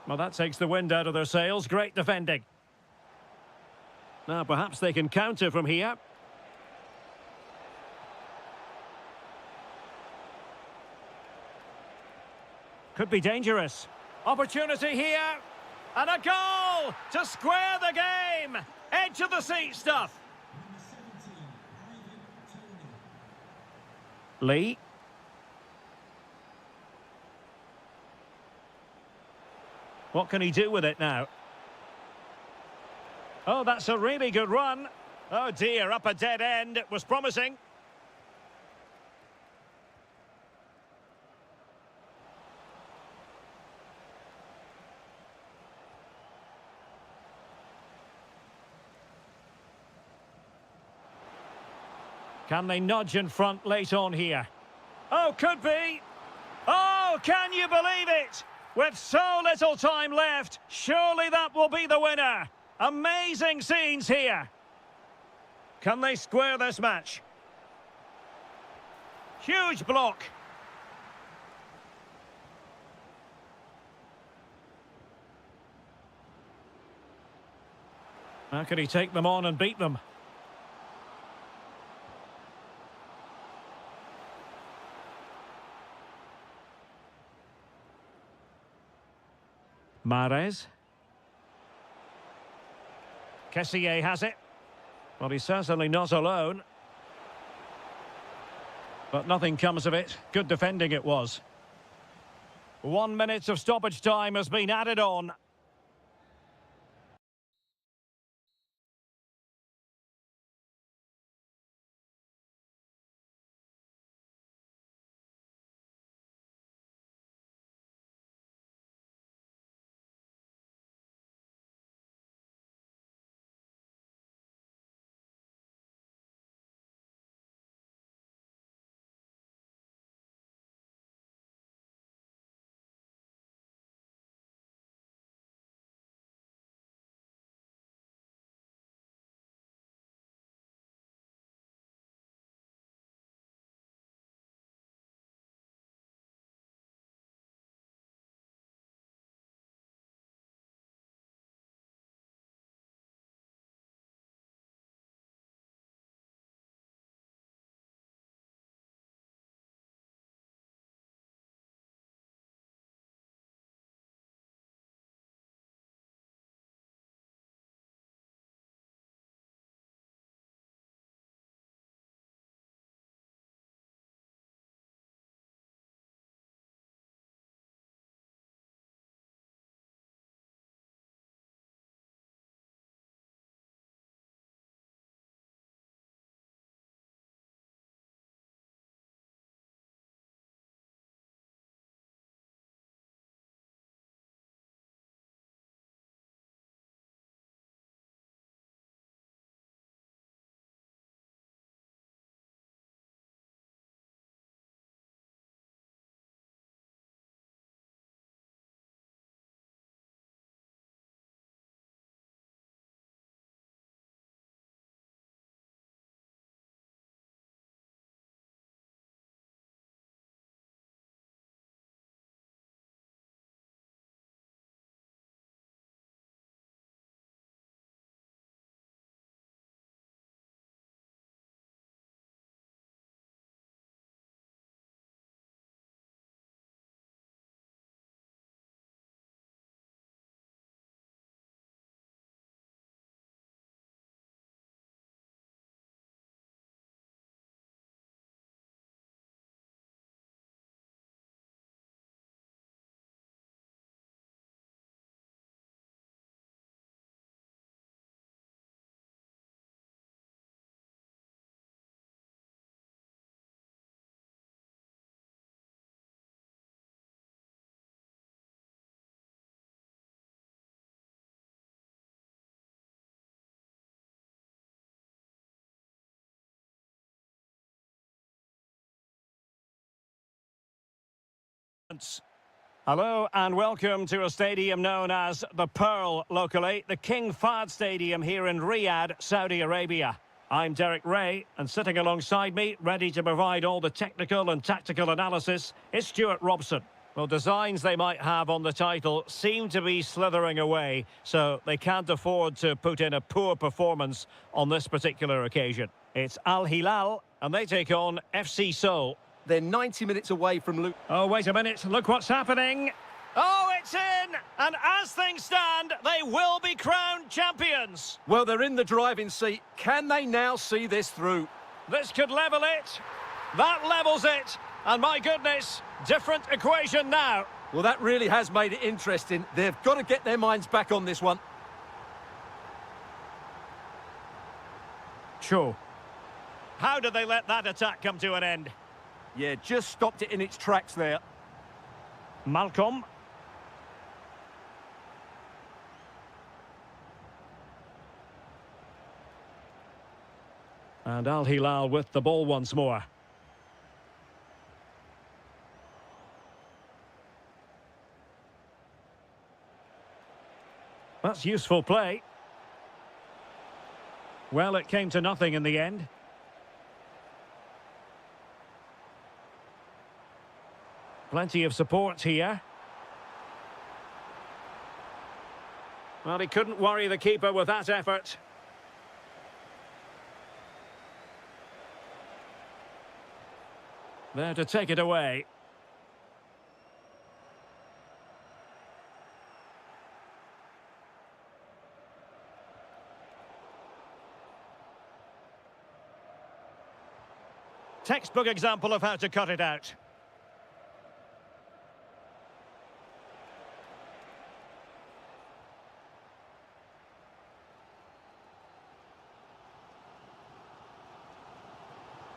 Well, that takes the wind out of their sails. Great defending. Now, perhaps they can counter from here. Could be dangerous. Opportunity here. And a goal to square the game. Edge of the seat stuff. Lee. What can he do with it now? Oh, that's a really good run. Oh dear, up a dead end. It was promising. Can they nudge in front late on here? Oh, could be. Oh, can you believe it? With so little time left, surely that will be the winner. Amazing scenes here. Can they square this match? Huge block. How can he take them on and beat them? Mahrez. Kessié has it. Well, he's certainly not alone. But nothing comes of it. Good defending it was. 1 minute of stoppage time has been added on. Hello and welcome to a stadium known as the Pearl locally, the King Fahd Stadium here in Riyadh, Saudi Arabia. I'm Derek Ray, and sitting alongside me, ready to provide all the technical and tactical analysis, is Stuart Robson. Well, designs they might have on the title seem to be slithering away, so they can't afford to put in a poor performance on this particular occasion. It's Al Hilal, and they take on FC Seoul. They're 90 minutes away from Oh, wait a minute. Look what's happening. Oh, it's in! And as things stand, they will be crowned champions. Well, they're in the driving seat. Can they now see this through? This could level it. That levels it. And my goodness, different equation now. Well, that really has made it interesting. They've got to get their minds back on this one. Sure. How did they let that attack come to an end? Yeah, just stopped it in its tracks there. Malcolm. And Al Hilal with the ball once more. That's useful play. Well, it came to nothing in the end. Plenty of support here. Well, he couldn't worry the keeper with that effort. There to take it away. Textbook example of how to cut it out.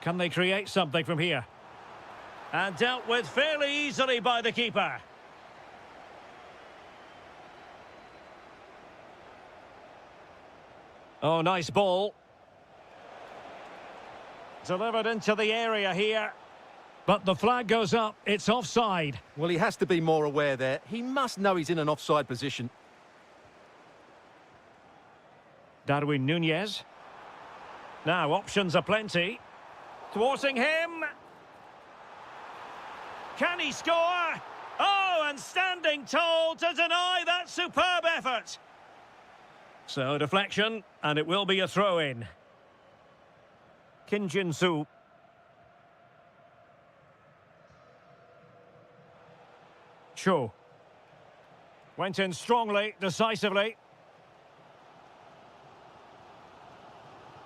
Can they create something from here? And dealt with fairly easily by the keeper. Oh, nice ball. Delivered into the area here. But the flag goes up. It's offside. Well, he has to be more aware there. He must know he's in an offside position. Darwin Nunez. Now, options are plenty. Thwarting him. Can he score? Oh, and standing tall to deny that superb effort. So, deflection, and it will be a throw-in. Kim Jin-soo. Cho. Went in strongly, decisively.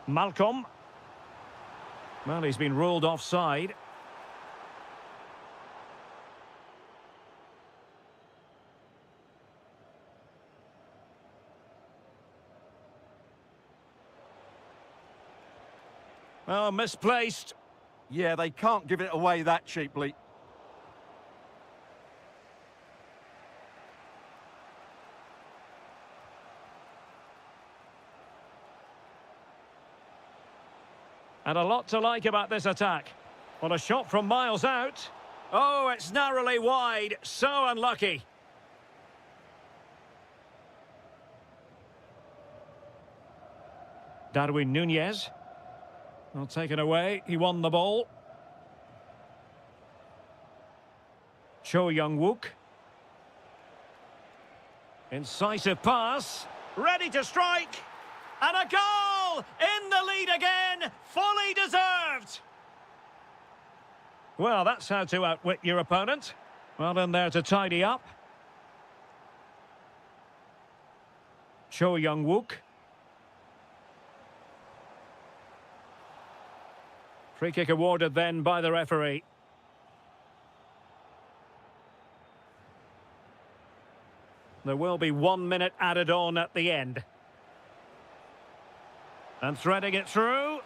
Malcolm. Well, he's been ruled offside. Oh, misplaced. Yeah, they can't give it away that cheaply. And a lot to like about this attack. Well, a shot from miles out. Oh, it's narrowly wide. So unlucky. Darwin Nunez. Well, taken away. He won the ball. Cho Young-wook. Incisive pass. Ready to strike. And a goal! In the lead again! Fully deserved! Well, that's how to outwit your opponent. Well, in there to tidy up. Cho Young-wook. Free kick awarded then by the referee. There will be 1 minute added on at the end. And threading it through.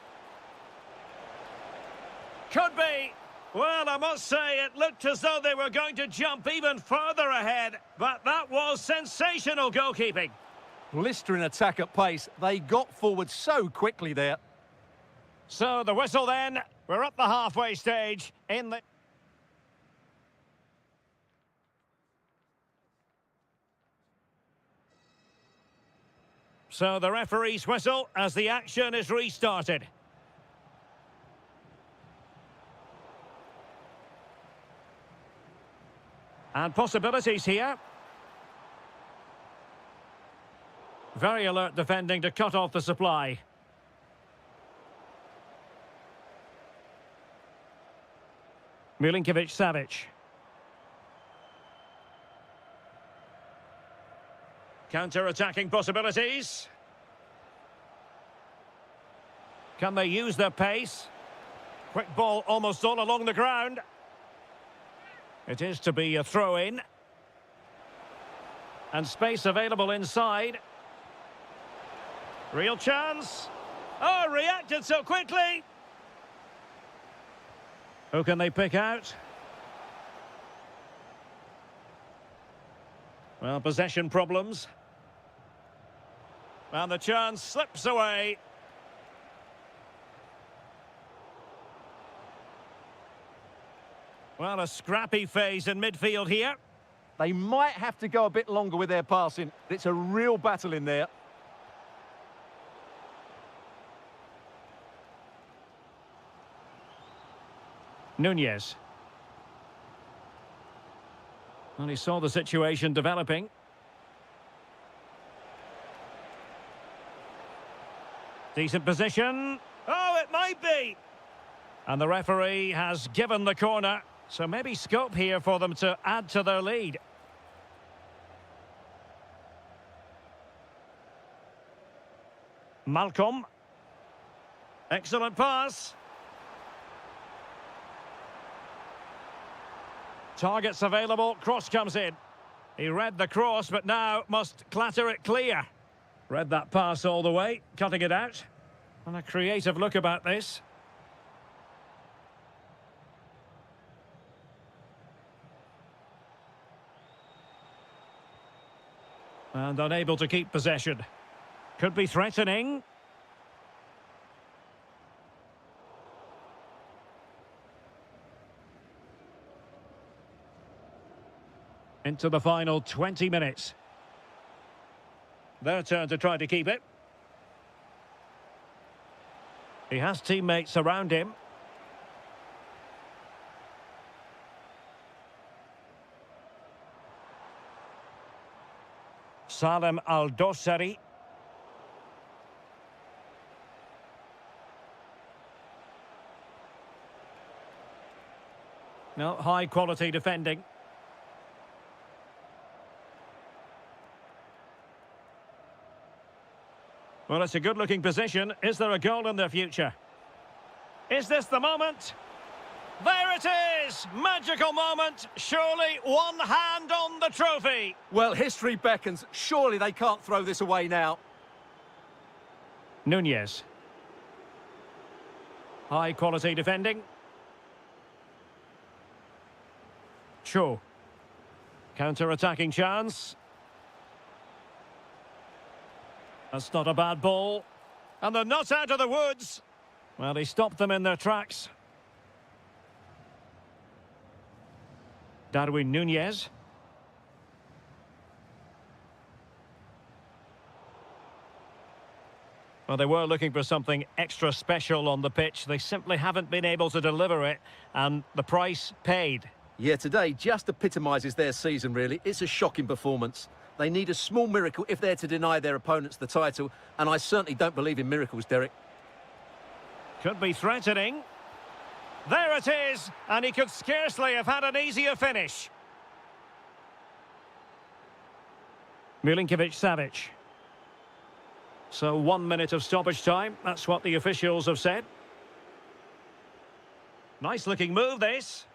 Could be. Well, I must say, it looked as though they were going to jump even further ahead. But that was sensational goalkeeping. Blistering attack at pace. They got forward so quickly there. So the whistle then. We're at the halfway stage in the... So the referee's whistle as the action is restarted. And possibilities here. Very alert defending to cut off the supply. Milinkovic-Savic. Counter-attacking possibilities. Can they use their pace? Quick ball almost all along the ground. It is to be a throw-in. And space available inside. Real chance. Oh, reacted so quickly. Who can they pick out? Well, possession problems. And the chance slips away. Well, a scrappy phase in midfield here. They might have to go a bit longer with their passing. It's a real battle in there. Nunez. Well, he saw the situation developing. Decent position. Oh, it might be. And the referee has given the corner. So maybe scope here for them to add to their lead. Malcolm. Excellent pass. Targets available, cross comes in. He read the cross, but now must clatter it clear. Read that pass all the way, cutting it out. And a creative look about this. And unable to keep possession. Could be threatening. Into the final 20 minutes. Their turn to try to keep it. He has teammates around him. Salem Al-Dossari. No, high quality defending. Well, it's a good-looking position. Is there a goal in their future? Is this the moment? There it is! Magical moment. Surely one hand on the trophy. Well, history beckons. Surely they can't throw this away now. Nunez. High-quality defending. Cho. Counter-attacking chance. That's not a bad ball. And they're not out of the woods. Well, he stopped them in their tracks. Darwin Nunez. Well, they were looking for something extra special on the pitch. They simply haven't been able to deliver it, and the price paid. Yeah, today just epitomises their season, really. It's a shocking performance. They need a small miracle if they're to deny their opponents the title, and I certainly don't believe in miracles, Derek. Could be threatening. There it is, and he could scarcely have had an easier finish. Milinkovic-Savic. So 1 minute of stoppage time, that's what the officials have said. Nice looking move, this.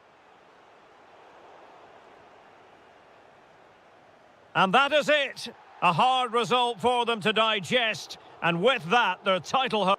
And that is it. A hard result for them to digest, and with that, their title...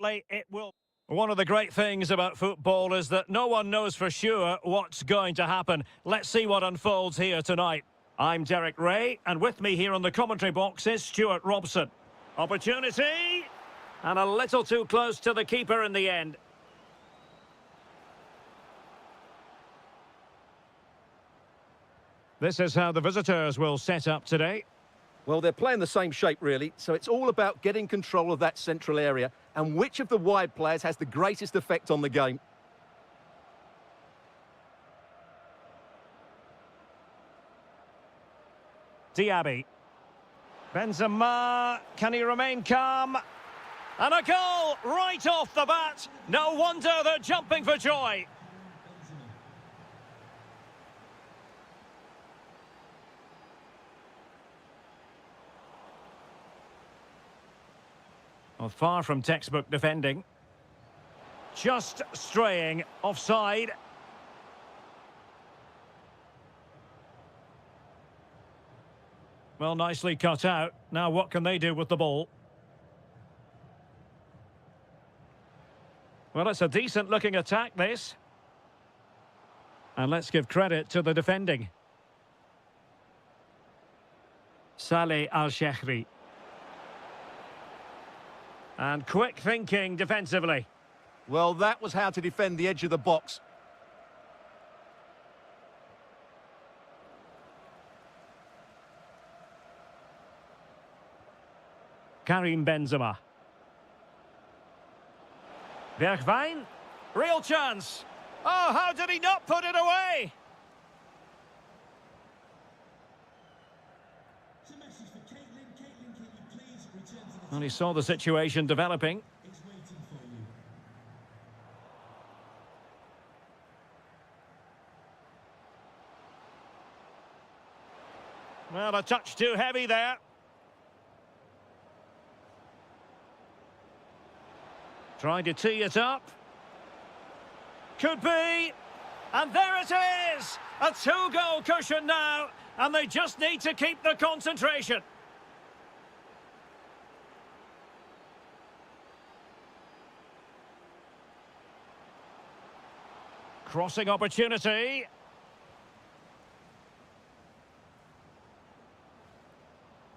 shortly. It will... One of the great things about football is that no one knows for sure what's going to happen. Let's see what unfolds here tonight. I'm Derek Ray, and with me here on the commentary box is Stuart Robson. Opportunity! And a little too close to the keeper in the end. This is how the visitors will set up today. Well, they're playing the same shape, really, so it's all about getting control of that central area and which of the wide players has the greatest effect on the game. Diaby. Benzema, can he remain calm? And a goal right off the bat. No wonder they're jumping for joy. Well, far from textbook defending. Just straying offside. Well, nicely cut out. Now what can they do with the ball? Well, it's a decent-looking attack, this. And let's give credit to the defending. Saleh Al-Shehri. And quick thinking defensively. Well, that was how to defend the edge of the box. Karim Benzema. Bergwijn. Real chance. Oh, how did he not put it away? Well, he saw the situation developing. Well, a touch too heavy there. Trying to tee it up. Could be. And there it is! A two-goal cushion now. And they just need to keep the concentration. Crossing opportunity.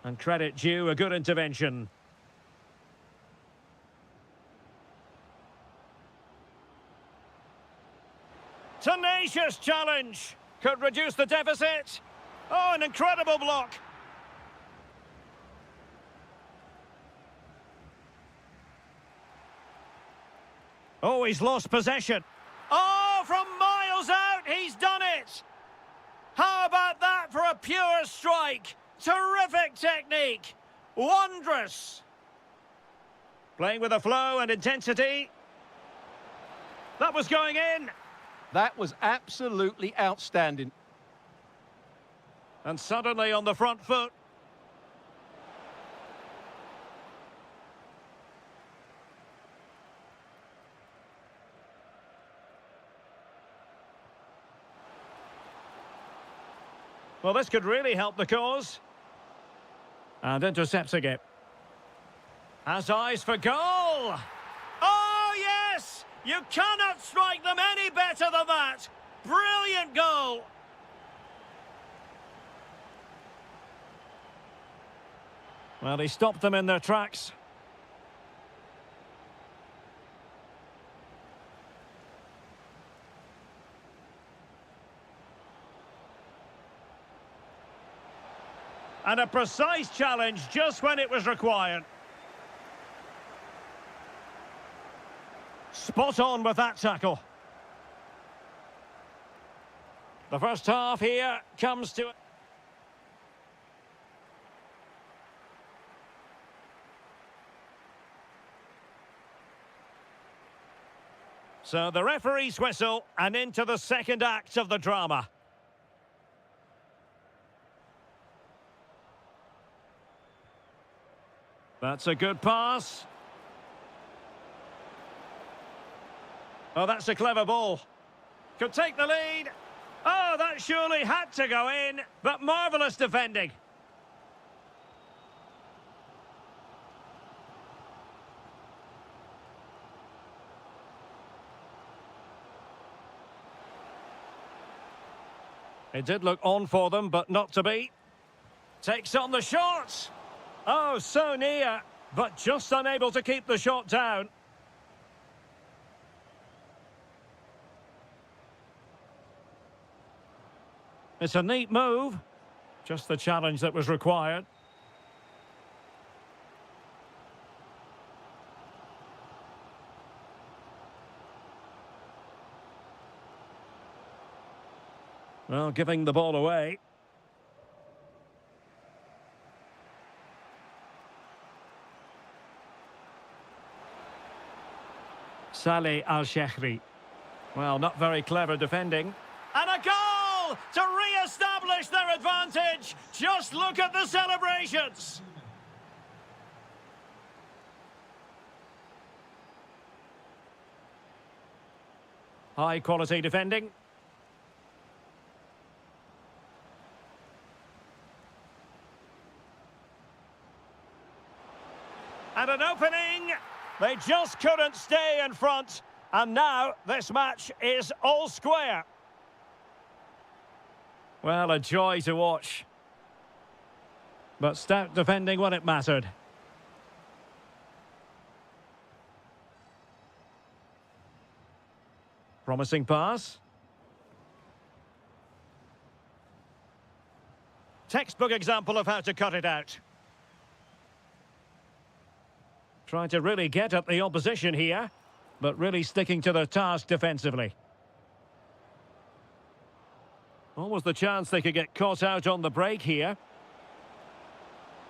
And credit due, a good intervention. Tenacious challenge. Could reduce the deficit. Oh, an incredible block. Oh, he's lost possession. Oh, from miles out, he's done it. How about that for a pure strike? Terrific technique. Wondrous. Playing with a flow and intensity. That was going in. That was absolutely outstanding. And suddenly on the front foot. Well, this could really help the cause. And intercepts again. Has eyes for goal. Oh, yes! You cannot strike them any better than that. Brilliant goal. Well, he stopped them in their tracks. And a precise challenge just when it was required. Spot on with that tackle. The first half here comes to... So the referee's whistle and into the second act of the drama. That's a good pass. Oh, that's a clever ball. Could take the lead. Oh, that surely had to go in, but marvellous defending. It did look on for them, but not to be. Takes on the shot. Oh, so near, but just unable to keep the shot down. It's a neat move. Just the challenge that was required. Well, giving the ball away. Saleh Al-Shehri. Well, not very clever defending. And a goal to re-establish their advantage. Just look at the celebrations. High quality defending. And an opening. They just couldn't stay in front. And now this match is all square. Well, a joy to watch. But stout defending when it mattered. Promising pass. Textbook example of how to cut it out. Trying to really get at the opposition here, but really sticking to the task defensively. Almost the chance they could get caught out on the break here.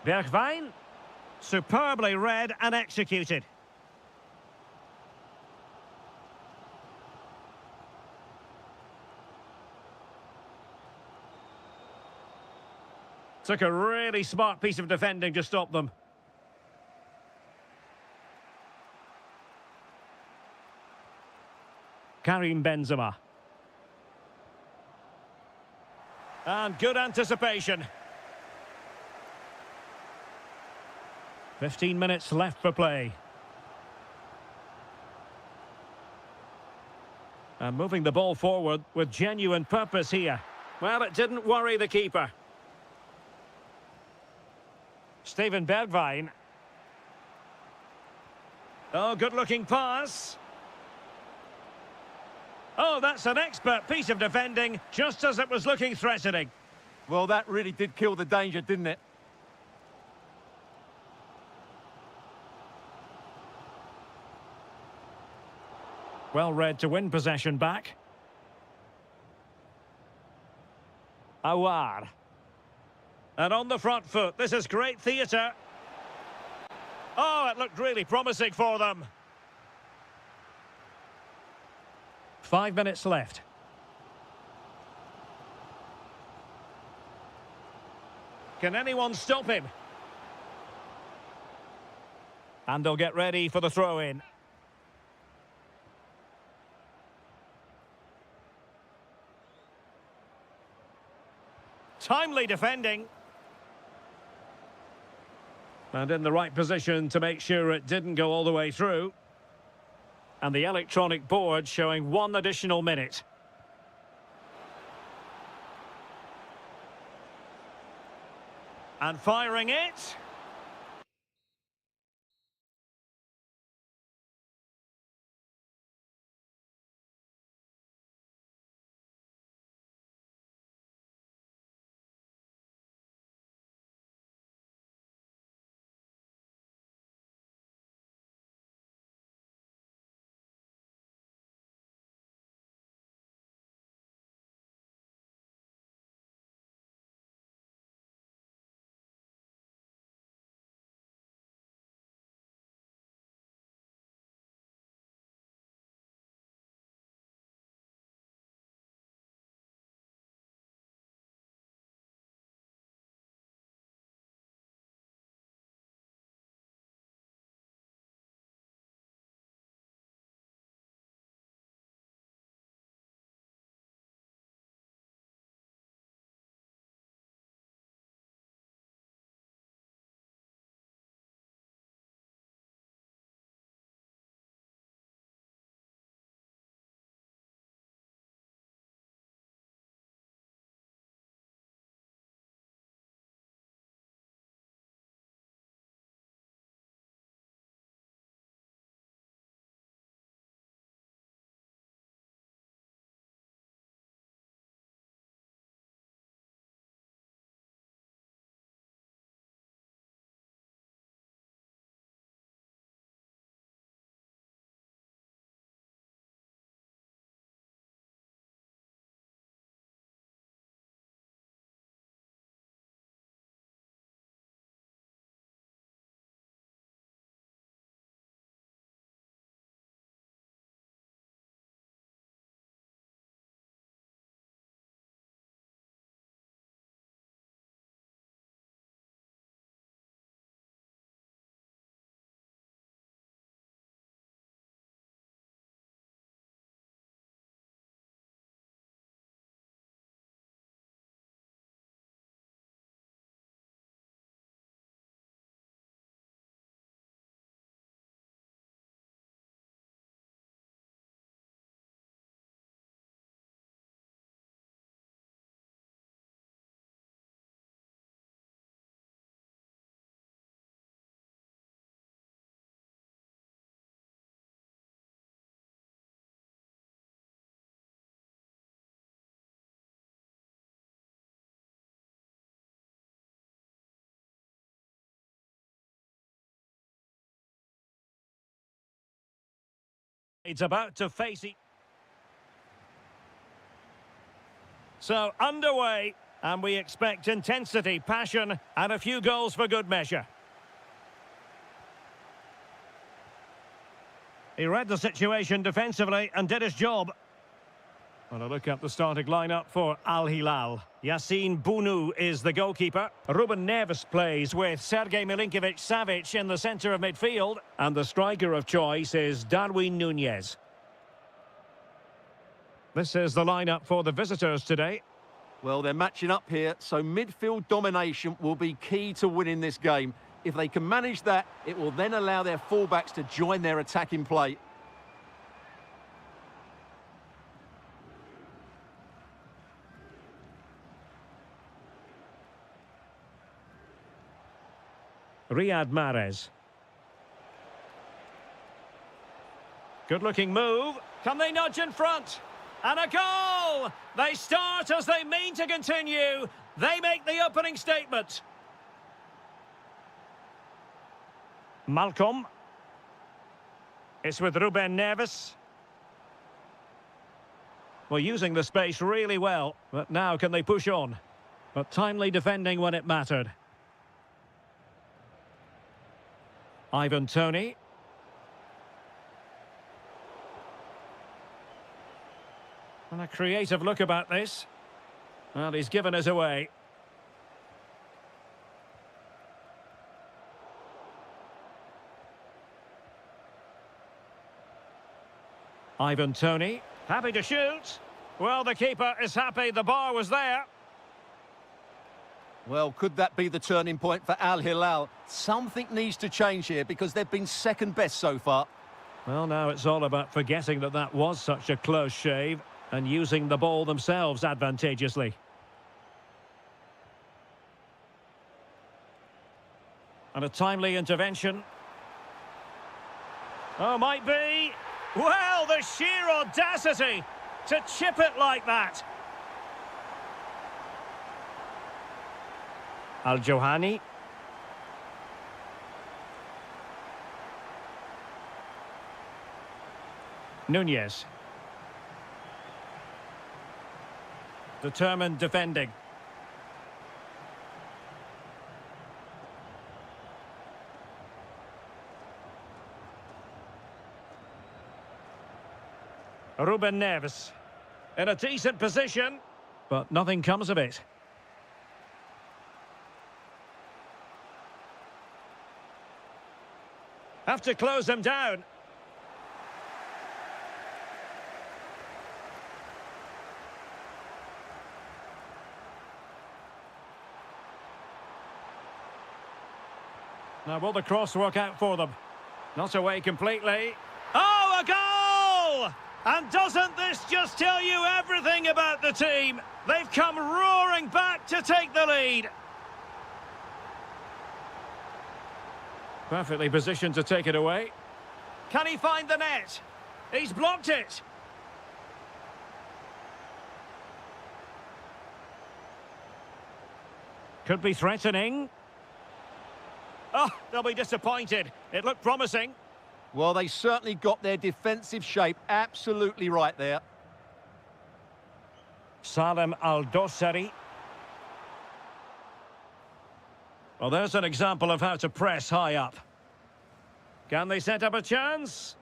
Bergwijn. Superbly read and executed. Took a really smart piece of defending to stop them. Karim Benzema. And good anticipation. 15 minutes left for play. And moving the ball forward with genuine purpose here. Well, it didn't worry the keeper. Steven Bergwijn. Oh, good-looking pass. Oh, that's an expert piece of defending, just as it was looking threatening. Well, that really did kill the danger, didn't it? Well read to win possession back. Awar. And on the front foot, this is great theatre. Oh, it looked really promising for them. 5 minutes left. Can anyone stop him? And they'll get ready for the throw-in. Timely defending. And in the right position to make sure it didn't go all the way through. And the electronic board showing 1 additional minute. And firing it. It's about to face it. So, underway, and we expect intensity, passion, and a few goals for good measure. He read the situation defensively and did his job. And a look at the starting lineup for Al Hilal. Yassine Bounou is the goalkeeper. Ruben Neves plays with Sergej Milinkovic-Savic in the centre of midfield. And the striker of choice is Darwin Núñez. This is the lineup for the visitors today. Well, they're matching up here, so midfield domination will be key to winning this game. If they can manage that, it will then allow their fullbacks to join their attacking play. Riyad Mahrez. Good-looking move. Can they nudge in front? And a goal! They start as they mean to continue. They make the opening statement. Malcolm. It's with Ruben Neves. Well, using the space really well. But now can they push on? But timely defending when it mattered. Ivan Toney. And a creative look about this. Well, he's given us away. Ivan Toney, happy to shoot. Well, the keeper is happy the bar was there. Well, could that be the turning point for Al Hilal? Something needs to change here because they've been second best so far. Well, now it's all about forgetting that that was such a close shave and using the ball themselves advantageously. And a timely intervention. Oh, might be. Well, the sheer audacity to chip it like that. Al-Johani. Núñez. Determined defending. Ruben Neves. In a decent position, but nothing comes of it. Have to close them down. Now, will the cross work out for them? Not away completely. Oh, a goal! And doesn't this just tell you everything about the team? They've come roaring back to take the lead. Perfectly positioned to take it away. Can he find the net? He's blocked it. Could be threatening. Oh, they'll be disappointed. It looked promising. Well, they certainly got their defensive shape absolutely right there. Salem Al-Dossari. Well, there's an example of how to press high up. Can they set up a chance?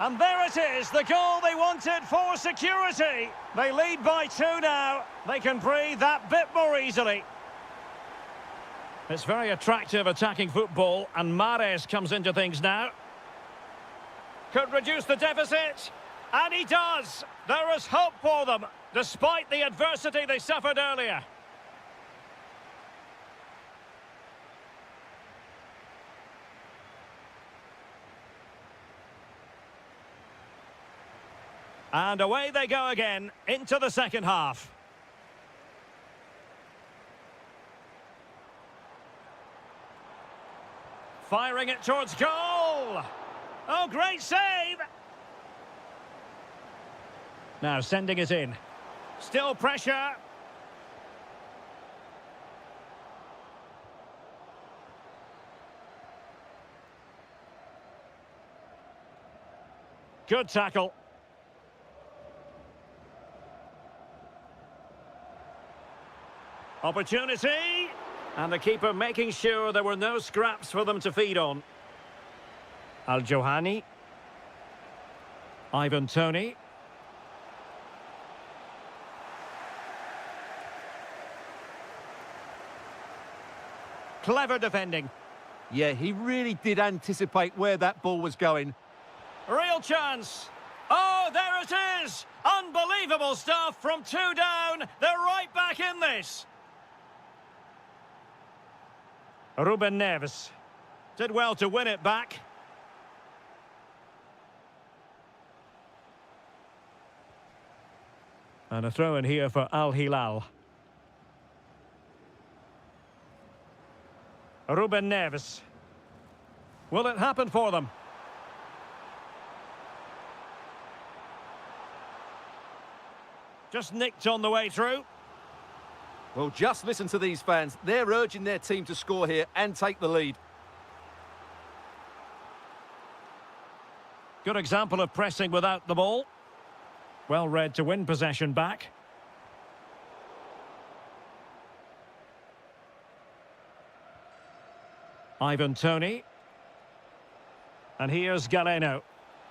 And there it is, the goal they wanted for security. They lead by 2 now. They can breathe that bit more easily. It's very attractive attacking football, and Mahrez comes into things now. Could reduce the deficit, and he does. There is hope for them, despite the adversity they suffered earlier. And away they go again, into the second half. Firing it towards goal! Oh, great save! Now sending it in. Still pressure. Good tackle. Opportunity. And the keeper making sure there were no scraps for them to feed on. Al-Johani. Ivan Toney. Clever defending. Yeah, he really did anticipate where that ball was going. Real chance. Oh, there it is. Unbelievable stuff from 2 down. They're right back in this. Ruben Neves did well to win it back. And a throw in here for Al Hilal. Ruben Neves. Will it happen for them? Just nicked on the way through. Well, just listen to these fans. They're urging their team to score here and take the lead. Good example of pressing without the ball. Well read to win possession back. Ivan Toney. And here's Galeno.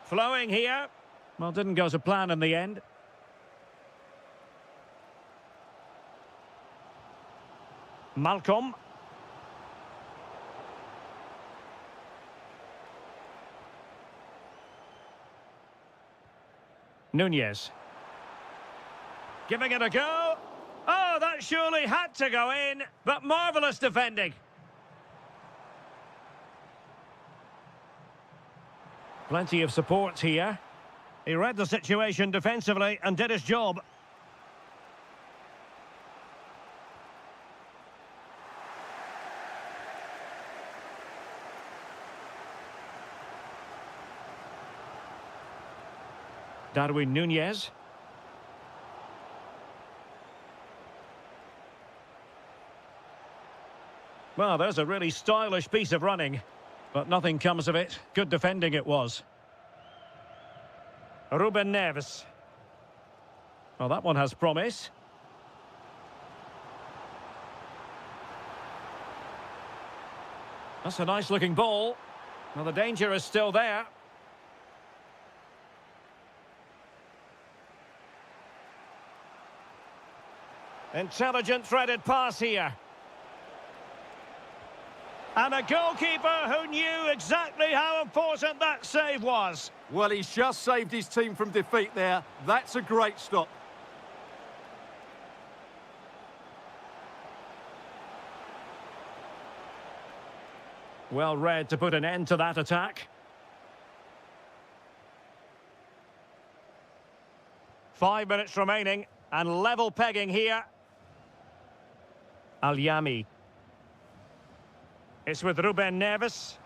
Flowing here. Well, didn't go to plan in the end. Malcolm. Nunez. Giving it a go. Oh, that surely had to go in, but marvellous defending. Plenty of support here. He read the situation defensively and did his job. Darwin Nunez. Well, there's a really stylish piece of running, but nothing comes of it. Good defending it was. Ruben Neves. Well, that one has promise. That's a nice-looking ball. Well, the danger is still there. Intelligent threaded pass here. And a goalkeeper who knew exactly how important that save was. Well, he's just saved his team from defeat there. That's a great stop. Well read to put an end to that attack. Five minutes remaining and level pegging here. Al-Yami. It's with Ruben Neves.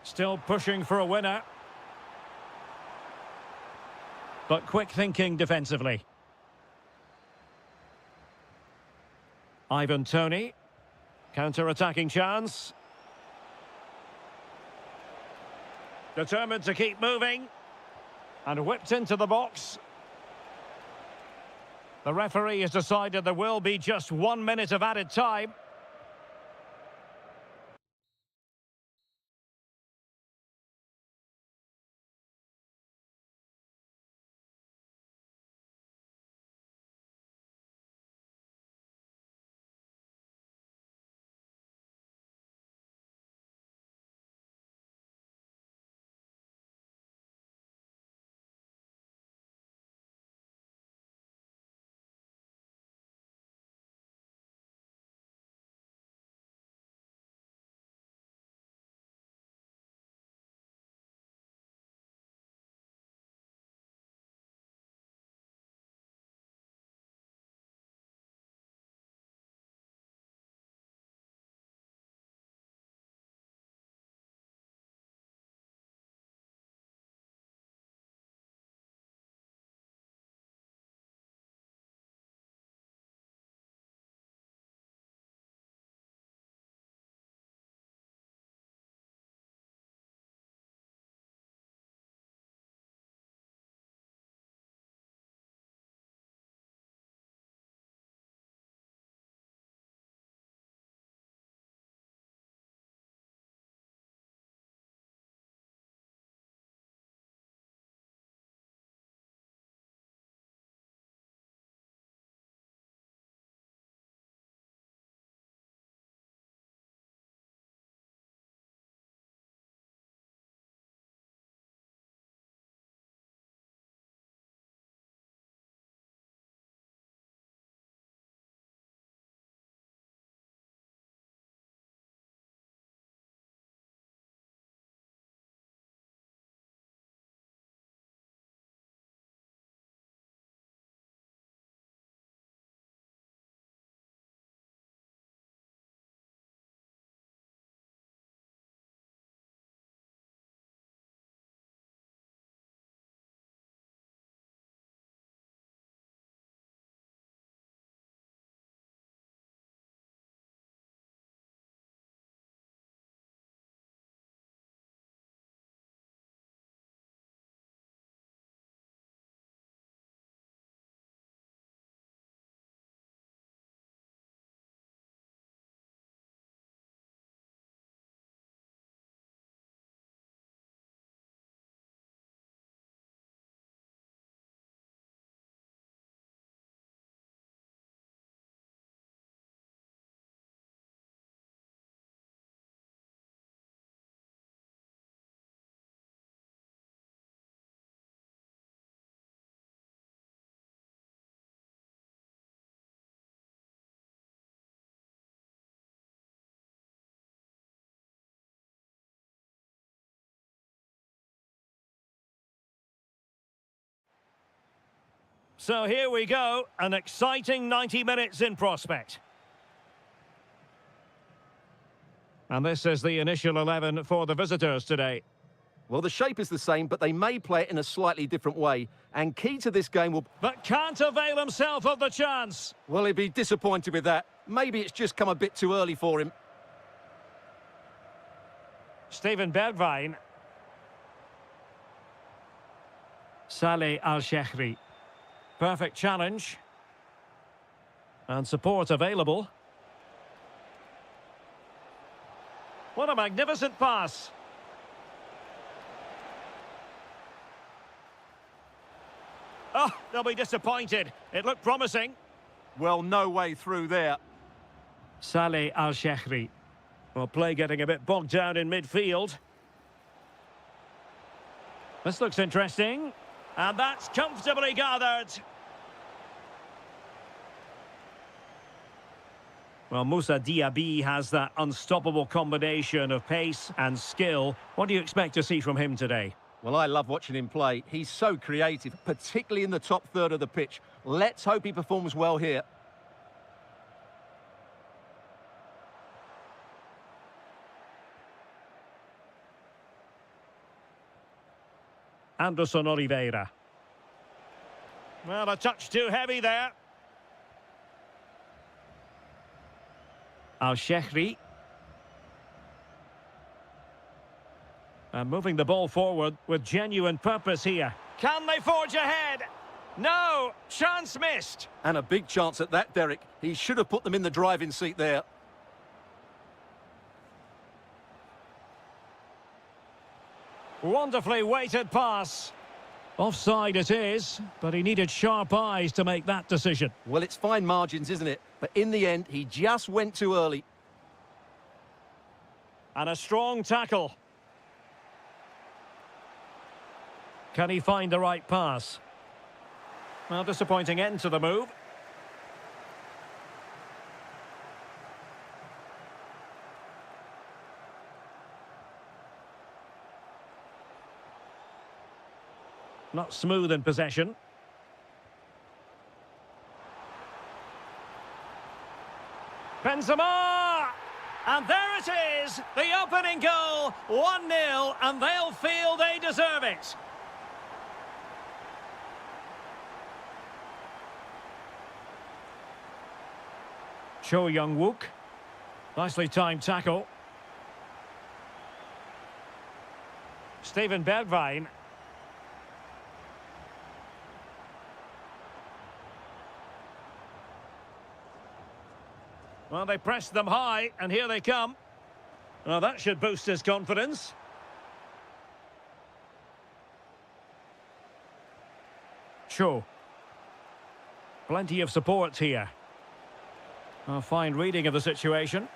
Still pushing for a winner. But quick thinking defensively. Ivan Toney. Counter-attacking chance. Determined to keep moving. And whipped into the box. The referee has decided there will be just 1 minute of added time. So here we go, an exciting 90 minutes in prospect. And this is the initial 11 for the visitors today. Well, the shape is the same, but they may play it in a slightly different way. And key to this game will... But can't avail himself of the chance. Well, he'd be disappointed with that. Maybe it's just come a bit too early for him. Steven Bergwijn. Saleh Al-Shehri. Perfect challenge. And support available. What a magnificent pass. Oh, they'll be disappointed. It looked promising. Well, no way through there. Saleh Al-Shehri. Well, play getting a bit bogged down in midfield. This looks interesting. And that's comfortably gathered. Well, Moussa Diaby has that unstoppable combination of pace and skill. What do you expect to see from him today? Well, I love watching him play. He's so creative, particularly in the top third of the pitch. Let's hope he performs well here. Anderson Oliveira. Well, a touch too heavy there. Al-Shehri. And moving the ball forward with genuine purpose here. Can they forge ahead? No! Chance missed! And a big chance at that, Derek. He should have put them in the driving seat there. Wonderfully weighted pass. Offside it is, but he needed sharp eyes to make that decision. Well, it's fine margins, isn't it? But in the end, he just went too early. And a strong tackle. Can he find the right pass? Well, disappointing end to the move. Not smooth in possession. Benzema! And there it is, the opening goal, 1-0, and they'll feel they deserve it. Cho Young-wook. Nicely timed tackle. Steven Bergwijn. Well, they pressed them high, and here they come. Well, that should boost his confidence. Cho. Plenty of support here. A fine reading of the situation.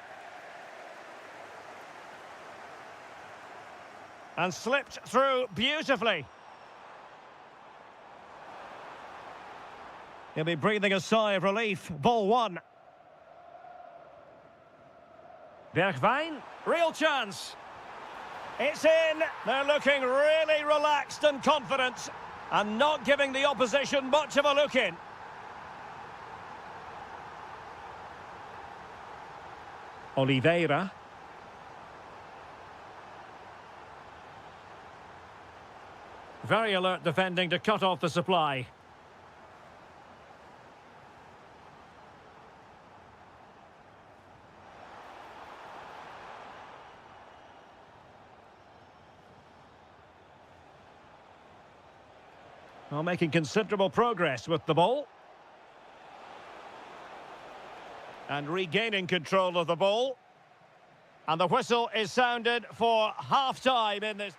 And slipped through beautifully. He'll be breathing a sigh of relief. Ball one. Bergwijn, real chance. It's in. They're looking really relaxed and confident and not giving the opposition much of a look in. Oliveira. Very alert defending to cut off the supply. Well, making considerable progress with the ball. And regaining control of the ball. And the whistle is sounded for half-time in this.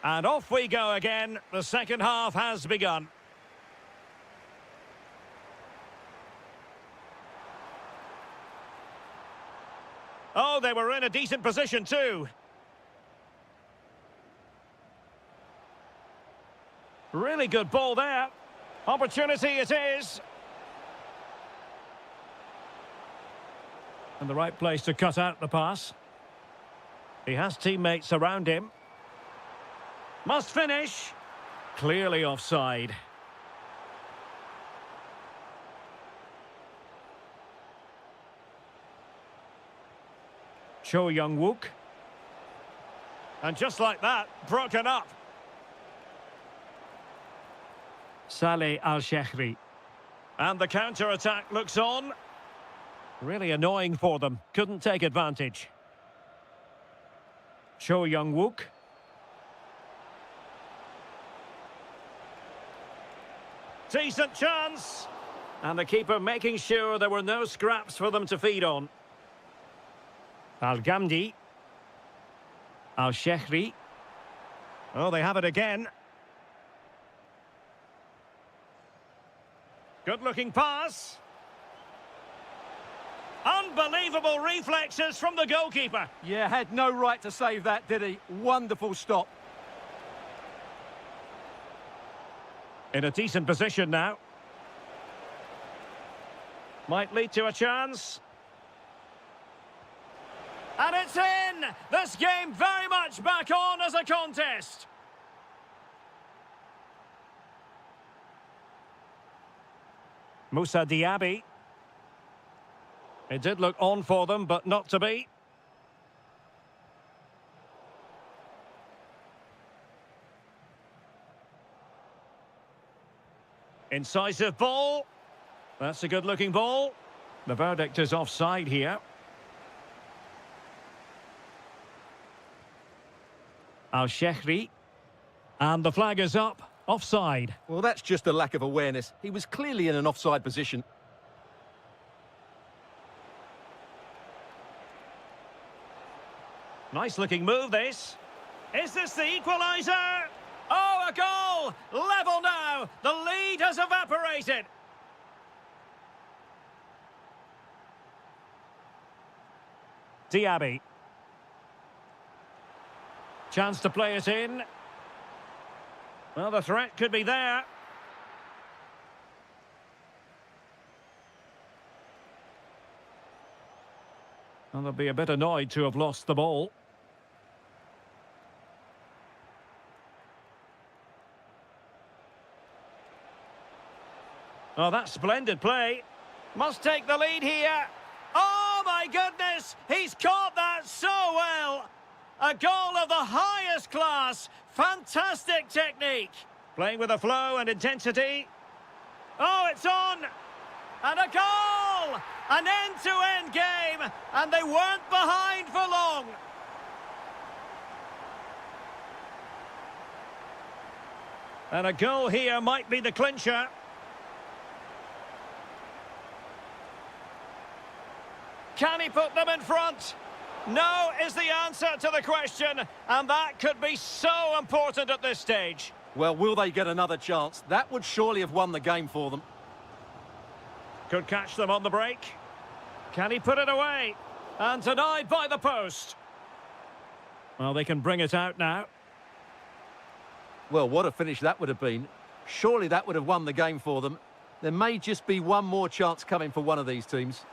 And off we go again. The second half has begun. Oh, they were in a decent position too. Really good ball there. Opportunity it is. And the right place to cut out the pass. He has teammates around him. Must finish. Clearly offside. Cho Young-wook. And just like that, broken up. Saleh Al-Shehri. And the counter-attack looks on. Really annoying for them. Couldn't take advantage. Cho Young-wook. Decent chance. And the keeper making sure there were no scraps for them to feed on. Al-Ghamdi. Al-Shehri. Oh, they have it again. Good-looking pass. Unbelievable reflexes from the goalkeeper. Yeah, had no right to save that, did he? Wonderful stop. In a decent position now. Might lead to a chance. And it's in! This game very much back on as a contest. Moussa Diaby. It did look on for them, but not to be. Incisive ball. That's a good-looking ball. The verdict is offside here. Al-Shehri. And the flag is up. Offside. Well, that's just a lack of awareness. He was clearly in an offside position. Nice-looking move, this. Is this the equaliser? Oh, a goal! Level now. The lead has evaporated. Diaby. Chance to play it in. Well, the threat could be there. Well, they'll be a bit annoyed to have lost the ball. Oh, that's splendid play. Must take the lead here. Oh, my goodness! He's caught that so well! A goal of the highest class. Fantastic technique. Playing with a flow and intensity. Oh, it's on! And a goal! An end-to-end game, and they weren't behind for long. And a goal here might be the clincher. Can he put them in front? No is the answer to the question, and that could be so important at this stage. Well, will they get another chance? That would surely have won the game for them. Could catch them on the break. Can he put it away? And denied by the post. Well, they can bring it out now. Well, what a finish that would have been. Surely that would have won the game for them. There may just be one more chance coming for one of these teams.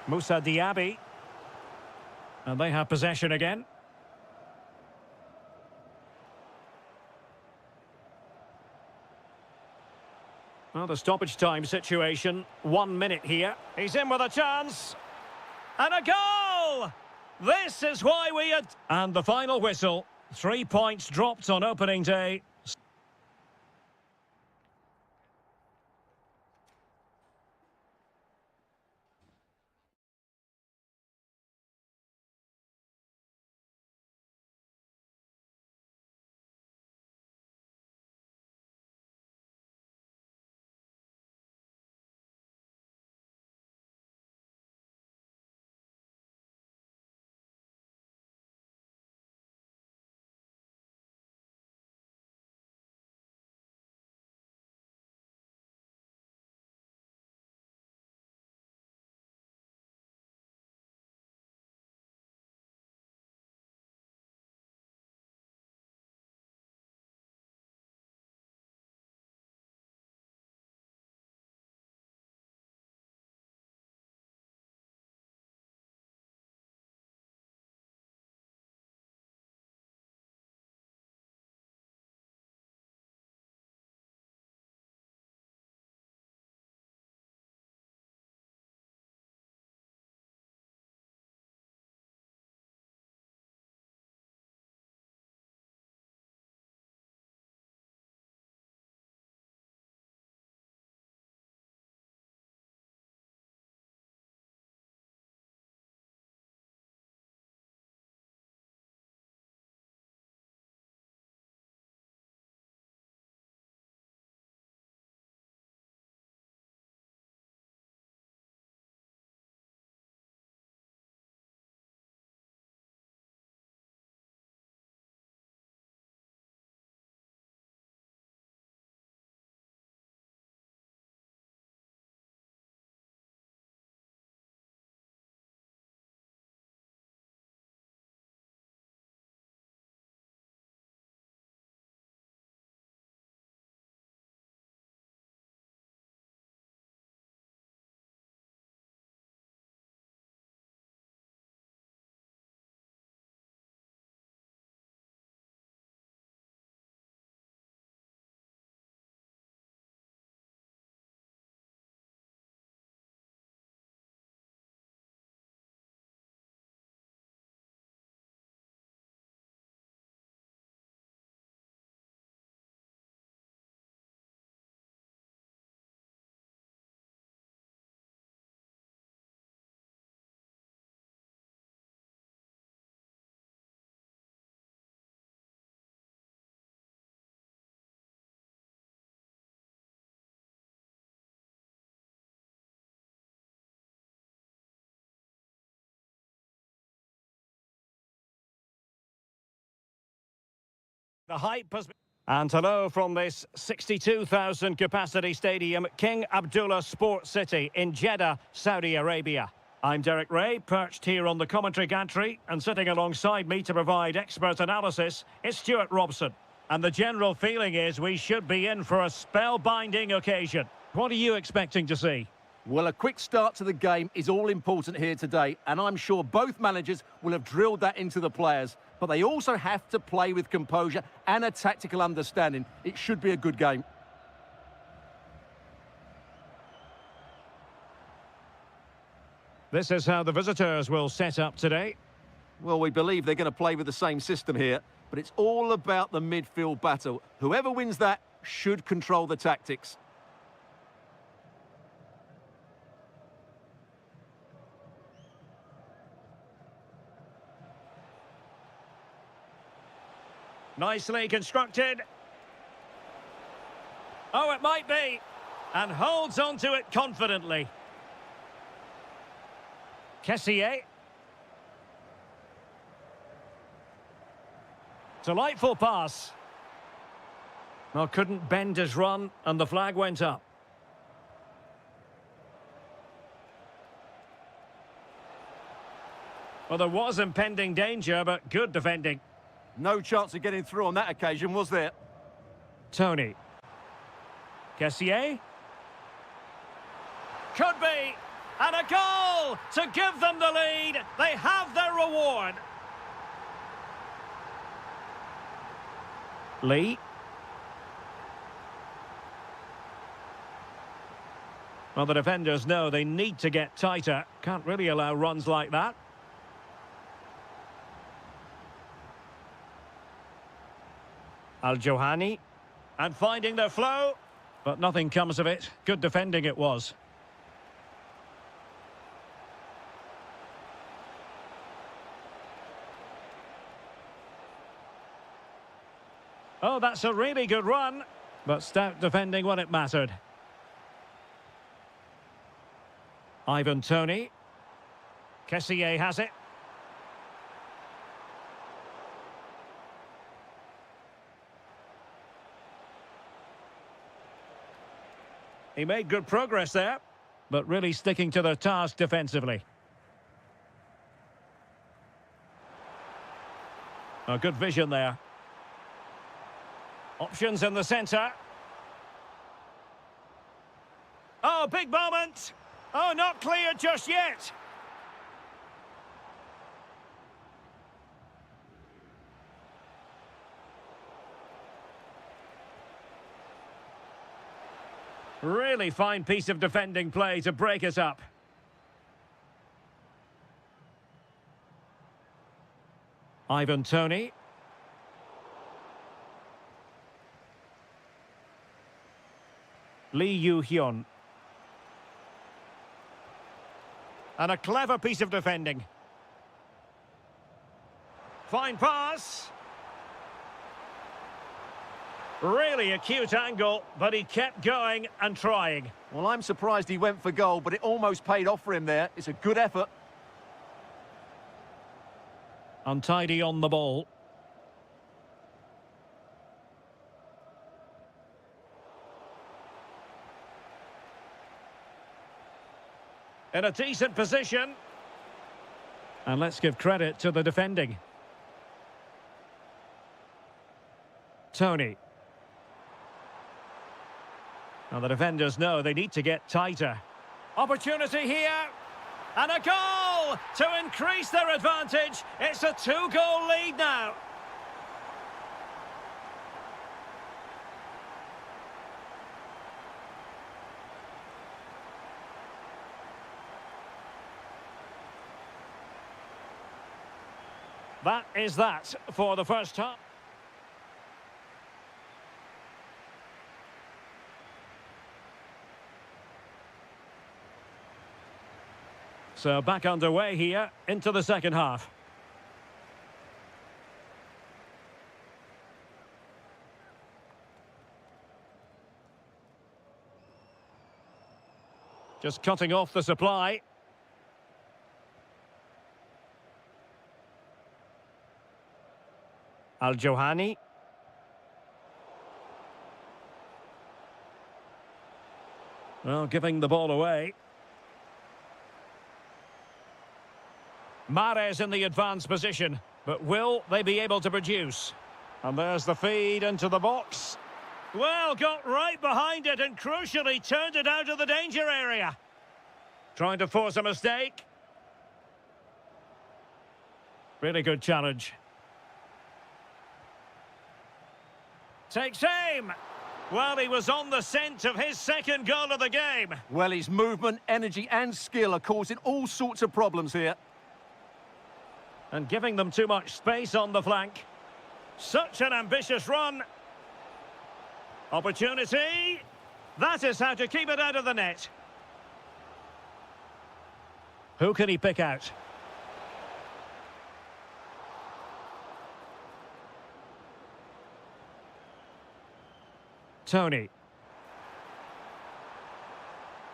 Moussa Diaby. And they have possession again. Well, the stoppage time situation. 1 minute here. He's in with a chance. And a goal! This is why we had... And the final whistle. 3 points dropped on opening day. The hype has been... And hello from this 62,000 capacity stadium, King Abdullah Sports City in Jeddah, Saudi Arabia. I'm Derek Ray, perched here on the commentary gantry, and sitting alongside me to provide expert analysis is Stuart Robson. And the general feeling is we should be in for a spellbinding occasion. What are you expecting to see? Well, a quick start to the game is all important here today, and I'm sure both managers will have drilled that into the players. But they also have to play with composure and a tactical understanding. It should be a good game. This is how the visitors will set up today. Well, we believe they're going to play with the same system here, but it's all about the midfield battle. Whoever wins that should control the tactics. Nicely constructed. Oh, it might be. And holds on to it confidently. Kessier. Delightful pass. Well, couldn't bend his run, and the flag went up. Well, there was impending danger, but good defending. No chance of getting through on that occasion, was there? Tony. Kessier. Could be. And a goal to give them the lead. They have their reward. Lee. Well, the defenders know they need to get tighter. Can't really allow runs like that. Al-Johani. And finding their flow. But nothing comes of it. Good defending it was. Oh, that's a really good run. But stout defending when it mattered. Ivan Toney. Kessier has it. He made good progress there, but really sticking to their task defensively. A good vision there. Options in the centre. Oh, big moment. Oh, not clear just yet. Really fine piece of defending play to break us up. Ivan Toney. Lee Yu-hyun. And a clever piece of defending. Fine pass. Really acute angle, but he kept going and trying. Well, I'm surprised he went for goal, but it almost paid off for him there. It's a good effort. Untidy on the ball. In a decent position. And let's give credit to the defending. Tony. Now the defenders know they need to get tighter. Opportunity here. And a goal to increase their advantage. It's a 2-goal lead now. That is that for the first half. So back underway here into the second half. Just cutting off the supply. Al-Johani. Well, giving the ball away. Mahrez in the advanced position, but will they be able to produce? And there's the feed into the box. Well, got right behind it and crucially turned it out of the danger area. Trying to force a mistake. Really good challenge. Takes aim. Well, he was on the scent of his second goal of the game. Well, his movement, energy and skill are causing all sorts of problems here. And giving them too much space on the flank. Such an ambitious run. Opportunity. That is how to keep it out of the net. Who can he pick out? Tony.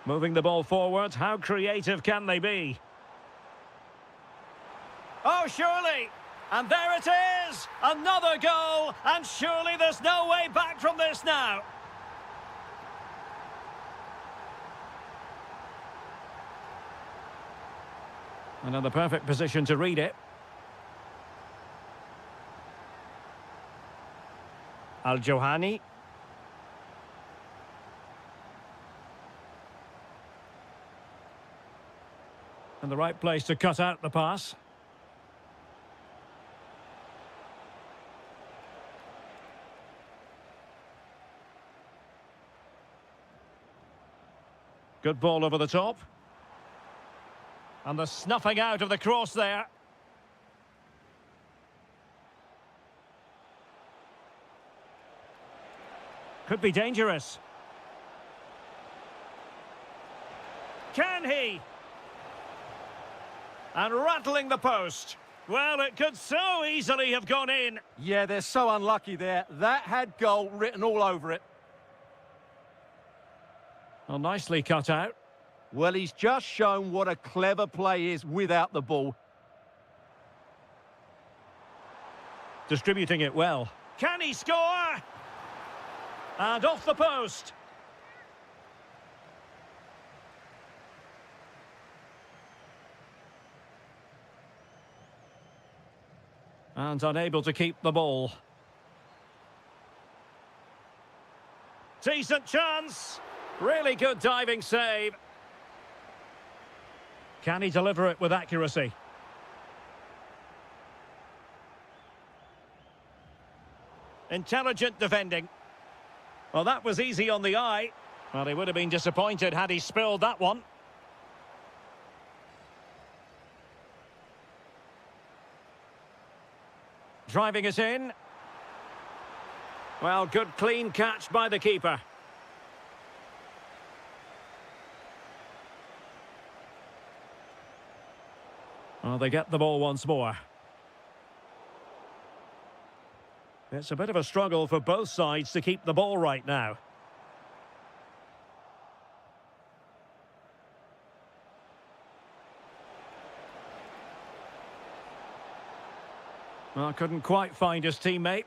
Moving the ball forward. How creative can they be? Oh, surely. And there it is. Another goal. And surely there's no way back from this now. And in the perfect position to read it. Al-Johani. In the right place to cut out the pass. Good ball over the top. And the snuffing out of the cross there. Could be dangerous. Can he? And rattling the post. Well, it could so easily have gone in. Yeah, they're so unlucky there. That had goal written all over it. Well, nicely cut out. Well, he's just shown what a clever play is without the ball. Distributing it well. Can he score? And off the post. And unable to keep the ball. Decent chance. Really good diving save. Can he deliver it with accuracy? Intelligent defending. Well, that was easy on the eye. Well, he would have been disappointed had he spilled that one. Driving it in. Well, good clean catch by the keeper. Well, they get the ball once more. It's a bit of a struggle for both sides to keep the ball right now. Well, couldn't quite find his teammate.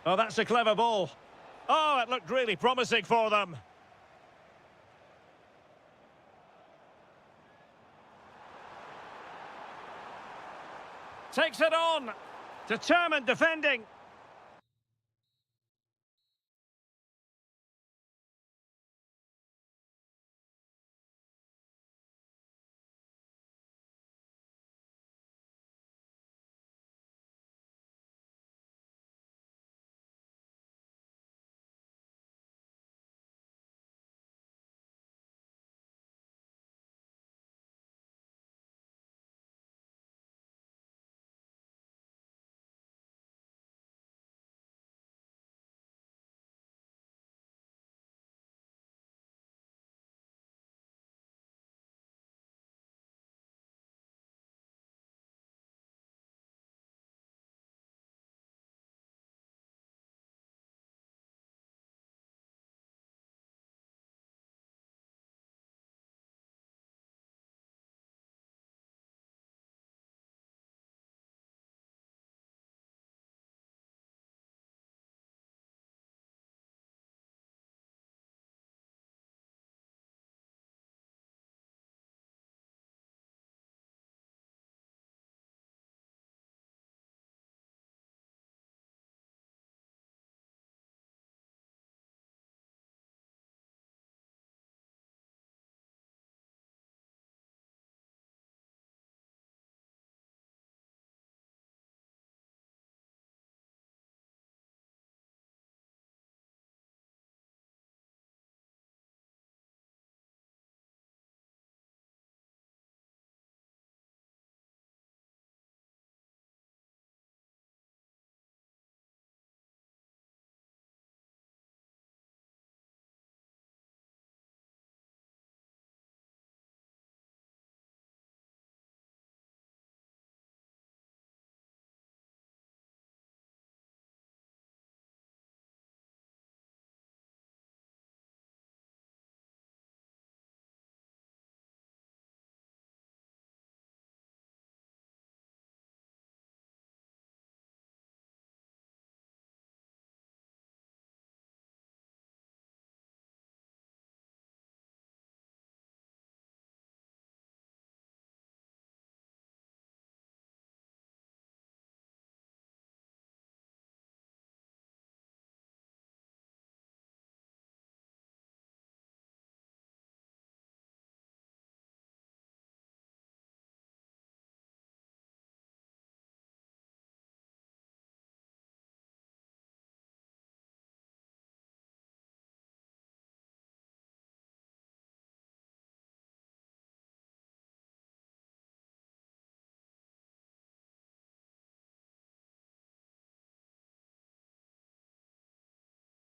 Oh, that's a clever ball. Oh, it looked really promising for them. Takes it on. Determined defending.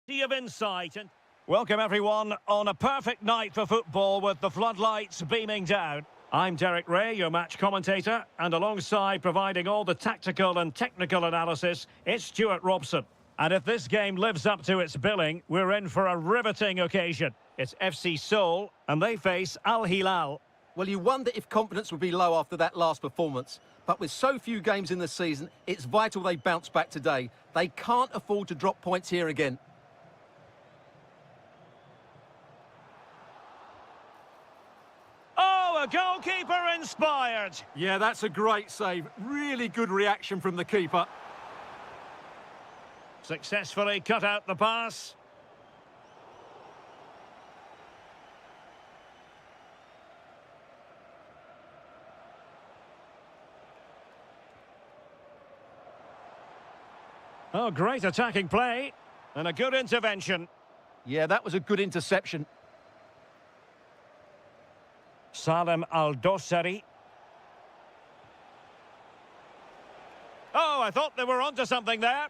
Of insight and welcome everyone on a perfect night for football with the floodlights beaming down. I'm Derek Ray, your match commentator, and alongside providing all the tactical and technical analysis, it's Stuart Robson. And if this game lives up to its billing, we're in for a riveting occasion. It's FC Seoul, and they face Al Hilal. Well, you wonder if confidence would be low after that last performance. But with so few games in the season, it's vital they bounce back today. They can't afford to drop points here again. Oh, a goalkeeper inspired. Yeah, that's a great save. Really good reaction from the keeper. Successfully cut out the pass. Oh, great attacking play. And a good intervention. Yeah, that was a good interception. Salem Al-Dossari. Oh, I thought they were onto something there.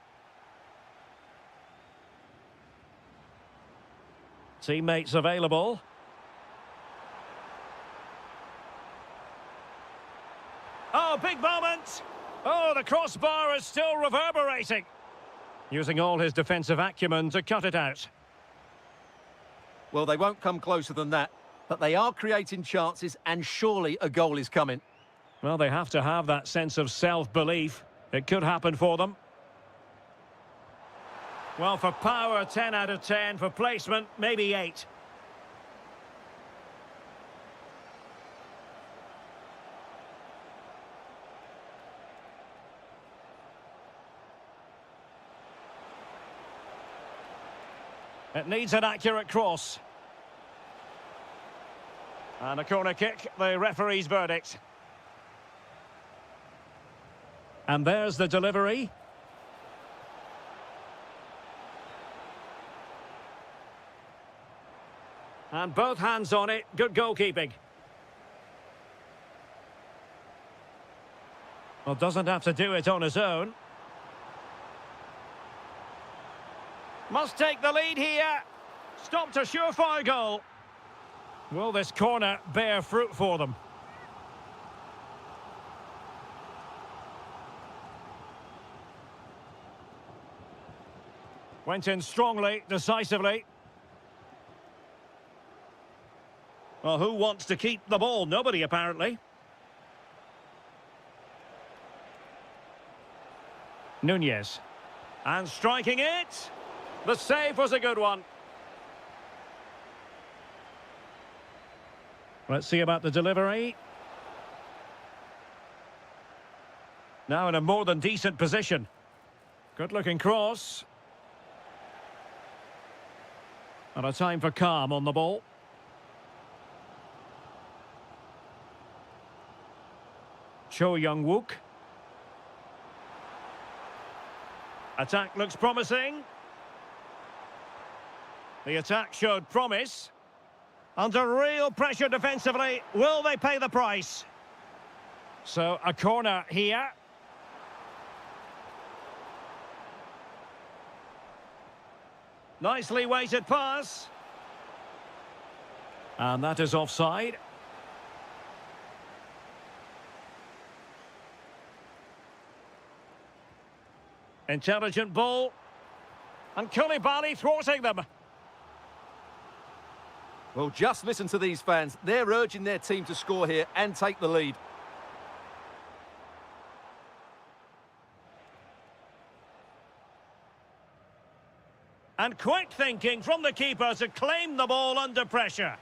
Teammates available. Oh, big moment. Oh, the crossbar is still reverberating. Using all his defensive acumen to cut it out. Well, they won't come closer than that. But they are creating chances, and surely a goal is coming. Well, they have to have that sense of self-belief. It could happen for them. Well, for power, 10 out of 10. For placement, maybe 8. It needs an accurate cross. And a corner kick, the referee's verdict. And there's the delivery. And both hands on it, good goalkeeping. Well, doesn't have to do it on his own. Must take the lead here. Stopped a surefire goal. Will this corner bear fruit for them? Went in strongly, decisively. Well, who wants to keep the ball? Nobody, apparently. Nunez. And striking it. The save was a good one. Let's see about the delivery. Now in a more than decent position. Good-looking cross. And a time for calm on the ball. Cho Young-wook. Attack looks promising. The attack showed promise. Under real pressure defensively, will they pay the price? So, a corner here. Nicely weighted pass. And that is offside. Intelligent ball. And Koulibaly thwarting them. Well, just listen to these fans. They're urging their team to score here and take the lead. And quick thinking from the keeper to claim the ball under pressure.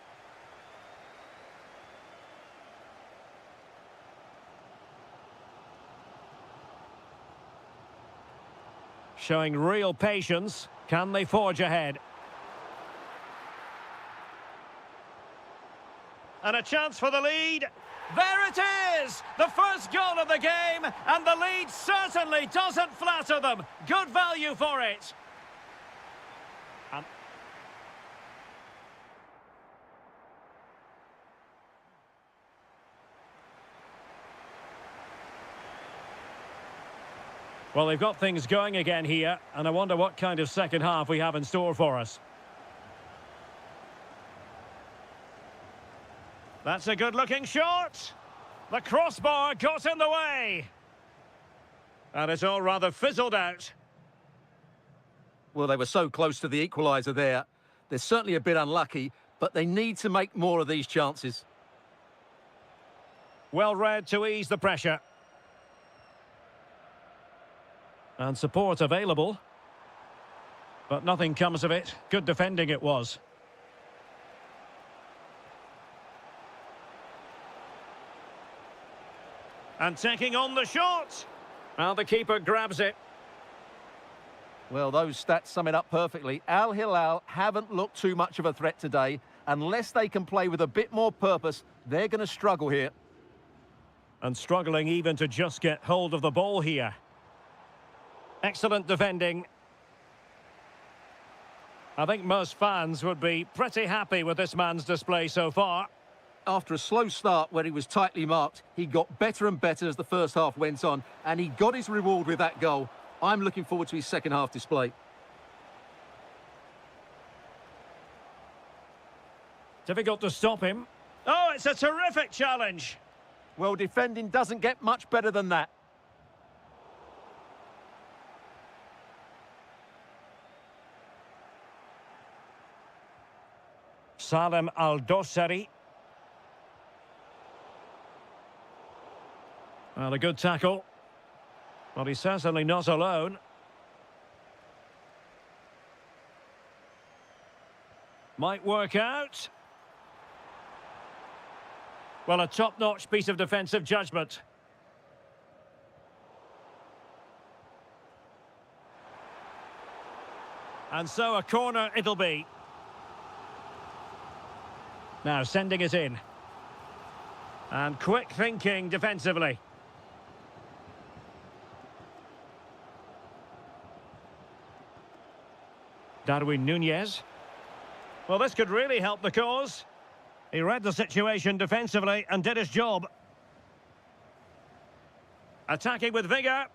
Showing real patience. Can they forge ahead? And a chance for the lead. There it is! The first goal of the game, and the lead certainly doesn't flatter them. Good value for it. Well, they've got things going again here, and I wonder what kind of second half we have in store for us. That's a good-looking shot. The crossbar got in the way. And it's all rather fizzled out. Well, they were so close to the equaliser there. They're certainly a bit unlucky, but they need to make more of these chances. Well read to ease the pressure. And support available. But nothing comes of it. Good defending it was. And taking on the shot. Well, the keeper grabs it. Well, those stats sum it up perfectly. Al Hilal haven't looked too much of a threat today. Unless they can play with a bit more purpose, they're going to struggle here. And struggling even to just get hold of the ball here. Excellent defending. I think most fans would be pretty happy with this man's display so far. After a slow start where he was tightly marked, he got better and better as the first half went on, and he got his reward with that goal. I'm looking forward to his second half display. Difficult to stop him. Oh, it's a terrific challenge. Well, defending doesn't get much better than that. Salem Al-Dossari. Well, a good tackle. Well, he's certainly not alone. Might work out. Well, a top-notch piece of defensive judgment. And so a corner it'll be. Now sending it in. And quick thinking defensively. Darwin Núñez. Well, this could really help the cause. He read the situation defensively and did his job. Attacking with vigour.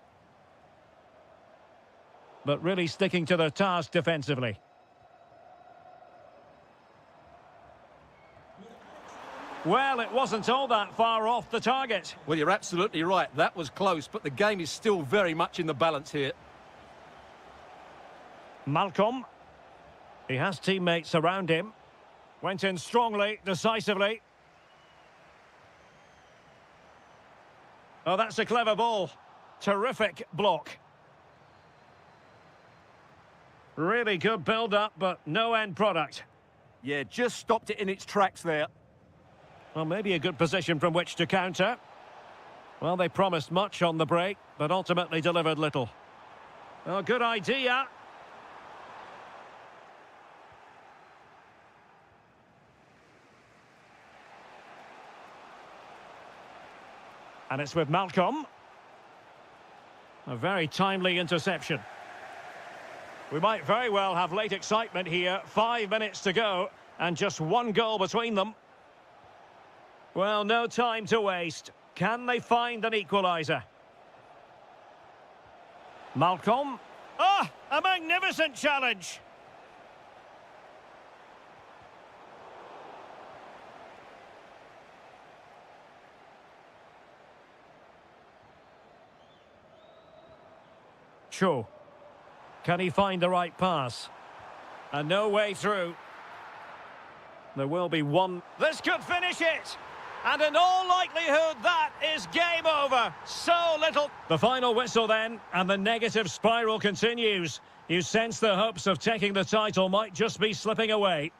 But really sticking to their task defensively. Well, it wasn't all that far off the target. Well, you're absolutely right. That was close, but the game is still very much in the balance here. Malcolm. He has teammates around him. Went in strongly, decisively. Oh, that's a clever ball. Terrific block. Really good build-up, but no end product. Yeah, just stopped it in its tracks there. Well, maybe a good position from which to counter. Well, they promised much on the break, but ultimately delivered little. Oh, good idea. And it's with Malcolm. A very timely interception. We might very well have late excitement here. 5 minutes to go, and just one goal between them. Well, no time to waste. Can they find an equaliser? Malcolm. Ah, a magnificent challenge. Cho. Can he find the right pass? And no way through. There will be one. This could finish it. And in all likelihood, that is game over. So little. The final whistle then, and the negative spiral continues. You sense the hopes of taking the title might just be slipping away.